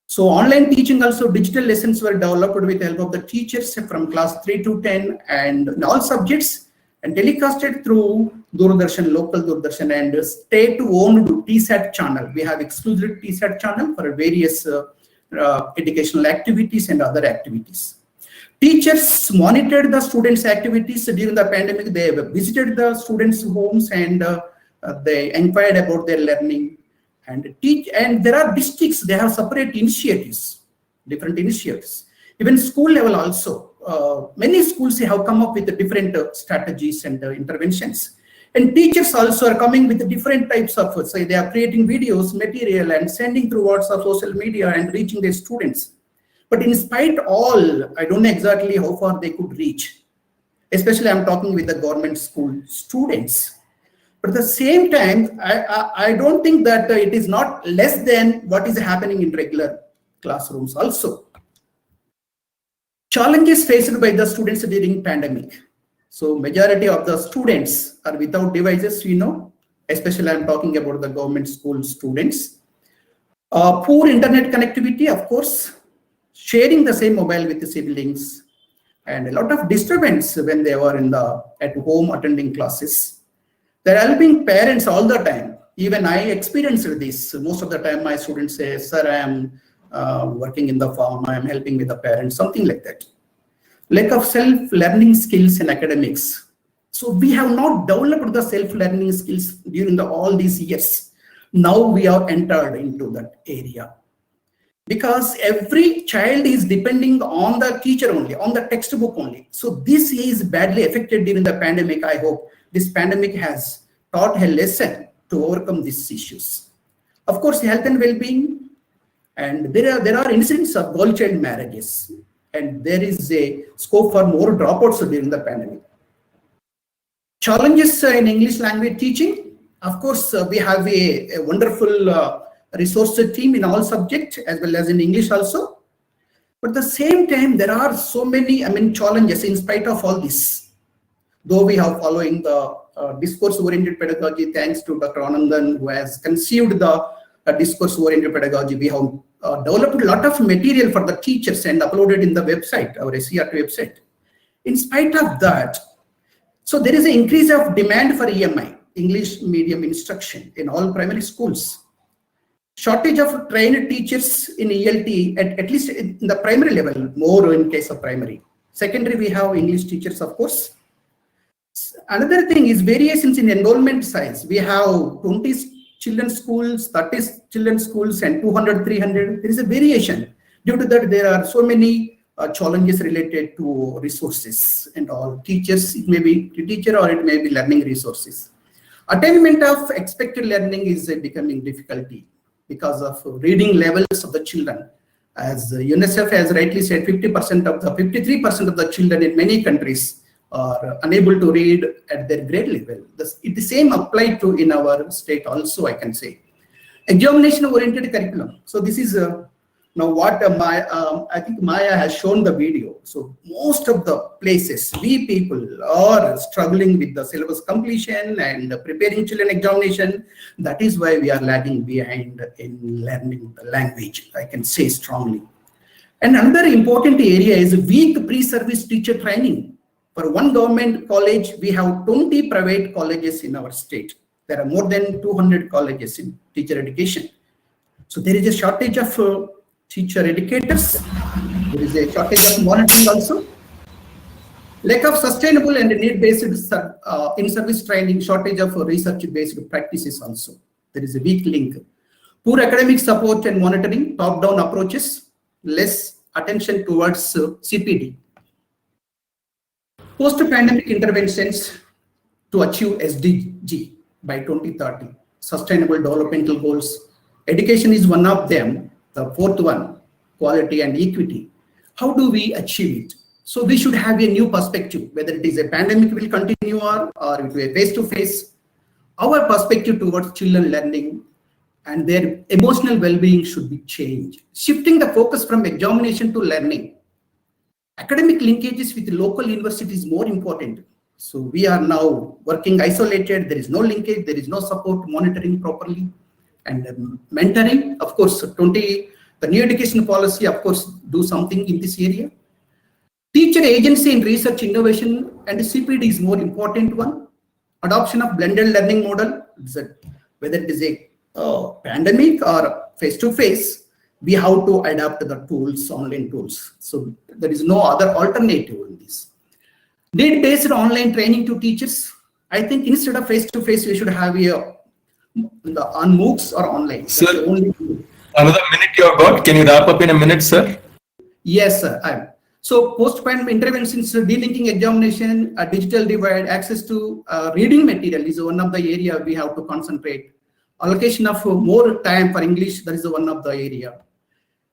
So online teaching also, digital lessons were developed with the help of the teachers from class 3 to 10 and in all subjects and telecasted through Doordarshan, local Doordarshan and state-owned TSAT channel. We have exclusive TSAT channel for various educational activities and other activities. Teachers monitored the students' activities during the pandemic. They visited the students' homes and they inquired about their learning. And there are districts, they have separate initiatives, different initiatives. Even school level also, many schools have come up with different strategies and interventions. And teachers also are coming with different types of, say they are creating videos, material and sending through WhatsApp, social media and reaching their students. But in spite all, I don't know exactly how far they could reach. Especially I'm talking with the government school students. But at the same time, I don't think that it is not less than what is happening in regular classrooms also. Challenges faced by the students during pandemic. So majority of the students are without devices, especially I'm talking about the government school students. Poor internet connectivity, of course. Sharing the same mobile with the siblings and a lot of disturbance when they were at home attending classes. They're helping parents all the time. Even I experienced this. Most of the time my students say, sir, I am working in the farm, I am helping with the parents, something like that. Lack of self-learning skills in academics. So we have not developed the self-learning skills during all these years. Now we have entered into that area. Because every child is depending on the teacher only, on the textbook only. So this is badly affected during the pandemic. I hope this pandemic has taught a lesson to overcome these issues. Of course, health and well-being, and there are incidents of girl child marriages, and there is a scope for more dropouts during the pandemic. Challenges in English language teaching. Of course, we have a wonderful resource team in all subjects as well as in English also. But at the same time, there are so many, challenges in spite of all this. Though we have following the discourse-oriented pedagogy, thanks to Dr. Anandan, who has conceived the discourse-oriented pedagogy, we have developed a lot of material for the teachers and uploaded in the website, our SCRT website. In spite of that, so there is an increase of demand for EMI, English medium instruction, in all primary schools. Shortage of trained teachers in ELT, at least in the primary level, more in case of primary. Secondary, we have English teachers, of course. Another thing is variations in enrollment size. We have 20 children's schools, 30 children's schools, and 200, 300. There is a variation. Due to that, there are so many challenges related to resources and all. Teachers, it may be the teacher or it may be learning resources. Attainment of expected learning is becoming difficulty because of reading levels of the children. As UNICEF has rightly said, 53% of the children in many countries are unable to read at their grade level. The same applied to in our state also, I can say. Examination-oriented curriculum. So this is Now, what I think Maya has shown the video. So most of the places, we people are struggling with the syllabus completion and preparing children examination. That is why we are lagging behind in learning the language, I can say strongly. And another important area is weak pre-service teacher training. For one government college, we have 20 private colleges in our state. There are more than 200 colleges in teacher education. So there is a shortage of teacher educators. There is a shortage of monitoring also. Lack of sustainable and need-based in-service training, shortage of research-based practices also. There is a weak link. Poor academic support and monitoring, top-down approaches, less attention towards CPD. Post-pandemic interventions to achieve SDG by 2030, Sustainable Developmental Goals. Education is one of them. The fourth one, quality and equity. How do we achieve it? So we should have a new perspective, whether it is a pandemic will continue or it will be face-to-face. Our perspective towards children learning and their emotional well-being should be changed. Shifting the focus from examination to learning. Academic linkages with local universities is more important. So we are now working isolated. There is no linkage. There is no support, monitoring properly. And mentoring, of course, the new education policy, of course, do something in this area. Teacher agency in research, innovation, and CPD is more important one. Adoption of blended learning model, whether it is a pandemic or face-to-face, we have to adapt the tools, online tools. So there is no other alternative in this. Need-based online training to teachers. I think instead of face-to-face, we should have on MOOCs or online. Sir, another minute you have got. Can you wrap up in a minute, sir? Yes, sir. So post-pandemic interventions, delinking examination, digital divide, access to reading material is one of the area we have to concentrate. Allocation of more time for English, that is one of the area.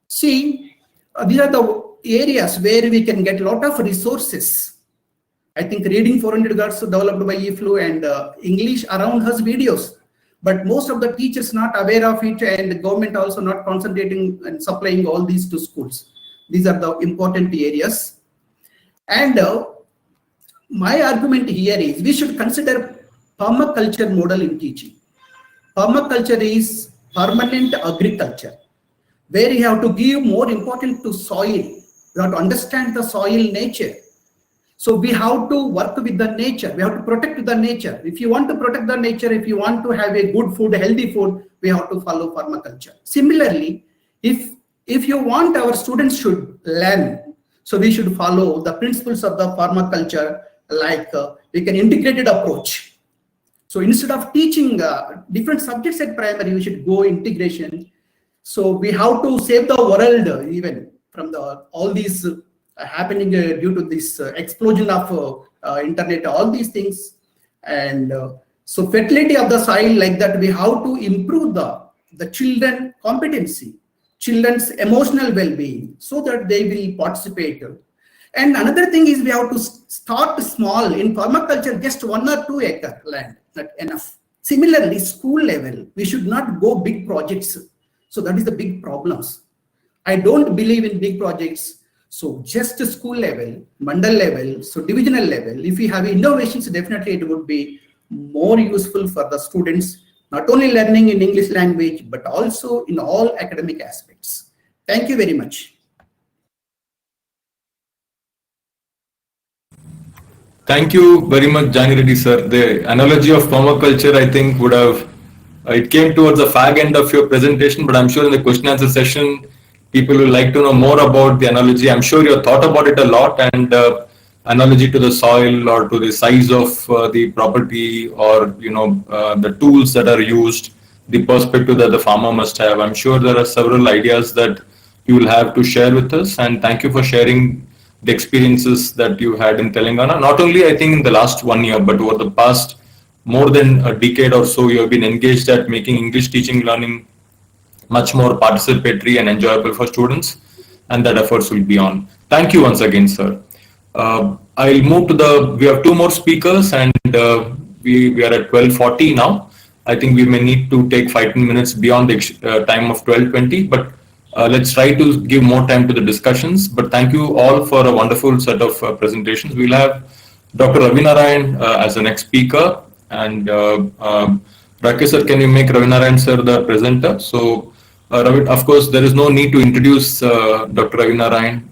See, these are the areas where we can get a lot of resources. I think reading 400 words developed by eFlu and English around has videos. But most of the teachers not aware of it, and the government also not concentrating and supplying all these to schools. These are the important areas. And my argument here is we should consider permaculture model in teaching. Permaculture is permanent agriculture, where you have to give more importance to soil. You have to understand the soil nature. So we have to work with the nature. We have to protect the nature. If you want to protect the nature, if you want to have a good food, healthy food, we have to follow permaculture. Similarly, if you want our students should learn, so we should follow the principles of the permaculture, like we can integrated approach. So instead of teaching different subjects at primary, we should go integration. So we have to save the world even from all these happening due to this explosion of internet, all these things. And so fertility of the soil, like that, we have to improve the children competency, children's emotional well-being, so that they will participate. And another thing is we have to start small. In permaculture, just 1 or 2 acre land, not enough. Similarly, school level, we should not go big projects. So that is the big problems. I don't believe in big projects. So just school level, mandal level, so divisional level, if we have innovations, definitely it would be more useful for the students, not only learning in English language, but also in all academic aspects. Thank you very much. Thank you very much, Jani Reddy, sir. The analogy of permaculture, I think, would have, it came towards the fag end of your presentation, but I'm sure in the question answer session, people will like to know more about the analogy. I'm sure you have thought about it a lot, and analogy to the soil or to the size of the property, or the tools that are used, the perspective that the farmer must have. I'm sure there are several ideas that you will have to share with us, and thank you for sharing the experiences that you had in Telangana. Not only, I think, in the last 1 year, but over the past more than a decade or so, you have been engaged at making English teaching learning much more participatory and enjoyable for students, and that efforts will be on. Thank you once again, sir. I'll move to we have 2 more speakers, and we are at 12:40 now. I think we may need to take 5-10 minutes beyond the time of 12:20, but let's try to give more time to the discussions. But thank you all for a wonderful set of presentations. We'll have Dr. Ravi Narayan as the next speaker. And Rakesh sir, can you make Ravi Narayan sir the presenter? So, Ravi, of course, there is no need to introduce Dr. Ravi Narayan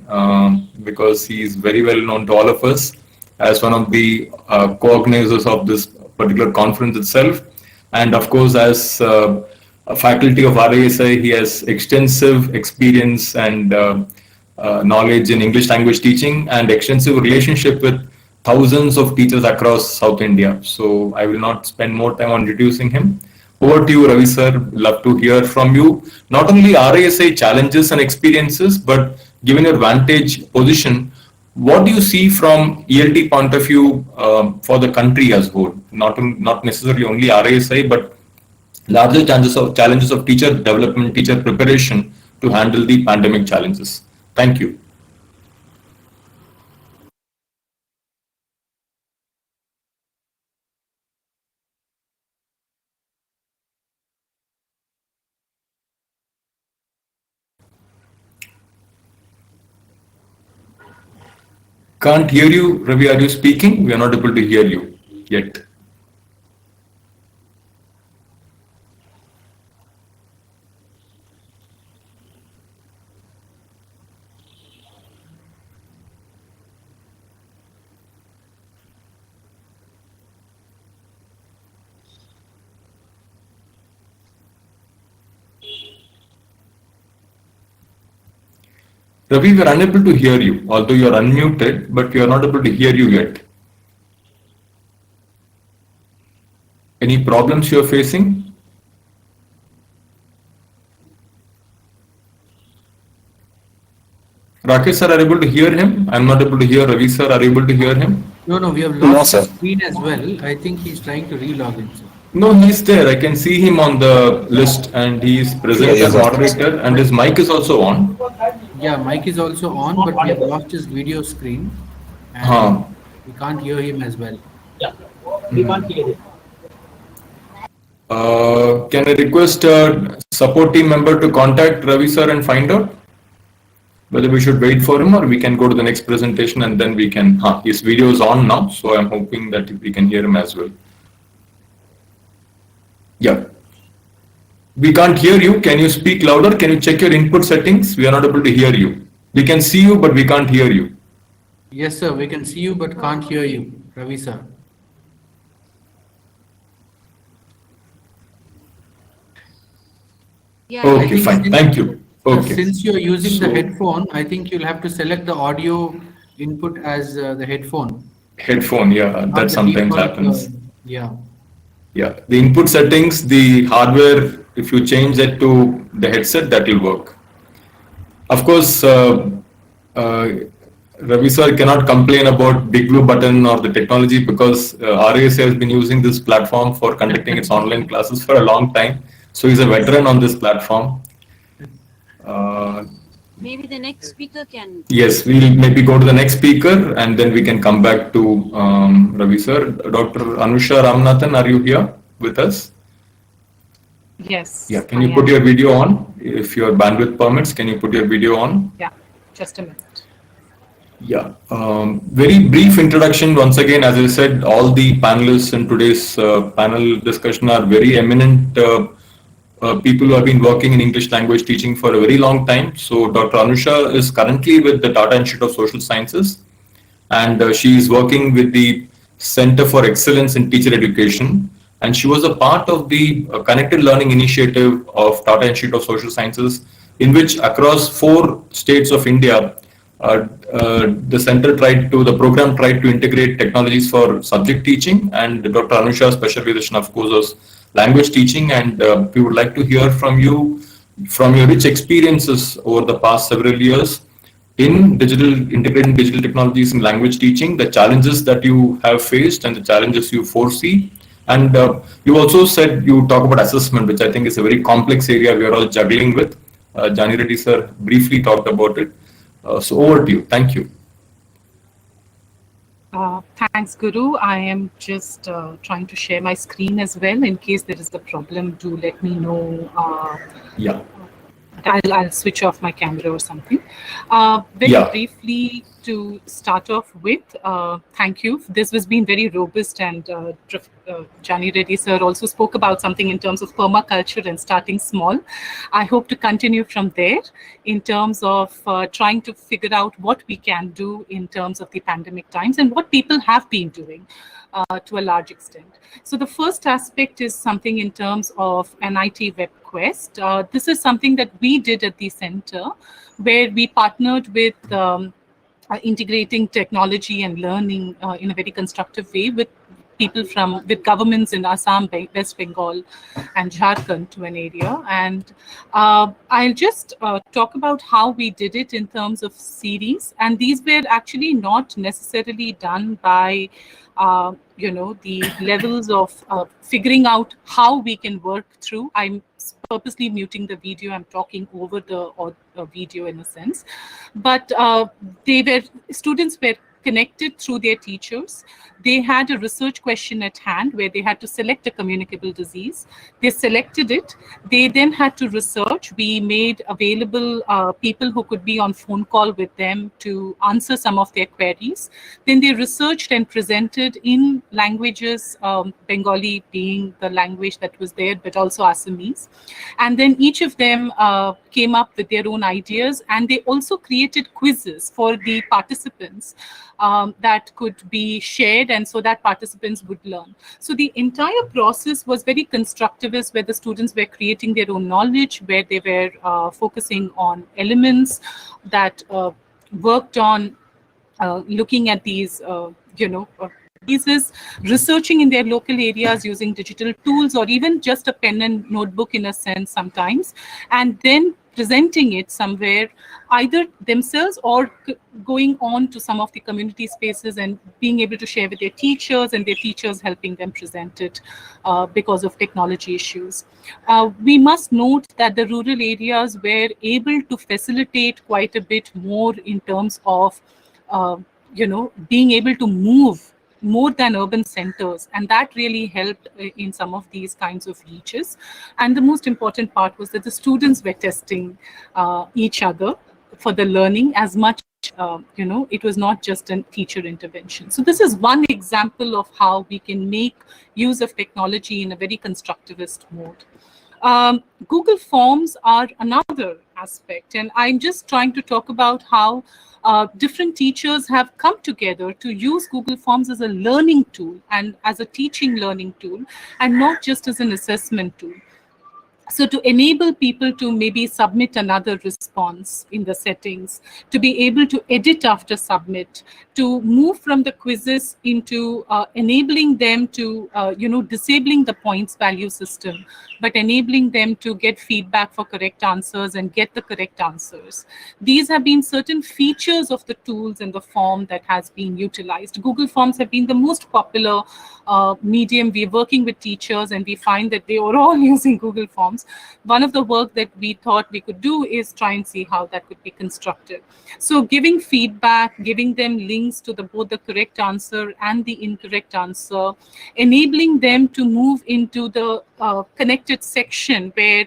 because he is very well known to all of us as one of the co-organizers of this particular conference itself. And of course, as a faculty of RIESI, he has extensive experience and knowledge in English language teaching and extensive relationship with thousands of teachers across South India. So I will not spend more time on introducing him. Over to you, Ravi sir. Love to hear from you. Not only RIESI challenges and experiences, but given your vantage position, what do you see from ELT point of view for the country as a whole? Not necessarily only RIESI, but larger challenges of teacher development, teacher preparation to handle the pandemic challenges. Thank you. Can't hear you, Ravi. Are you speaking? We are not able to hear you yet. Ravi, we are unable to hear you, although you are unmuted, but we are not able to hear you yet. Any problems you are facing? Rakesh sir, are you able to hear him? I'm not able to hear Ravi sir. Are you able to hear him? No, we have lost the screen as well. I think he's trying to re-log in, sir. No, he's there. I can see him on the list and he is present as moderator and his mic is also on. Yeah, mic is also on, but we have lost his video screen and we can't hear him as well. Yeah, we can't hear him. Can I request a support team member to contact Ravi sir and find out whether we should wait for him or we can go to the next presentation and then we can, his video is on now, so I'm hoping that we can hear him as well. Yeah. We can't hear you. Can you speak louder? Can you check your input settings? We are not able to hear you. We can see you, but we can't hear you. Yes, sir. We can see you, but can't hear you, Ravi sir. Yeah. Okay, fine. Thank you. Okay. Since you're using the headphone, I think you'll have to select the audio input as the headphone. Headphone, yeah, that sometimes happens. Yeah. Yeah, the input settings, the hardware, if you change that to the headset, that will work. Of course, Ravi sir cannot complain about Big Blue Button or the technology because RIESI has been using this platform for conducting its online classes for a long time. So he's a veteran on this platform. Maybe the next speaker can. Yes, we'll maybe go to the next speaker and then we can come back to Ravi sir. Dr. Anusha Ramanathan, are you here with us? Yes. Yeah, can you put your video on? If your bandwidth permits, can you put your video on? Yeah, just a minute. Yeah, very brief introduction. Once again, as I said, all the panelists in today's panel discussion are very eminent people who have been working in English language teaching for a very long time. So Dr. Anusha is currently with the Tata Institute of Social Sciences and she is working with the Center for Excellence in Teacher Education. And she was a part of the Connected Learning Initiative of Tata Institute of Social Sciences, in which across 4 states of India, the program tried to integrate technologies for subject teaching, and Dr. Anusha's specialization, of course, was language teaching. And we would like to hear from you, from your rich experiences over the past several years in integrating digital technologies in language teaching, the challenges that you have faced and the challenges you foresee. And you also said you talk about assessment, which I think is a very complex area we are all juggling with. Jani Reddy sir briefly talked about it. So over to you. Thank you. Thanks, Guru. I am just trying to share my screen as well. In case there is a problem, do let me know. Yeah. I'll switch off my camera or something. Very briefly to start off with, thank you. This has been very robust, and Jani Reddy sir also spoke about something in terms of permaculture and starting small. I hope to continue from there in terms of trying to figure out what we can do in terms of the pandemic times and what people have been doing to a large extent. So the first aspect is something in terms of an IT web quest. This is something that we did at the center, where we partnered with integrating technology and learning in a very constructive way with people with governments in Assam, West Bengal, and Jharkhand to an area. And I'll just talk about how we did it in terms of series. And these were actually not necessarily done by the levels of figuring out how we can work through. I'm purposely muting the video. I'm talking over the video in a sense. But students were connected through their teachers. They had a research question at hand where they had to select a communicable disease. They selected it. They then had to research. We made available people who could be on phone call with them to answer some of their queries. Then they researched and presented in languages, Bengali being the language that was there, but also Assamese. And then each of them came up with their own ideas, and they also created quizzes for the participants that could be shared, and so that participants would learn. So the entire process was very constructivist, where the students were creating their own knowledge, where they were focusing on elements that worked on looking at these, pieces, researching in their local areas using digital tools, or even just a pen and notebook in a sense sometimes, and then presenting it somewhere, either themselves or going on to some of the community spaces and being able to share with their teachers, and their teachers helping them present it because of technology issues. We must note that the rural areas were able to facilitate quite a bit more in terms of, being able to move more than urban centers, and that really helped in some of these kinds of reaches. And the most important part was that the students were testing each other for the learning as much, it was not just a teacher intervention. So this is one example of how we can make use of technology in a very constructivist mode. Google Forms are another aspect, and I'm just trying to talk about how different teachers have come together to use Google Forms as a learning tool and as a teaching learning tool, and not just as an assessment tool. So to enable people to maybe submit another response in the settings, to be able to edit after submit, to move from the quizzes into enabling them to, disabling the points value system, but enabling them to get feedback for correct answers and get the correct answers. These have been certain features of the tools and the form that has been utilized. Google Forms have been the most popular medium. We're working with teachers, and we find that they are all using Google Forms. One of the work that we thought we could do is try and see how that could be constructed. So giving feedback, giving them links to both the correct answer and the incorrect answer, enabling them to move into the connected section where,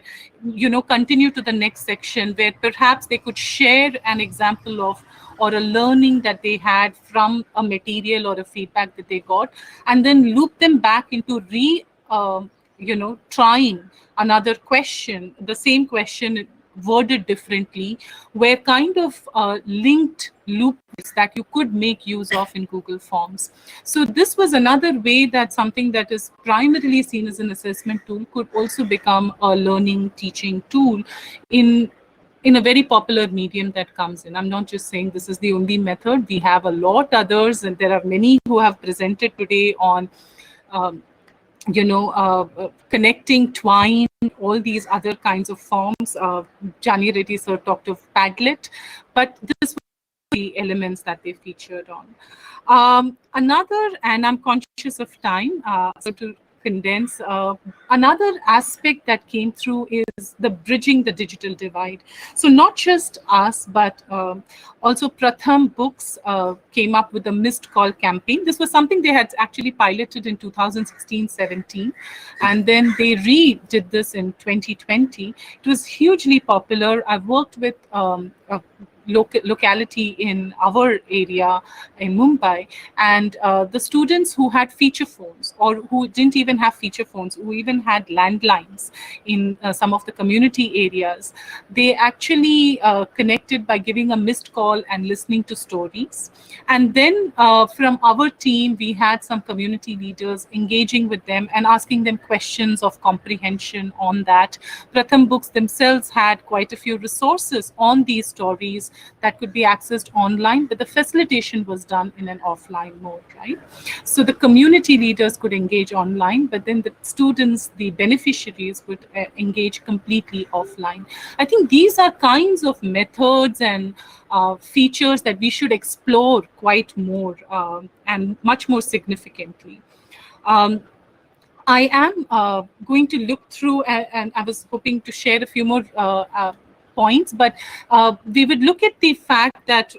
continue to the next section where perhaps they could share an example of or a learning that they had from a material or a feedback that they got, and then loop them back into trying another question, the same question worded differently, were kind of linked loops that you could make use of in Google Forms. So this was another way that something that is primarily seen as an assessment tool could also become a learning teaching tool in a very popular medium that comes in. I'm not just saying this is the only method. We have a lot others, and there are many who have presented today on connecting, twine, all these other kinds of forms. Jani Reddy sir talked of Padlet, but this was the elements that they featured on. Another, and I'm conscious of time, so to condense. Another aspect that came through is the bridging the digital divide. So not just us, but also Pratham Books came up with the missed call campaign. This was something they had actually piloted in 2016-17, and then they redid this in 2020. It was hugely popular. I've worked with locality in our area in Mumbai, and the students who had feature phones or who didn't even have feature phones, who even had landlines in some of the community areas, they actually connected by giving a missed call and listening to stories. And then from our team, we had some community leaders engaging with them and asking them questions of comprehension on that. Pratham Books themselves had quite a few resources on these stories that could be accessed online, but the facilitation was done in an offline mode, right? So the community leaders could engage online, but then the students, the beneficiaries, would engage completely offline. I think these are kinds of methods and features that we should explore quite more and much more significantly. I am going to look through, and I was hoping to share a few more points, but we would look at the fact that,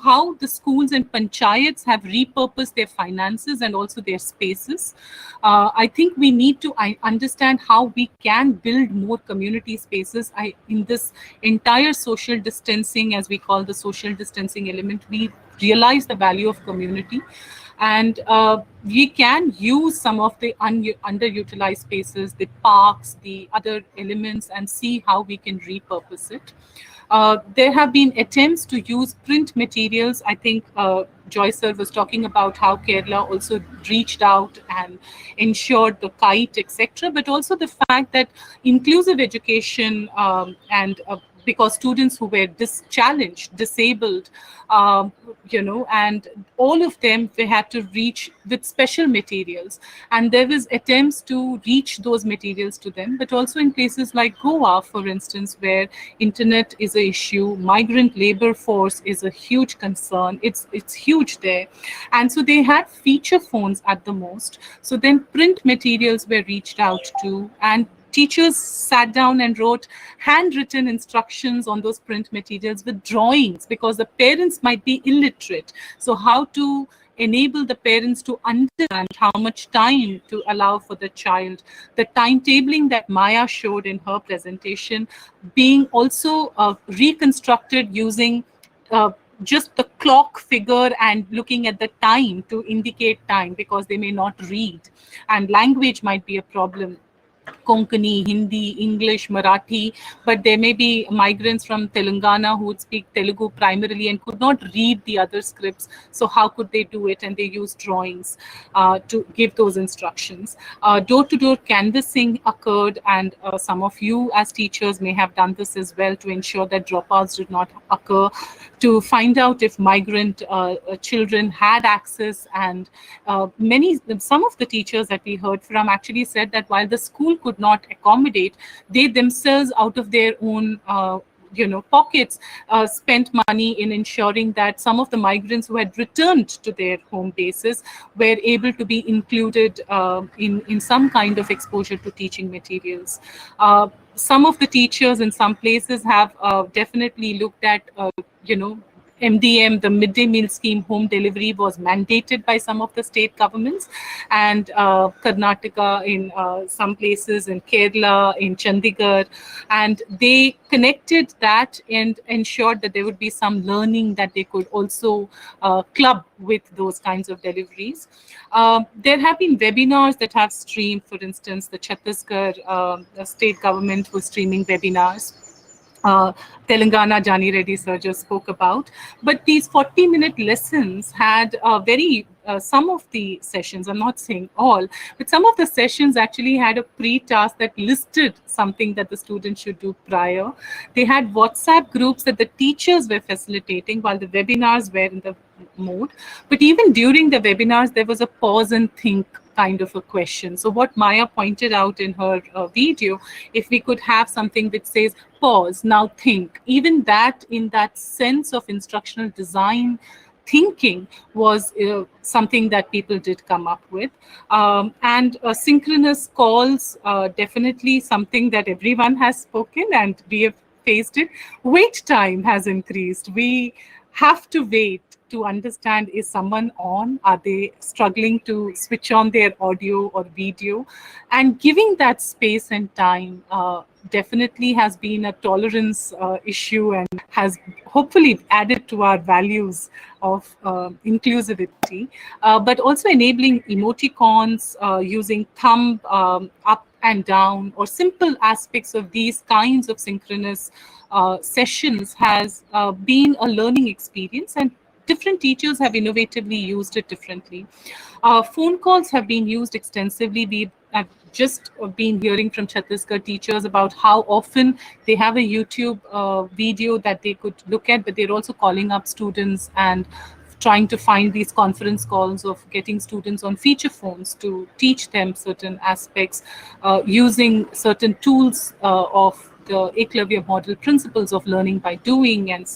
how the schools and panchayats have repurposed their finances and also their spaces. I think we need to understand how we can build more community spaces. In this entire social distancing, as we call the social distancing element, we realize the value of community. And we can use some of the underutilized spaces, the parks, the other elements, and see how we can repurpose it. There have been attempts to use print materials. I think Joy sir was talking about how Kerala also reached out and ensured the kite, etc. But also the fact that inclusive education and because students who were challenged, disabled, and all of them, they had to reach with special materials. And there was attempts to reach those materials to them, but also in places like Goa, for instance, where internet is an issue, migrant labor force is a huge concern. It's huge there. And so they had feature phones at the most. So then print materials were reached out to, and teachers sat down and wrote handwritten instructions on those print materials with drawings, because the parents might be illiterate. So how to enable the parents to understand how much time to allow for the child. The timetabling that Maya showed in her presentation being also reconstructed using just the clock figure and looking at the time to indicate time, because they may not read and language might be a problem. Konkani, Hindi, English, Marathi, but there may be migrants from Telangana who would speak Telugu primarily and could not read the other scripts. So how could they do it? And they use drawings to give those instructions. Door-to-door canvassing occurred, and some of you as teachers may have done this as well to ensure that dropouts did not occur, to find out if migrant children had access. And some of the teachers that we heard from actually said that while the school could not accommodate, they themselves out of their own pockets spent money in ensuring that some of the migrants who had returned to their home bases were able to be included in some kind of exposure to teaching materials. Some of the teachers in some places have definitely looked at MDM, the midday meal scheme, home delivery was mandated by some of the state governments, and Karnataka in some places, in Kerala, in Chandigarh, and they connected that and ensured that there would be some learning that they could also club with those kinds of deliveries. There have been webinars that have streamed. For instance, the Chhattisgarh the state government was streaming webinars. Telangana, Jani Reddy sir just spoke about. But these 40-minute lessons had some of the sessions, I'm not saying all, but some of the sessions actually had a pre-task that listed something that the students should do prior. They had WhatsApp groups that the teachers were facilitating while the webinars were in the mode. But even during the webinars, there was a pause and think kind of a question. So what Maya pointed out in her video, if we could have something that says, pause, now think, even that in that sense of instructional design, thinking was something that people did come up with. And synchronous calls, definitely something that everyone has spoken, and we have faced it. Wait time has increased. We have to wait to understand, is someone on? Are they struggling to switch on their audio or video? And giving that space and time definitely has been a tolerance issue, and has hopefully added to our values of inclusivity, but also enabling emoticons, using thumb up and down, or simple aspects of these kinds of synchronous sessions has been a learning experience, and different teachers have innovatively used it differently. Phone calls have been used extensively. We have just been hearing from Chhattisgarh teachers about how often they have a YouTube video that they could look at, but they're also calling up students and trying to find these conference calls of getting students on feature phones to teach them certain aspects, using certain tools of the Eklavya model principles of learning by doing, and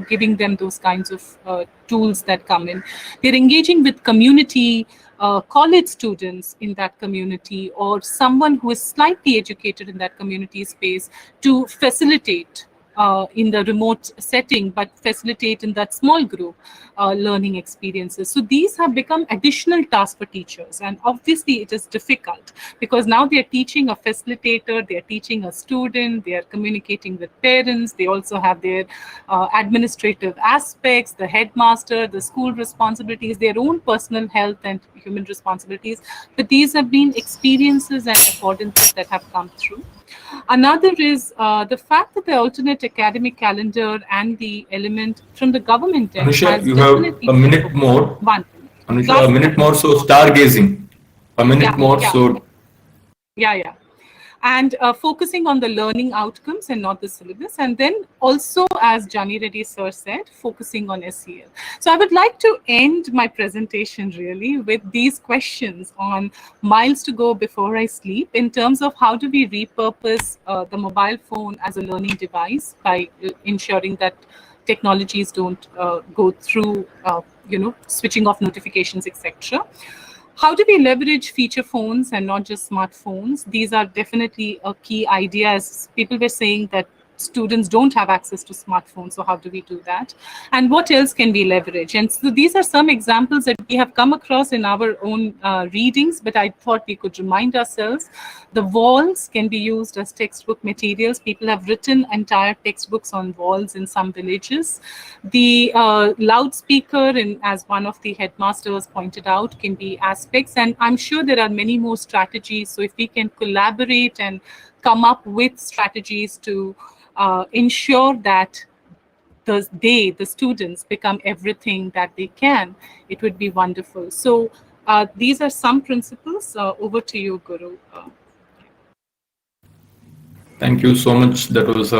giving them those kinds of tools that come in. They're engaging with community, college students in that community, or someone who is slightly educated in that community space, to facilitate in the remote setting, but facilitate in that small group learning experiences. So these have become additional tasks for teachers. And obviously it is difficult, because now they're teaching a facilitator, they're teaching a student, they're communicating with parents, they also have their administrative aspects, the headmaster, the school responsibilities, their own personal health and human responsibilities. But these have been experiences and affordances that have come through. Another is the fact that the alternate academic calendar and the element from the government end Anusha, you have a minute more. Anusha, a minute more, so stargazing. A minute more, so... Yeah. And focusing on the learning outcomes and not the syllabus. And then also, as Jani Reddy sir said, focusing on SEL. So I would like to end my presentation really with these questions on miles to go before I sleep, in terms of how do we repurpose the mobile phone as a learning device by ensuring that technologies don't go through, switching off notifications, etc. How do we leverage feature phones and not just smartphones? These are definitely a key idea, as people were saying that students don't have access to smartphones. So how do we do that? And what else can we leverage? And so these are some examples that we have come across in our own readings, but I thought we could remind ourselves. The walls can be used as textbook materials. People have written entire textbooks on walls in some villages. The loudspeaker, as one of the headmasters pointed out, can be aspects. And I'm sure there are many more strategies. So if we can collaborate and come up with strategies to ensure that the students become everything that they can, it would be wonderful. So these are some principles. Over to you, Guru. Thank you so much. That was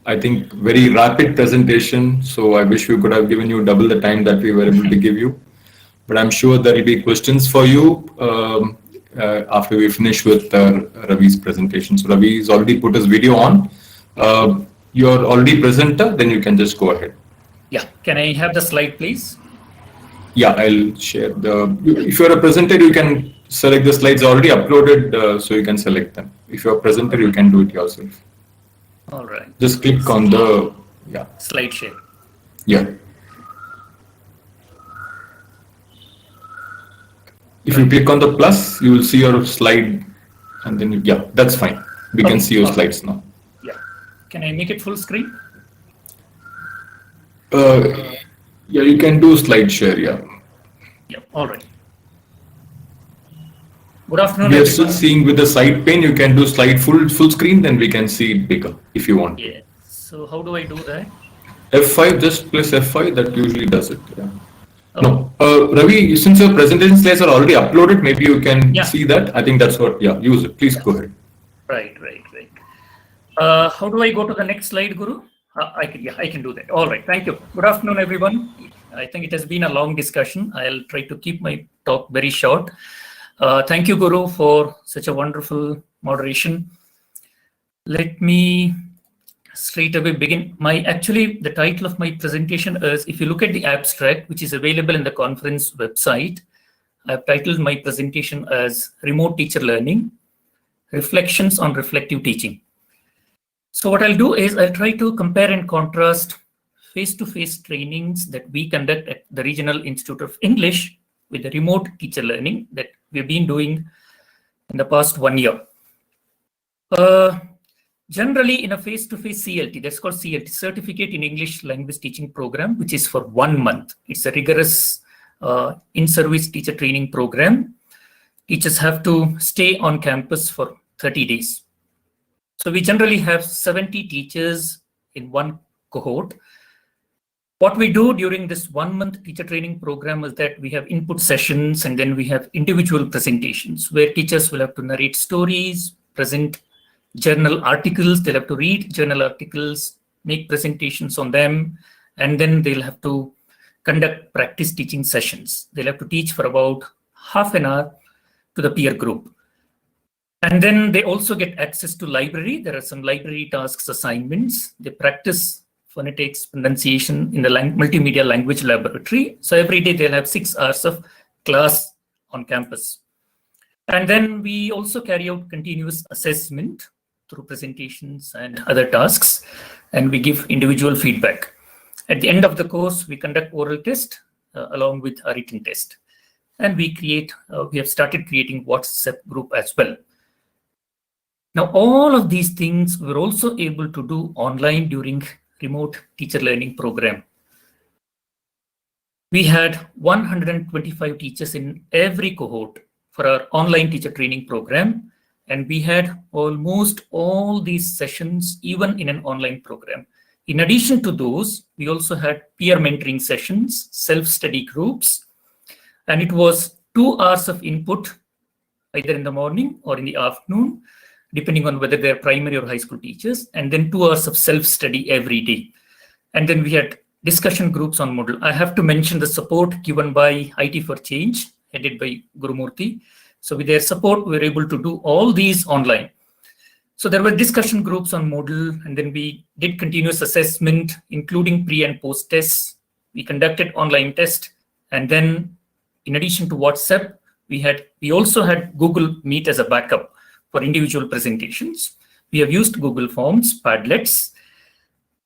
I think, very rapid presentation. So I wish we could have given you double the time that we were able to give you. But I'm sure there will be questions for you after we finish with Ravi's presentation. So Ravi has already put his video on. You're already presenter, then you can just go ahead. Yeah, can I have the slide, please? Yeah, I'll share the. If you're a presenter, you can select the slides already uploaded, so you can select them. If you're a presenter, you can do it yourself. All right. Just click on the slide share. Yeah. If you click on the plus, you will see your slide, and then that's fine. We can see your slides now. Yeah. Can I make it full screen? Yeah, you can do slide share. Yeah. All right. Good afternoon. We are still seeing with the side pane. You can do slide full screen, then we can see it bigger if you want. Yeah. So how do I do that? F5, just press F5. That usually does it. Yeah. No, Ravi, since your presentation slides are already uploaded, maybe you can see that. I think that's what. Yeah, use it. Please go ahead. Right. How do I go to the next slide, Guru? I can do that. All right. Thank you. Good afternoon, everyone. I think it has been a long discussion. I'll try to keep my talk very short. Thank you, Guru, for such a wonderful moderation. Let me straight away begin. Actually, the title of my presentation is, if you look at the abstract, which is available in the conference website, I've titled my presentation as Remote Teacher Learning, Reflections on Reflective Teaching. So what I'll do is I'll try to compare and contrast face-to-face trainings that we conduct at the Regional Institute of English with the remote teacher learning that we've been doing in the past 1 year. Generally, in a face-to-face CLT, that's called CLT, Certificate in English Language Teaching Program, which is for 1 month. It's a rigorous in-service teacher training program. Teachers have to stay on campus for 30 days. So we generally have 70 teachers in one cohort. What we do during this 1 month teacher training program is that we have input sessions, and then we have individual presentations where teachers will have to narrate stories, present journal articles. They'll have to read journal articles, make presentations on them, and then they'll have to conduct practice teaching sessions. They'll have to teach for about half an hour to the peer group. And then they also get access to library. There are some library tasks, assignments. They practice phonetics, pronunciation in the multimedia language laboratory. So every day they'll have 6 hours of class on campus. And then we also carry out continuous assessment through presentations and other tasks, and we give individual feedback. At the end of the course, we conduct oral test along with a written test. And we have started creating WhatsApp group as well. Now, all of these things we're also able to do online during remote teacher learning program. We had 125 teachers in every cohort for our online teacher training program. And we had almost all these sessions, even in an online program. In addition to those, we also had peer mentoring sessions, self-study groups, and it was 2 hours of input, either in the morning or in the afternoon, depending on whether they're primary or high school teachers, and then 2 hours of self-study every day. And then we had discussion groups on Moodle. I have to mention the support given by IT for Change, headed by Gurumurthy. So with their support, we were able to do all these online. So there were discussion groups on Moodle, and then we did continuous assessment, including pre and post tests. We conducted online tests, and then in addition to WhatsApp, we also had Google Meet as a backup for individual presentations. We have used Google Forms, Padlets,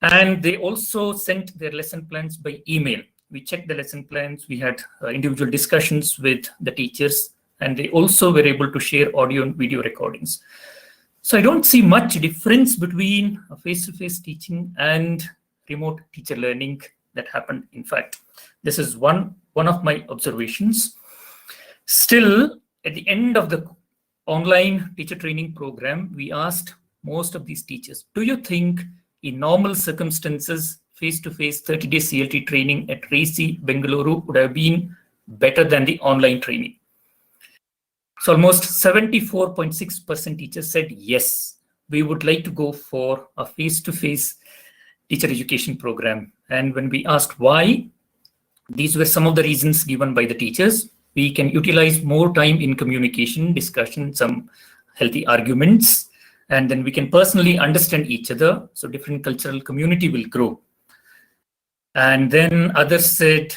and they also sent their lesson plans by email. We checked the lesson plans. We had individual discussions with the teachers, and they also were able to share audio and video recordings. So I don't see much difference between face-to-face teaching and remote teacher learning that happened. In fact, this is one of my observations. Still, at the end of the online teacher training program, we asked most of these teachers, do you think in normal circumstances, face-to-face 30-day CLT training at RIESI, Bengaluru would have been better than the online training? So almost 74.6% teachers said, yes, we would like to go for a face-to-face teacher education program. And when we asked why, these were some of the reasons given by the teachers. We can utilize more time in communication, discussion, some healthy arguments, and then we can personally understand each other. So different cultural community will grow. And then others said,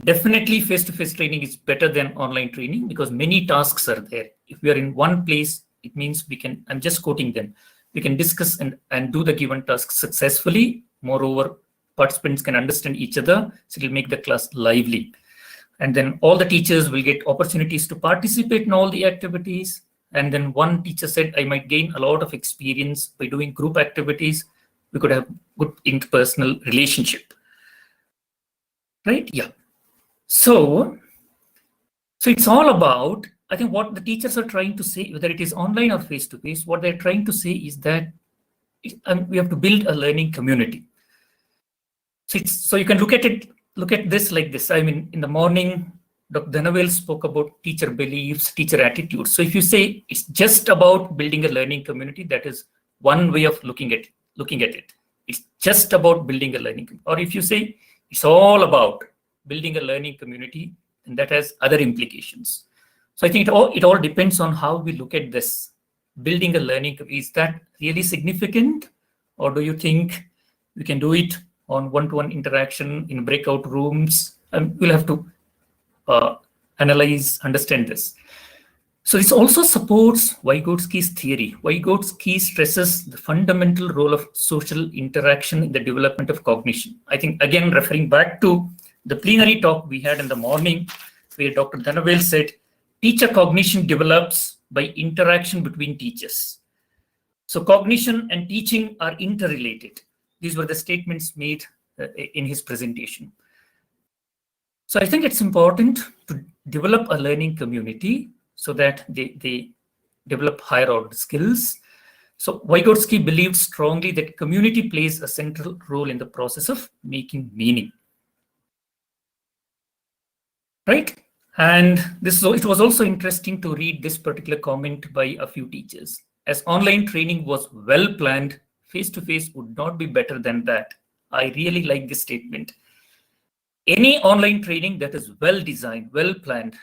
definitely face-to-face training is better than online training because many tasks are there. If we are in one place, it means we can, I'm just quoting them, we can discuss and do the given task successfully. Moreover, participants can understand each other, so it will make the class lively. And then all the teachers will get opportunities to participate in all the activities. And then one teacher said, I might gain a lot of experience by doing group activities. We could have good interpersonal relationship. Right? Yeah. So it's all about, I think what the teachers are trying to say, whether it is online or face-to-face, what they're trying to say is that we have to build a learning community. So you can look at this like this. I mean, in the morning, Dr. Dhanawel spoke about teacher beliefs, teacher attitudes. So if you say it's just about building a learning community, that is one way of looking at it. It's just about building a learning community. Or if you say it's all about building a learning community, and that has other implications. So I think it all depends on how we look at this. building a learning, is that really significant? Or do you think we can do it on one-to-one interaction in breakout rooms? And we'll have to analyze, understand this. So this also supports Vygotsky's theory. Vygotsky stresses the fundamental role of social interaction in the development of cognition. I think, again, referring back to the plenary talk we had in the morning, where Dr. Dhanavel said, teacher cognition develops by interaction between teachers. So cognition and teaching are interrelated. These were the statements made in his presentation. So I think it's important to develop a learning community so that they develop higher order skills. So Vygotsky believed strongly that community plays a central role in the process of making meaning. Right? And it was also interesting to read this particular comment by a few teachers. As online training was well planned, face-to-face would not be better than that. I really like this statement. Any online training that is well designed, well planned,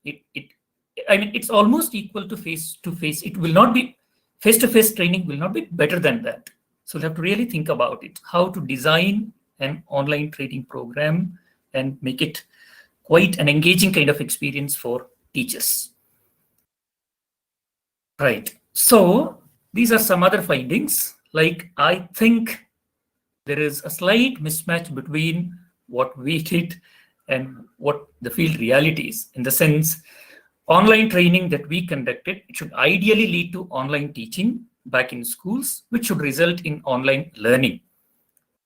it's almost equal to face-to-face. It will not be, face-to-face training will not be better than that. So we have to really think about it, how to design an online training program and make it quite an engaging kind of experience for teachers. Right. So these are some other findings. Like, I think there is a slight mismatch between what we did and what the field reality is. In the sense, online training that we conducted, it should ideally lead to online teaching back in schools, which should result in online learning.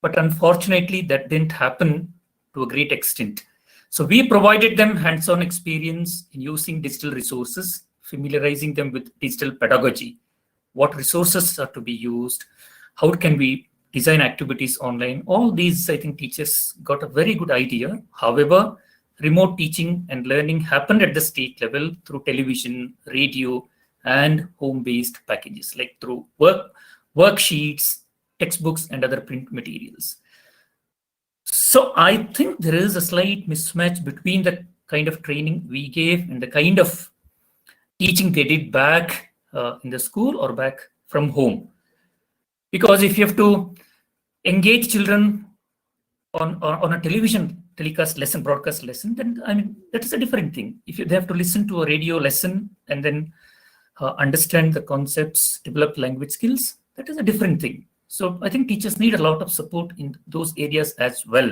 But unfortunately, that didn't happen to a great extent. So we provided them hands-on experience in using digital resources, familiarizing them with digital pedagogy, what resources are to be used, how can we design activities online. All these, I think, teachers got a very good idea. However, remote teaching and learning happened at the state level through television, radio, and home-based packages, like through worksheets, textbooks, and other print materials. So I think there is a slight mismatch between the kind of training we gave and the kind of teaching they did back in the school or back from home. Because if you have to engage children on a television telecast lesson, broadcast lesson, then I mean, that is a different thing. If they have to listen to a radio lesson and then understand the concepts, develop language skills, that is a different thing. So I think teachers need a lot of support in those areas as well,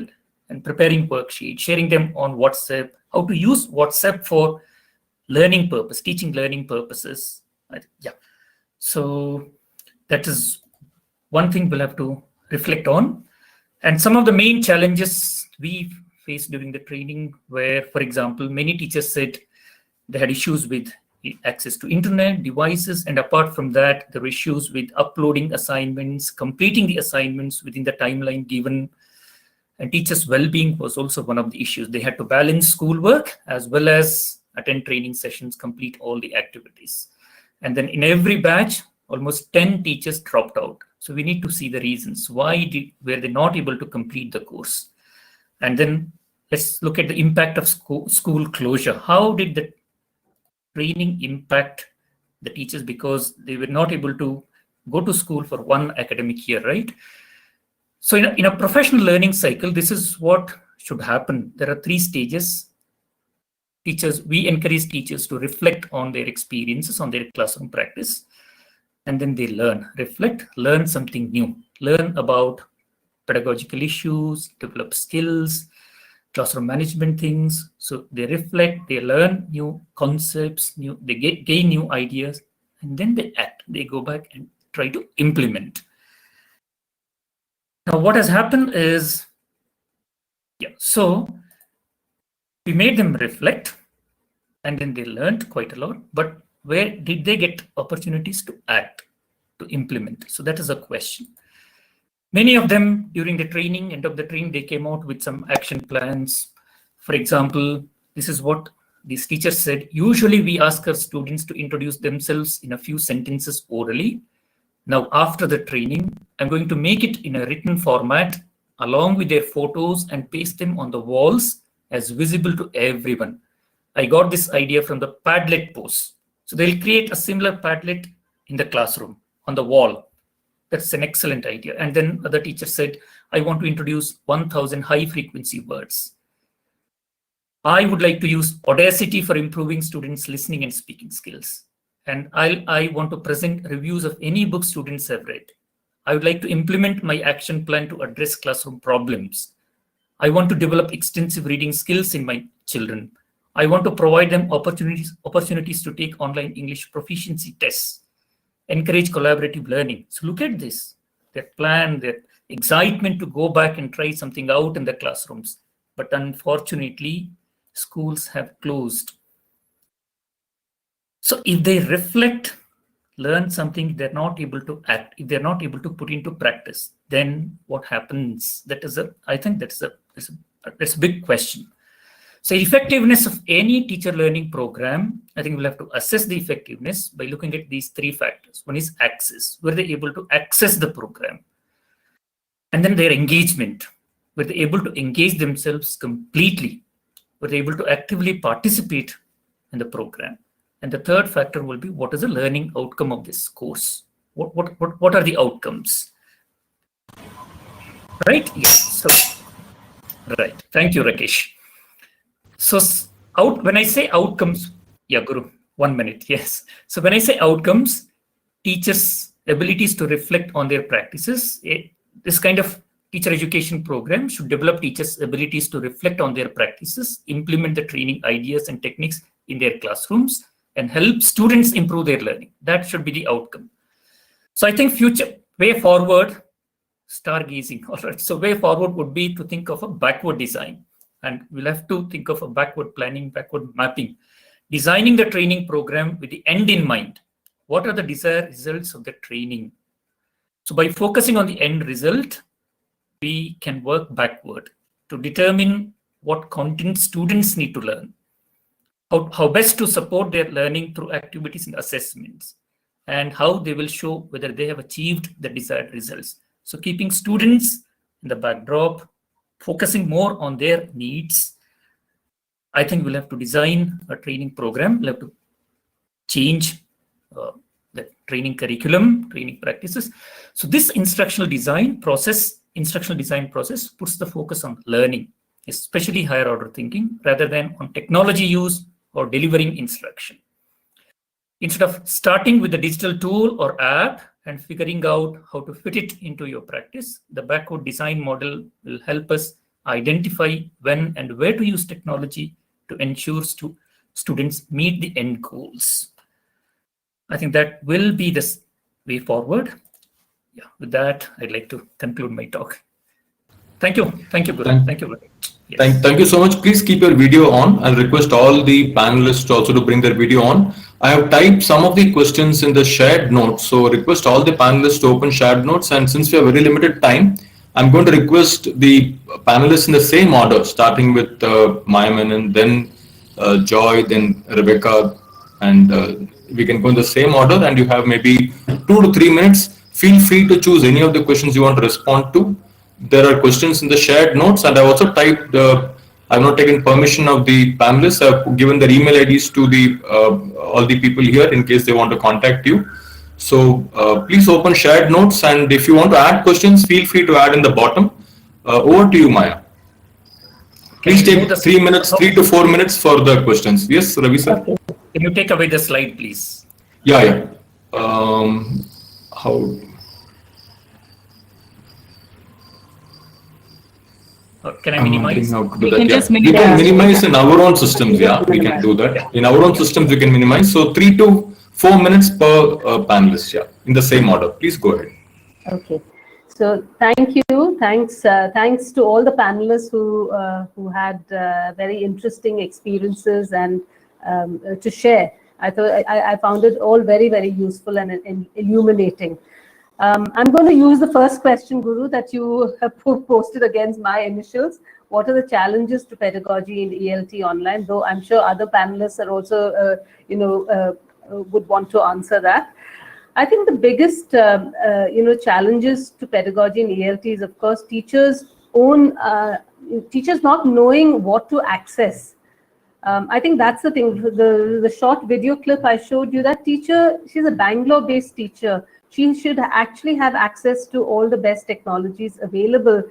and preparing worksheets, sharing them on WhatsApp, how to use WhatsApp for learning purpose, teaching learning purposes. Yeah. So that is one thing we'll have to reflect on. And some of the main challenges we faced during the training were, for example, many teachers said they had issues with access to internet, devices, and apart from that, there were issues with uploading assignments, completing the assignments within the timeline given. And teachers' well-being was also one of the issues. They had to balance schoolwork as well as attend training sessions, complete all the activities. And then in every batch, almost 10 teachers dropped out. So we need to see the reasons. Why were they not able to complete the course? And then let's look at the impact of school closure. How did the training impact the teachers, because they were not able to go to school for one academic year, right? So in a professional learning cycle, this is what should happen. There are 3 stages. We encourage teachers to reflect on their experiences, on their classroom practice, and then they learn, reflect, learn something new, learn about pedagogical issues, develop skills, classroom management things. So they reflect, they learn new concepts, they gain new ideas, and then they act. They go back and try to implement. Now, what has happened is, so we made them reflect, and then they learned quite a lot. But where did they get opportunities to act, to implement? So that is a question. Many of them during the training, end of the training, they came out with some action plans. For example, this is what these teachers said. Usually we ask our students to introduce themselves in a few sentences orally. Now, after the training, I'm going to make it in a written format along with their photos and paste them on the walls as visible to everyone. I got this idea from the Padlet post. So they'll create a similar Padlet in the classroom on the wall. That's an excellent idea. And then other teacher said, I want to introduce 1,000 high frequency words. I would like to use Audacity for improving students' listening and speaking skills. And I want to present reviews of any book students have read. I would like to implement my action plan to address classroom problems. I want to develop extensive reading skills in my children. I want to provide them opportunities to take online English proficiency tests, encourage collaborative learning. So look at this, their plan, their excitement to go back and try something out in the classrooms. But unfortunately, schools have closed. So if they reflect, learn something, they're not able to act, if they're not able to put into practice, then what happens? I think that's a big question. So effectiveness of any teacher learning program, I think we'll have to assess the effectiveness by looking at these three factors. One is access, were they able to access the program? And then their engagement, were they able to engage themselves completely? Were they able to actively participate in the program? And the third factor will be, what is the learning outcome of this course? What are the outcomes? Right? Yes. So, right. Thank you, Rakesh. So when I say outcomes, yeah, Guru, 1 minute, yes. So when I say outcomes, teachers' abilities to reflect on their practices, this kind of teacher education program should develop teachers' abilities to reflect on their practices, implement the training ideas and techniques in their classrooms, and help students improve their learning. That should be the outcome. So I think future way forward, stargazing. All right. So way forward would be to think of a backward design. And we'll have to think of a backward planning, backward mapping, designing the training program with the end in mind. What are the desired results of the training? So by focusing on the end result, we can work backward to determine what content students need to learn, how best to support their learning through activities and assessments, and how they will show whether they have achieved the desired results. So keeping students in the backdrop, focusing more on their needs, I think we'll have to design a training program. We'll have to change the training curriculum, training practices. So this instructional design process puts the focus on learning, especially higher order thinking, rather than on technology use or delivering instruction. Instead of starting with a digital tool or app and figuring out how to fit it into your practice, the backward design model will help us identify when and where to use technology to ensure students meet the end goals. I think that will be the way forward. Yeah, with that, I'd like to conclude my talk. Thank you. Thank you, Guru. Thank you very much. Yes. Thank you so much. Please keep your video on. I'll request all the panelists also to bring their video on. I have typed some of the questions in the shared notes. So request all the panelists to open shared notes. And since we have very limited time, I'm going to request the panelists in the same order, starting with Mayaman and then Joy, then Rebecca, and we can go in the same order, and you have maybe 2 to 3 minutes. Feel free to choose any of the questions you want to respond to. There are questions in the shared notes, and I also typed, I've not taken permission of the panelists. I've given their email IDs to all the people here in case they want to contact you. So please open shared notes, and if you want to add questions, feel free to add in the bottom. Over to you, Maya. Please take 3 minutes, 3 to 4 minutes for the questions. Yes, Ravi sir. Okay. Can you take away the slide, please? Yeah. How? Can I minimize? We can minimize in our own systems. Yeah, we can do that. In our own systems, we can minimize. So 3 to 4 minutes per panelist. Yeah, in the same order. Please go ahead. Okay. So thank you. Thanks to all the panelists who had very interesting experiences and to share. I found it all very, very useful and illuminating. I'm going to use the first question, Guru, that you have posted against my initials. What are the challenges to pedagogy in ELT online? Though I'm sure other panelists are also, would want to answer that. I think the biggest, challenges to pedagogy in ELT is, of course, teachers not knowing what to access. I think that's the thing. The short video clip I showed you, that teacher, she's a Bangalore-based teacher. She should actually have access to all the best technologies available.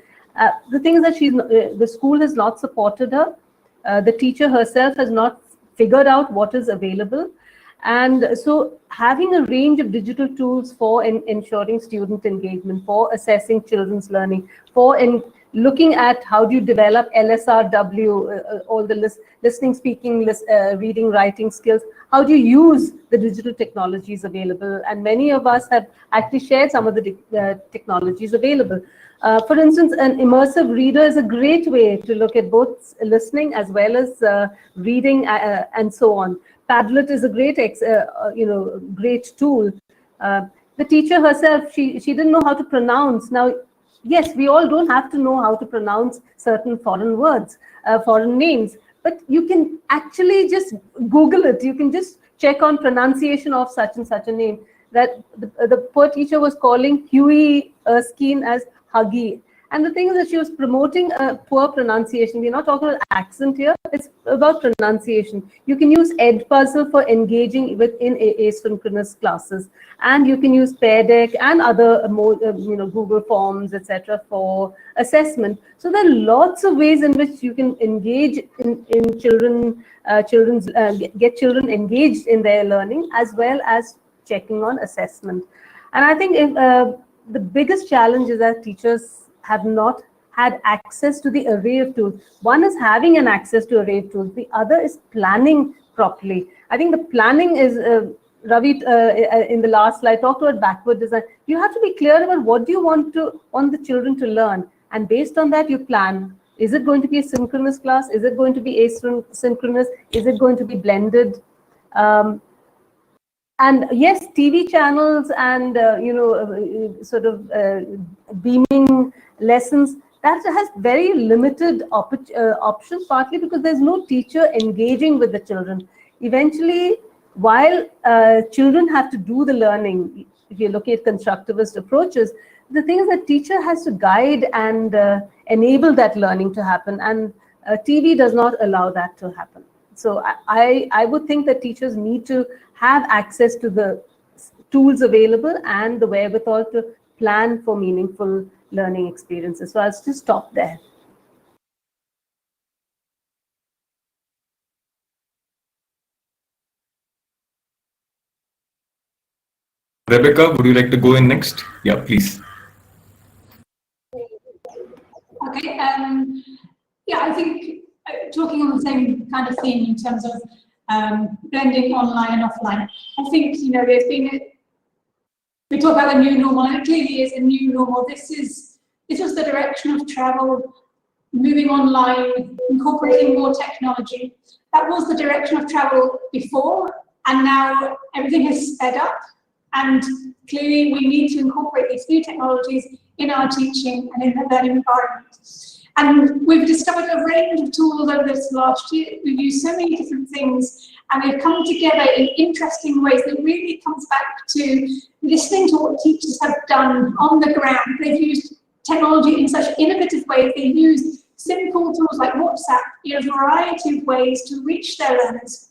The thing is that the school has not supported her. The teacher herself has not figured out what is available. And so having a range of digital tools for ensuring student engagement, for assessing children's learning, for looking at how do you develop LSRW, all the listening, speaking, reading, writing skills, how do you use the digital technologies available? And many of us have actually shared some of the technologies available. For instance, an immersive reader is a great way to look at both listening as well as reading and so on. Padlet is a great, great tool. The teacher herself, she didn't know how to pronounce. Now, yes, we all don't have to know how to pronounce certain foreign words, foreign names, but you can actually just Google it. You can just check on pronunciation of such and such a name. That the poor teacher was calling Huey Erskine as Huggy. And the thing is that she was promoting a poor pronunciation. We're not talking about accent here. It's about pronunciation. You can use Edpuzzle for engaging within asynchronous classes. And you can use Pear Deck and other Google Forms, etc. for assessment. So there are lots of ways in which you can engage in children, get children engaged in their learning, as well as checking on assessment. And I think the biggest challenge is that teachers have not had access to the array of tools. One is having an access to array of tools. The other is planning properly. I think the planning is, Ravi in the last slide talked about backward design. You have to be clear about what do you want the children to learn. And based on that, you plan. Is it going to be a synchronous class? Is it going to be asynchronous? Is it going to be blended? And yes, TV channels and beaming lessons, that has very limited options, partly because there's no teacher engaging with the children. Eventually, while children have to do the learning, if you look at constructivist approaches, the thing is that teacher has to guide and enable that learning to happen, and TV does not allow that to happen. So I would think that teachers need to have access to the tools available and the wherewithal to plan for meaningful learning experiences. So I'll just stop there. Rebecca, would you like to go in next? Yeah, please. Okay. Yeah, I think talking on the same kind of theme in terms of blending online and offline. I think, there's been we talk about the new normal, and it clearly is a new normal. This was the direction of travel, moving online, incorporating more technology. That was the direction of travel before, and now everything has sped up. And clearly, we need to incorporate these new technologies in our teaching and in the learning environment. And we've discovered a range of tools over this last year. We've used so many different things, and they've come together in interesting ways that really comes back to listening to what teachers have done on the ground. They've used technology in such innovative ways. They've used simple tools like WhatsApp in a variety of ways to reach their learners.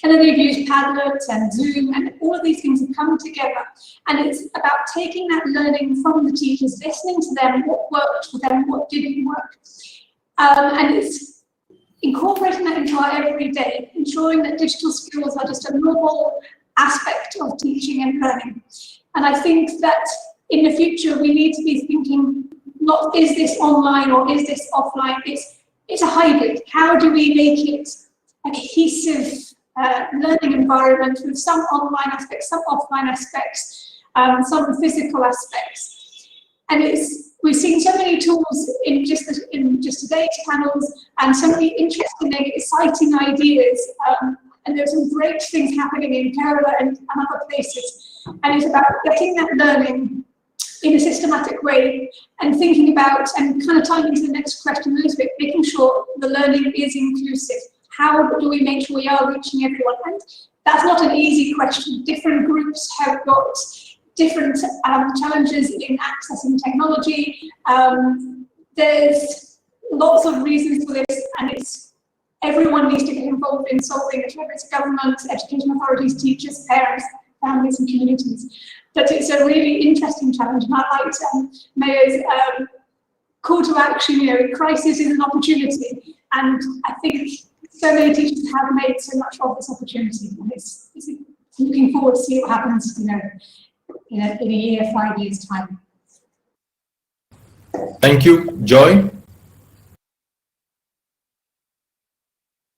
And then they've used Padlet and Zoom, and all of these things have come together. And it's about taking that learning from the teachers, listening to them, what worked for them, what didn't work. And it's incorporating that into our everyday, ensuring that digital skills are just a normal aspect of teaching and learning. And I think that in the future, we need to be thinking, not is this online or is this offline? It's a hybrid. How do we make it a cohesive learning environment with some online aspects, some offline aspects, some physical aspects? And we've seen so many tools in just today's panels, and so many interesting, exciting ideas. And there's some great things happening in Kerala and other places. And it's about getting that learning in a systematic way and thinking about, and kind of tying into the next question a little bit, making sure the learning is inclusive. How do we make sure we are reaching everyone? And that's not an easy question. Different groups have got different challenges in accessing technology. There's lots of reasons for this, and it's everyone needs to get involved in solving it, whether it's governments, education authorities, teachers, parents, families and communities. But it's a really interesting challenge, and I liked Mayor's call to action. You know, crisis is an opportunity, and I think so many teachers have made so much of this opportunity, and it's looking forward to see what happens, you know, in a year, 5 years' time. Thank you. Joy?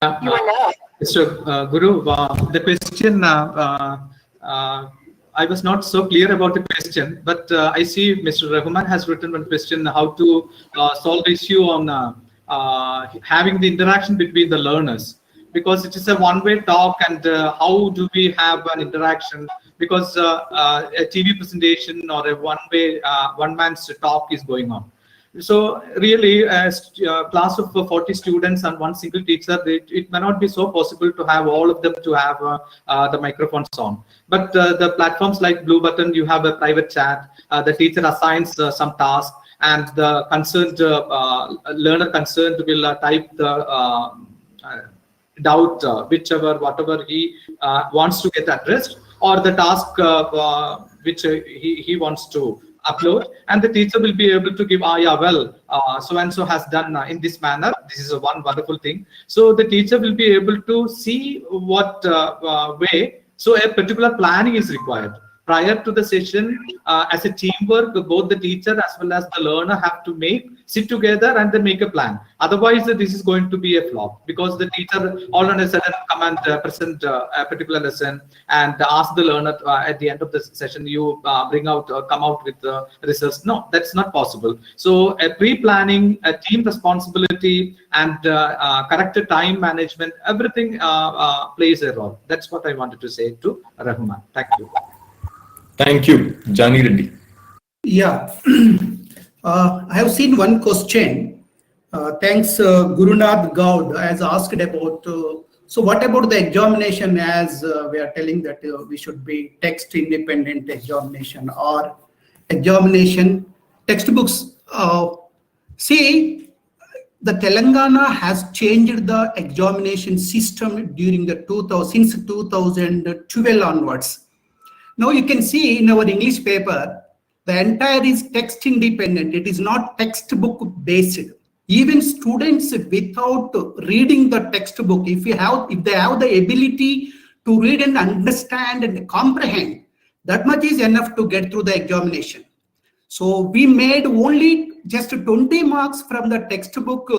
Mr. Guru, the question, I was not so clear about the question, but I see Mr. Rahman has written one question, how to solve the issue on having the interaction between the learners, because it is a one-way talk, and how do we have an interaction, because a TV presentation or a one-man's talk is going on. So really, a class of 40 students and one single teacher, it may not be so possible to have all of them to have the microphones on. But the platforms like Blue Button, you have a private chat, the teacher assigns some task, and the concerned learner concerned will type the doubt, whatever he wants to get addressed, or the task which he wants to upload, and the teacher will be able to give, so and so has done in this manner. This is one wonderful thing. So the teacher will be able to see what way. So a particular planning is required prior to the session. As a teamwork, both the teacher as well as the learner have to sit together and then make a plan. Otherwise, this is going to be a flop, because the teacher all on a sudden come and present a particular lesson and ask the learner at the end of the session, you come out with the results. No, that's not possible. So a pre-planning, a team responsibility, and correct time management, everything plays a role. That's what I wanted to say to Rahman. Thank you. Thank you. Jani Reddy. Yeah. I have seen one question. Thanks, Gurunath Gaud has asked about, so what about the examination, as we are telling that we should be text independent examination or examination textbooks. See, the Telangana has changed the examination system during the since 2012 onwards. Now you can see in our English paper, the entire is text independent. It is not textbook based. Even students without reading the textbook, if they have the ability to read and understand and comprehend, that much is enough to get through the examination. So we made only just 20 marks from the textbook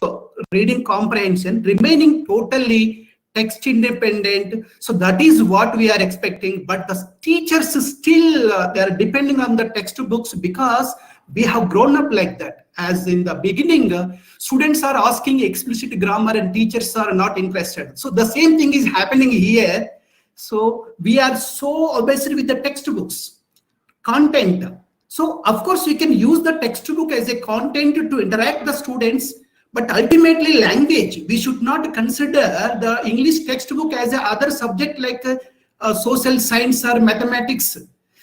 reading comprehension, remaining totally text independent. So that is what we are expecting, but the teachers still they are depending on the textbooks, because we have grown up like that. As in the beginning, students are asking explicit grammar and teachers are not interested. So the same thing is happening here. So we are so obsessed with the textbooks content. So of course you can use the textbook as a content to interact the students, but ultimately language, we should not consider the English textbook as a other subject like social science or mathematics.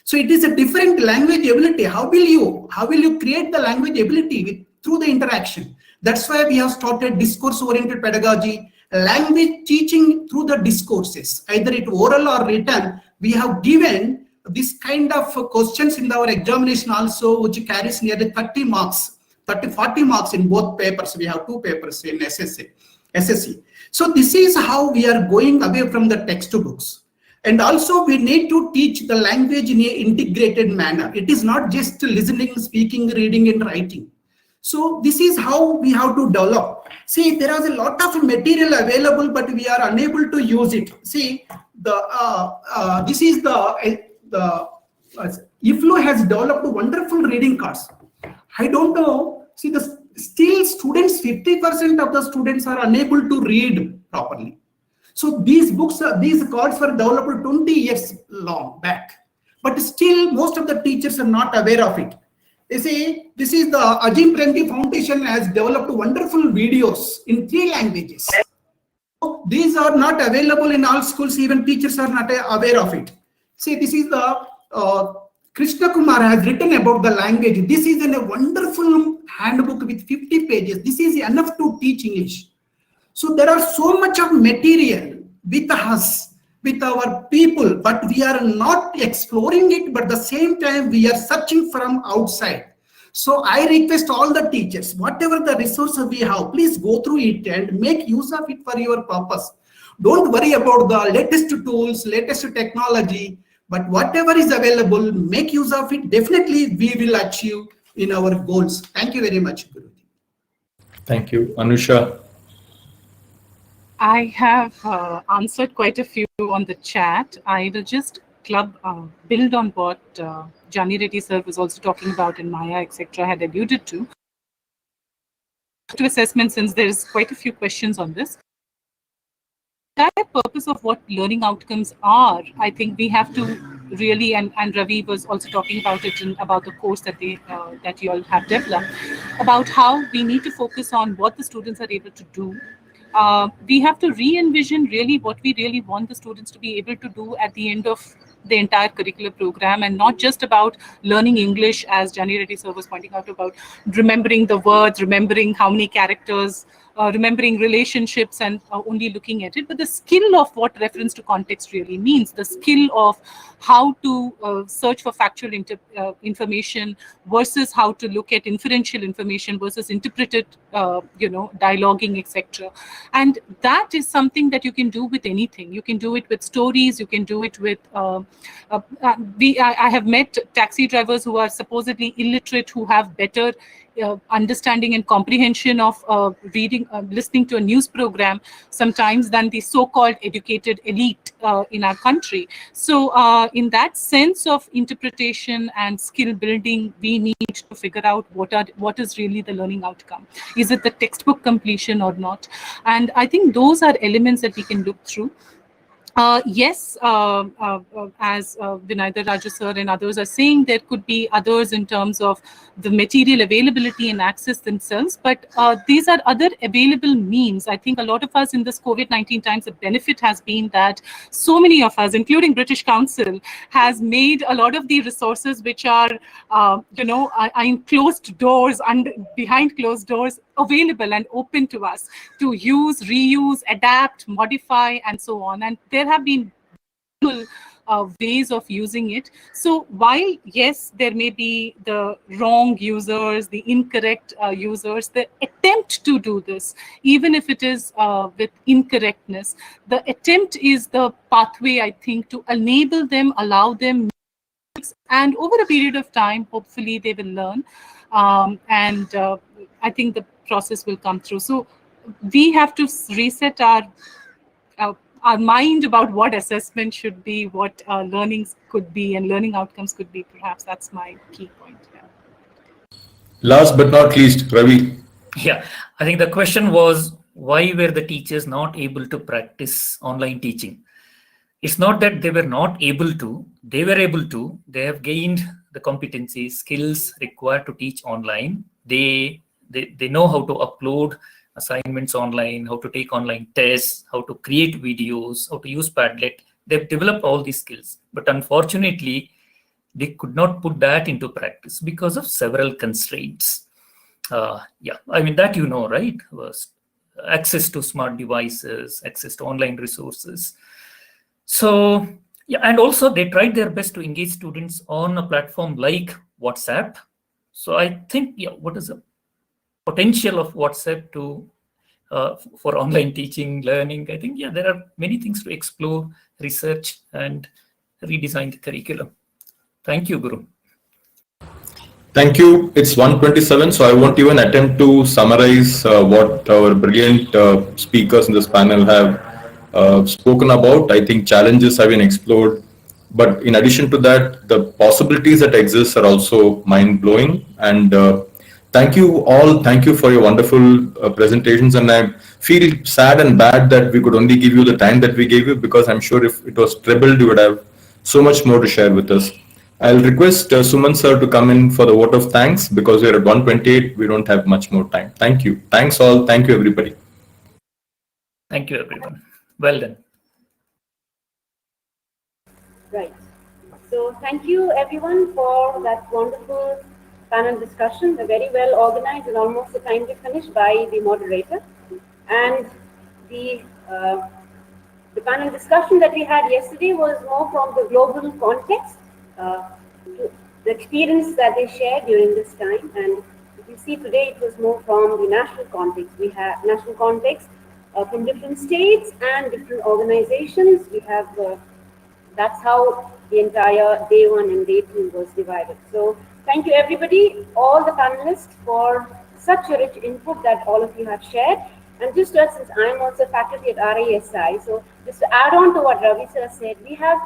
So it is a different language ability. How will you create the language ability through the interaction? That's why we have started discourse-oriented pedagogy, language teaching through the discourses, either it oral or written. We have given this kind of questions in our examination also, which carries nearly 30 marks. 40 marks in both papers. We have 2 papers in SSC. So this is how we are going away from the textbooks. And also we need to teach the language in an integrated manner. It is not just listening, speaking, reading and writing. So this is how we have to develop. See, there is a lot of material available, but we are unable to use it. See, this is the IFLO has developed wonderful reading cards. I don't know. See, still students, 50% of the students are unable to read properly. So these books, these cards were developed 20 years long back, but still most of the teachers are not aware of it. They say this is the Ajim Premji Foundation has developed wonderful videos in 3 languages. So these are not available in all schools. Even teachers are not aware of it. See, this is the Krishna Kumar has written about the language. This is a wonderful handbook with 50 pages. This is enough to teach English. So there are so much of material with us, with our people, but we are not exploring it, but at the same time we are searching from outside. So I request all the teachers, whatever the resources we have, please go through it and make use of it for your purpose. Don't worry about the latest tools, latest technology, but whatever is available, make use of it. Definitely we will achieve in our goals. Thank you very much, Guru. Thank you. Anusha. I have answered quite a few on the chat. I will just build on what Jani Reddy sir was also talking about and Maya, etc. had alluded to assessment, since there's quite a few questions on this. The entire purpose of what learning outcomes are, I think we have to really, and Ravi was also talking about it about the course that that you all have developed, about how we need to focus on what the students are able to do. We have to re-envision really what we really want the students to be able to do at the end of the entire curricular program, and not just about learning English, as Jani Reddy sir was pointing out, about remembering the words, remembering how many characters, remembering relationships and only looking at it, but the skill of what reference to context really means, the skill of how to search for factual information versus how to look at inferential information versus interpreted, dialoguing, etc. And that is something that you can do with anything. You can do it with stories. You can do it with. I have met taxi drivers who are supposedly illiterate who have better understanding and comprehension of reading, listening to a news program sometimes than the so-called educated elite in our country. So in that sense of interpretation and skill building, we need to figure out what is really the learning outcome. Is it the textbook completion or not? And I think those are elements that we can look through. Yes, as Vinayda Raju sir and others are saying, there could be others in terms of the material availability and access themselves, but these are other available means. I think a lot of us in this COVID-19 times, the benefit has been that so many of us, including British Council, has made a lot of the resources which are, are in closed doors and behind closed doors available and open to us to use, reuse, adapt, modify, and so on. And there have been ways of using it. So while, yes, there may be the wrong users, the incorrect users, the attempt to do this, even if it is with incorrectness, the attempt is the pathway, I think, to enable them, allow them, and over a period of time, hopefully they will learn. I think the process will come through. So we have to reset our mind about what assessment should be, what learnings could be, and learning outcomes could be. Perhaps that's my key point. Yeah. Last but not least, Ravi. Yeah, I think the question was, why were the teachers not able to practice online teaching? It's not that they were not able to, they were able to. They have gained the competencies, skills required to teach online. They know how to upload assignments online, how to take online tests, how to create videos, how to use Padlet. They've developed all these skills, but unfortunately, they could not put that into practice because of several constraints. Yeah, I mean, that you know, right? Was access to smart devices, access to online resources. So, yeah, and also they tried their best to engage students on a platform like WhatsApp. So I think, yeah, what is the potential of WhatsApp to for online teaching, learning? I think, yeah, there are many things to explore, research, and redesign the curriculum. Thank you, Guru. Thank you. It's 1:27, so I won't even attempt to summarize what our brilliant speakers in this panel have spoken about. I think challenges have been explored, but in addition to that, the possibilities that exist are also mind-blowing. And thank you all. Thank you for your wonderful presentations. And I feel sad and bad that we could only give you the time that we gave you, because I'm sure if it was trebled, you would have so much more to share with us. I'll request Suman sir to come in for the vote of thanks, because we're at 1:28. We don't have much more time. Thank you. Thanks all. Thank you, everybody. Thank you, everyone. Well done. Right. So thank you, everyone, for that wonderful panel discussion. Very well organized and almost a timely finish by the moderator. And the panel discussion that we had yesterday was more from the global context, the experience that they shared during this time. And if you see today, it was more from the national context. We have national context from different states and different organizations. We have, that's how the entire day one and day two was divided. So thank you everybody, all the panelists, for such a rich input that all of you have shared. And just since I'm also faculty at RIESI, so just to add on to what Ravi sir said, we have,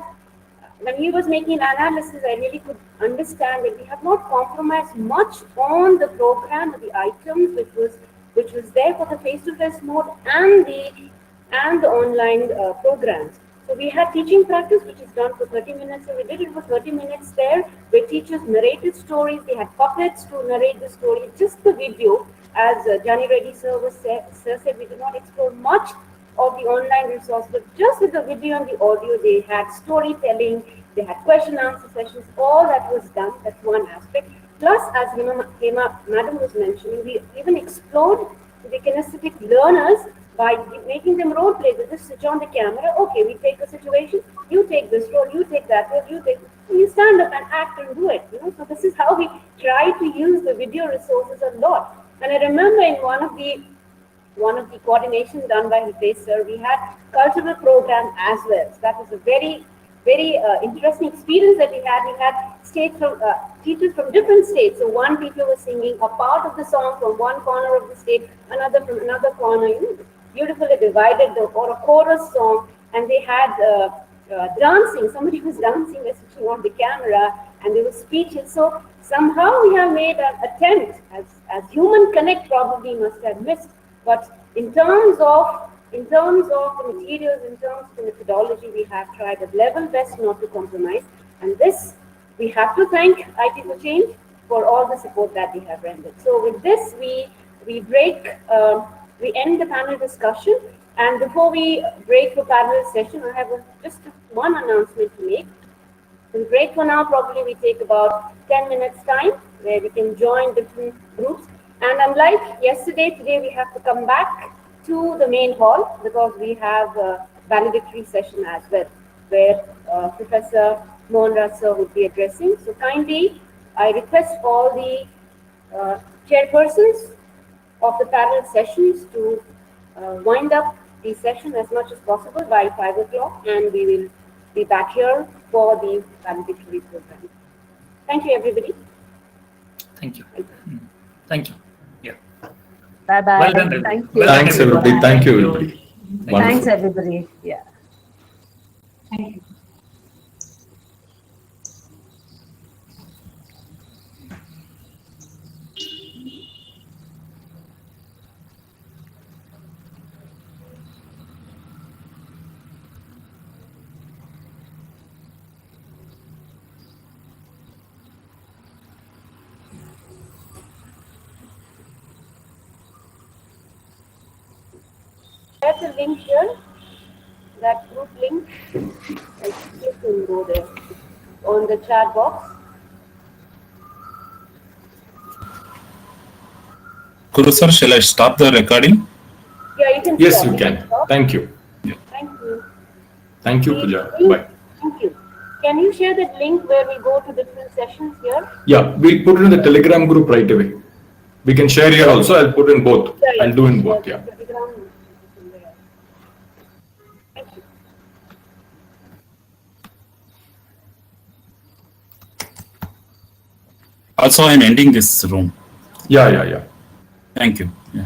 when he was making analysis, I really could understand that we have not compromised much on the program or the items which was there for the face-to-face mode and the online programs. So we had teaching practice, which is done for 30 minutes. So we did it for 30 minutes there, where teachers narrated stories. They had puppets to narrate the story. Just the video, as Jani Reddy sir said, we did not explore much of the online resource, but just with the video and the audio, they had storytelling, they had question answer sessions, all that was done. That's one aspect. Plus, as Hema Madam was mentioning, we even explored the kinesthetic learners by making them role play. They just switch on the camera. Okay, we take a situation, you take this role, you take that role, you stand up and act and do it. So this is how we try to use the video resources a lot. And I remember in one of the coordination done by Hitesh sir, we had cultural program as well. So that was a very, very interesting experience that we had. We had teachers from different states. So one teacher was singing a part of the song from one corner of the state, another from another corner, beautifully divided, or a chorus song, and they had dancing. Somebody was dancing, was switching on the camera, and there were speeches. So somehow we have made an attempt, as human connect probably must have missed. But in terms of the materials, in terms of the methodology, we have tried at level best not to compromise. And this, we have to thank IT for Change for all the support that they have rendered. So with this, we end the panel discussion. And before we break for panel session, I have just one announcement to make. We'll break for now. Probably we take about 10 minutes time, where we can join different groups. And unlike yesterday, today we have to come back to the main hall because we have a valedictory session as well, where Professor Mohan sir would be addressing. So kindly, I request all the chairpersons of the panel sessions to wind up the session as much as possible by 5 o'clock, and we will be back here for the valedictory program. Thank you, everybody. Thank you. Thank you. Yeah. Bye-bye. Well done. Thank you. Thanks, everybody. Thank you, everybody. Thanks, everybody. Yeah. Thank you. There's a link here, that group link. I click and go there on the chat box. Guru sir, shall I stop the recording? Yeah, you can. Yes, you can. Thank you. Thank you. Thank you, Pooja. Bye. Thank you. Can you share that link where we go to different sessions here? Yeah, we'll put it in the Telegram group right away. We can share here also. I'll put in both. I'll do in both. Yeah. Also, I'm ending this room. Yeah. Thank you. Yeah.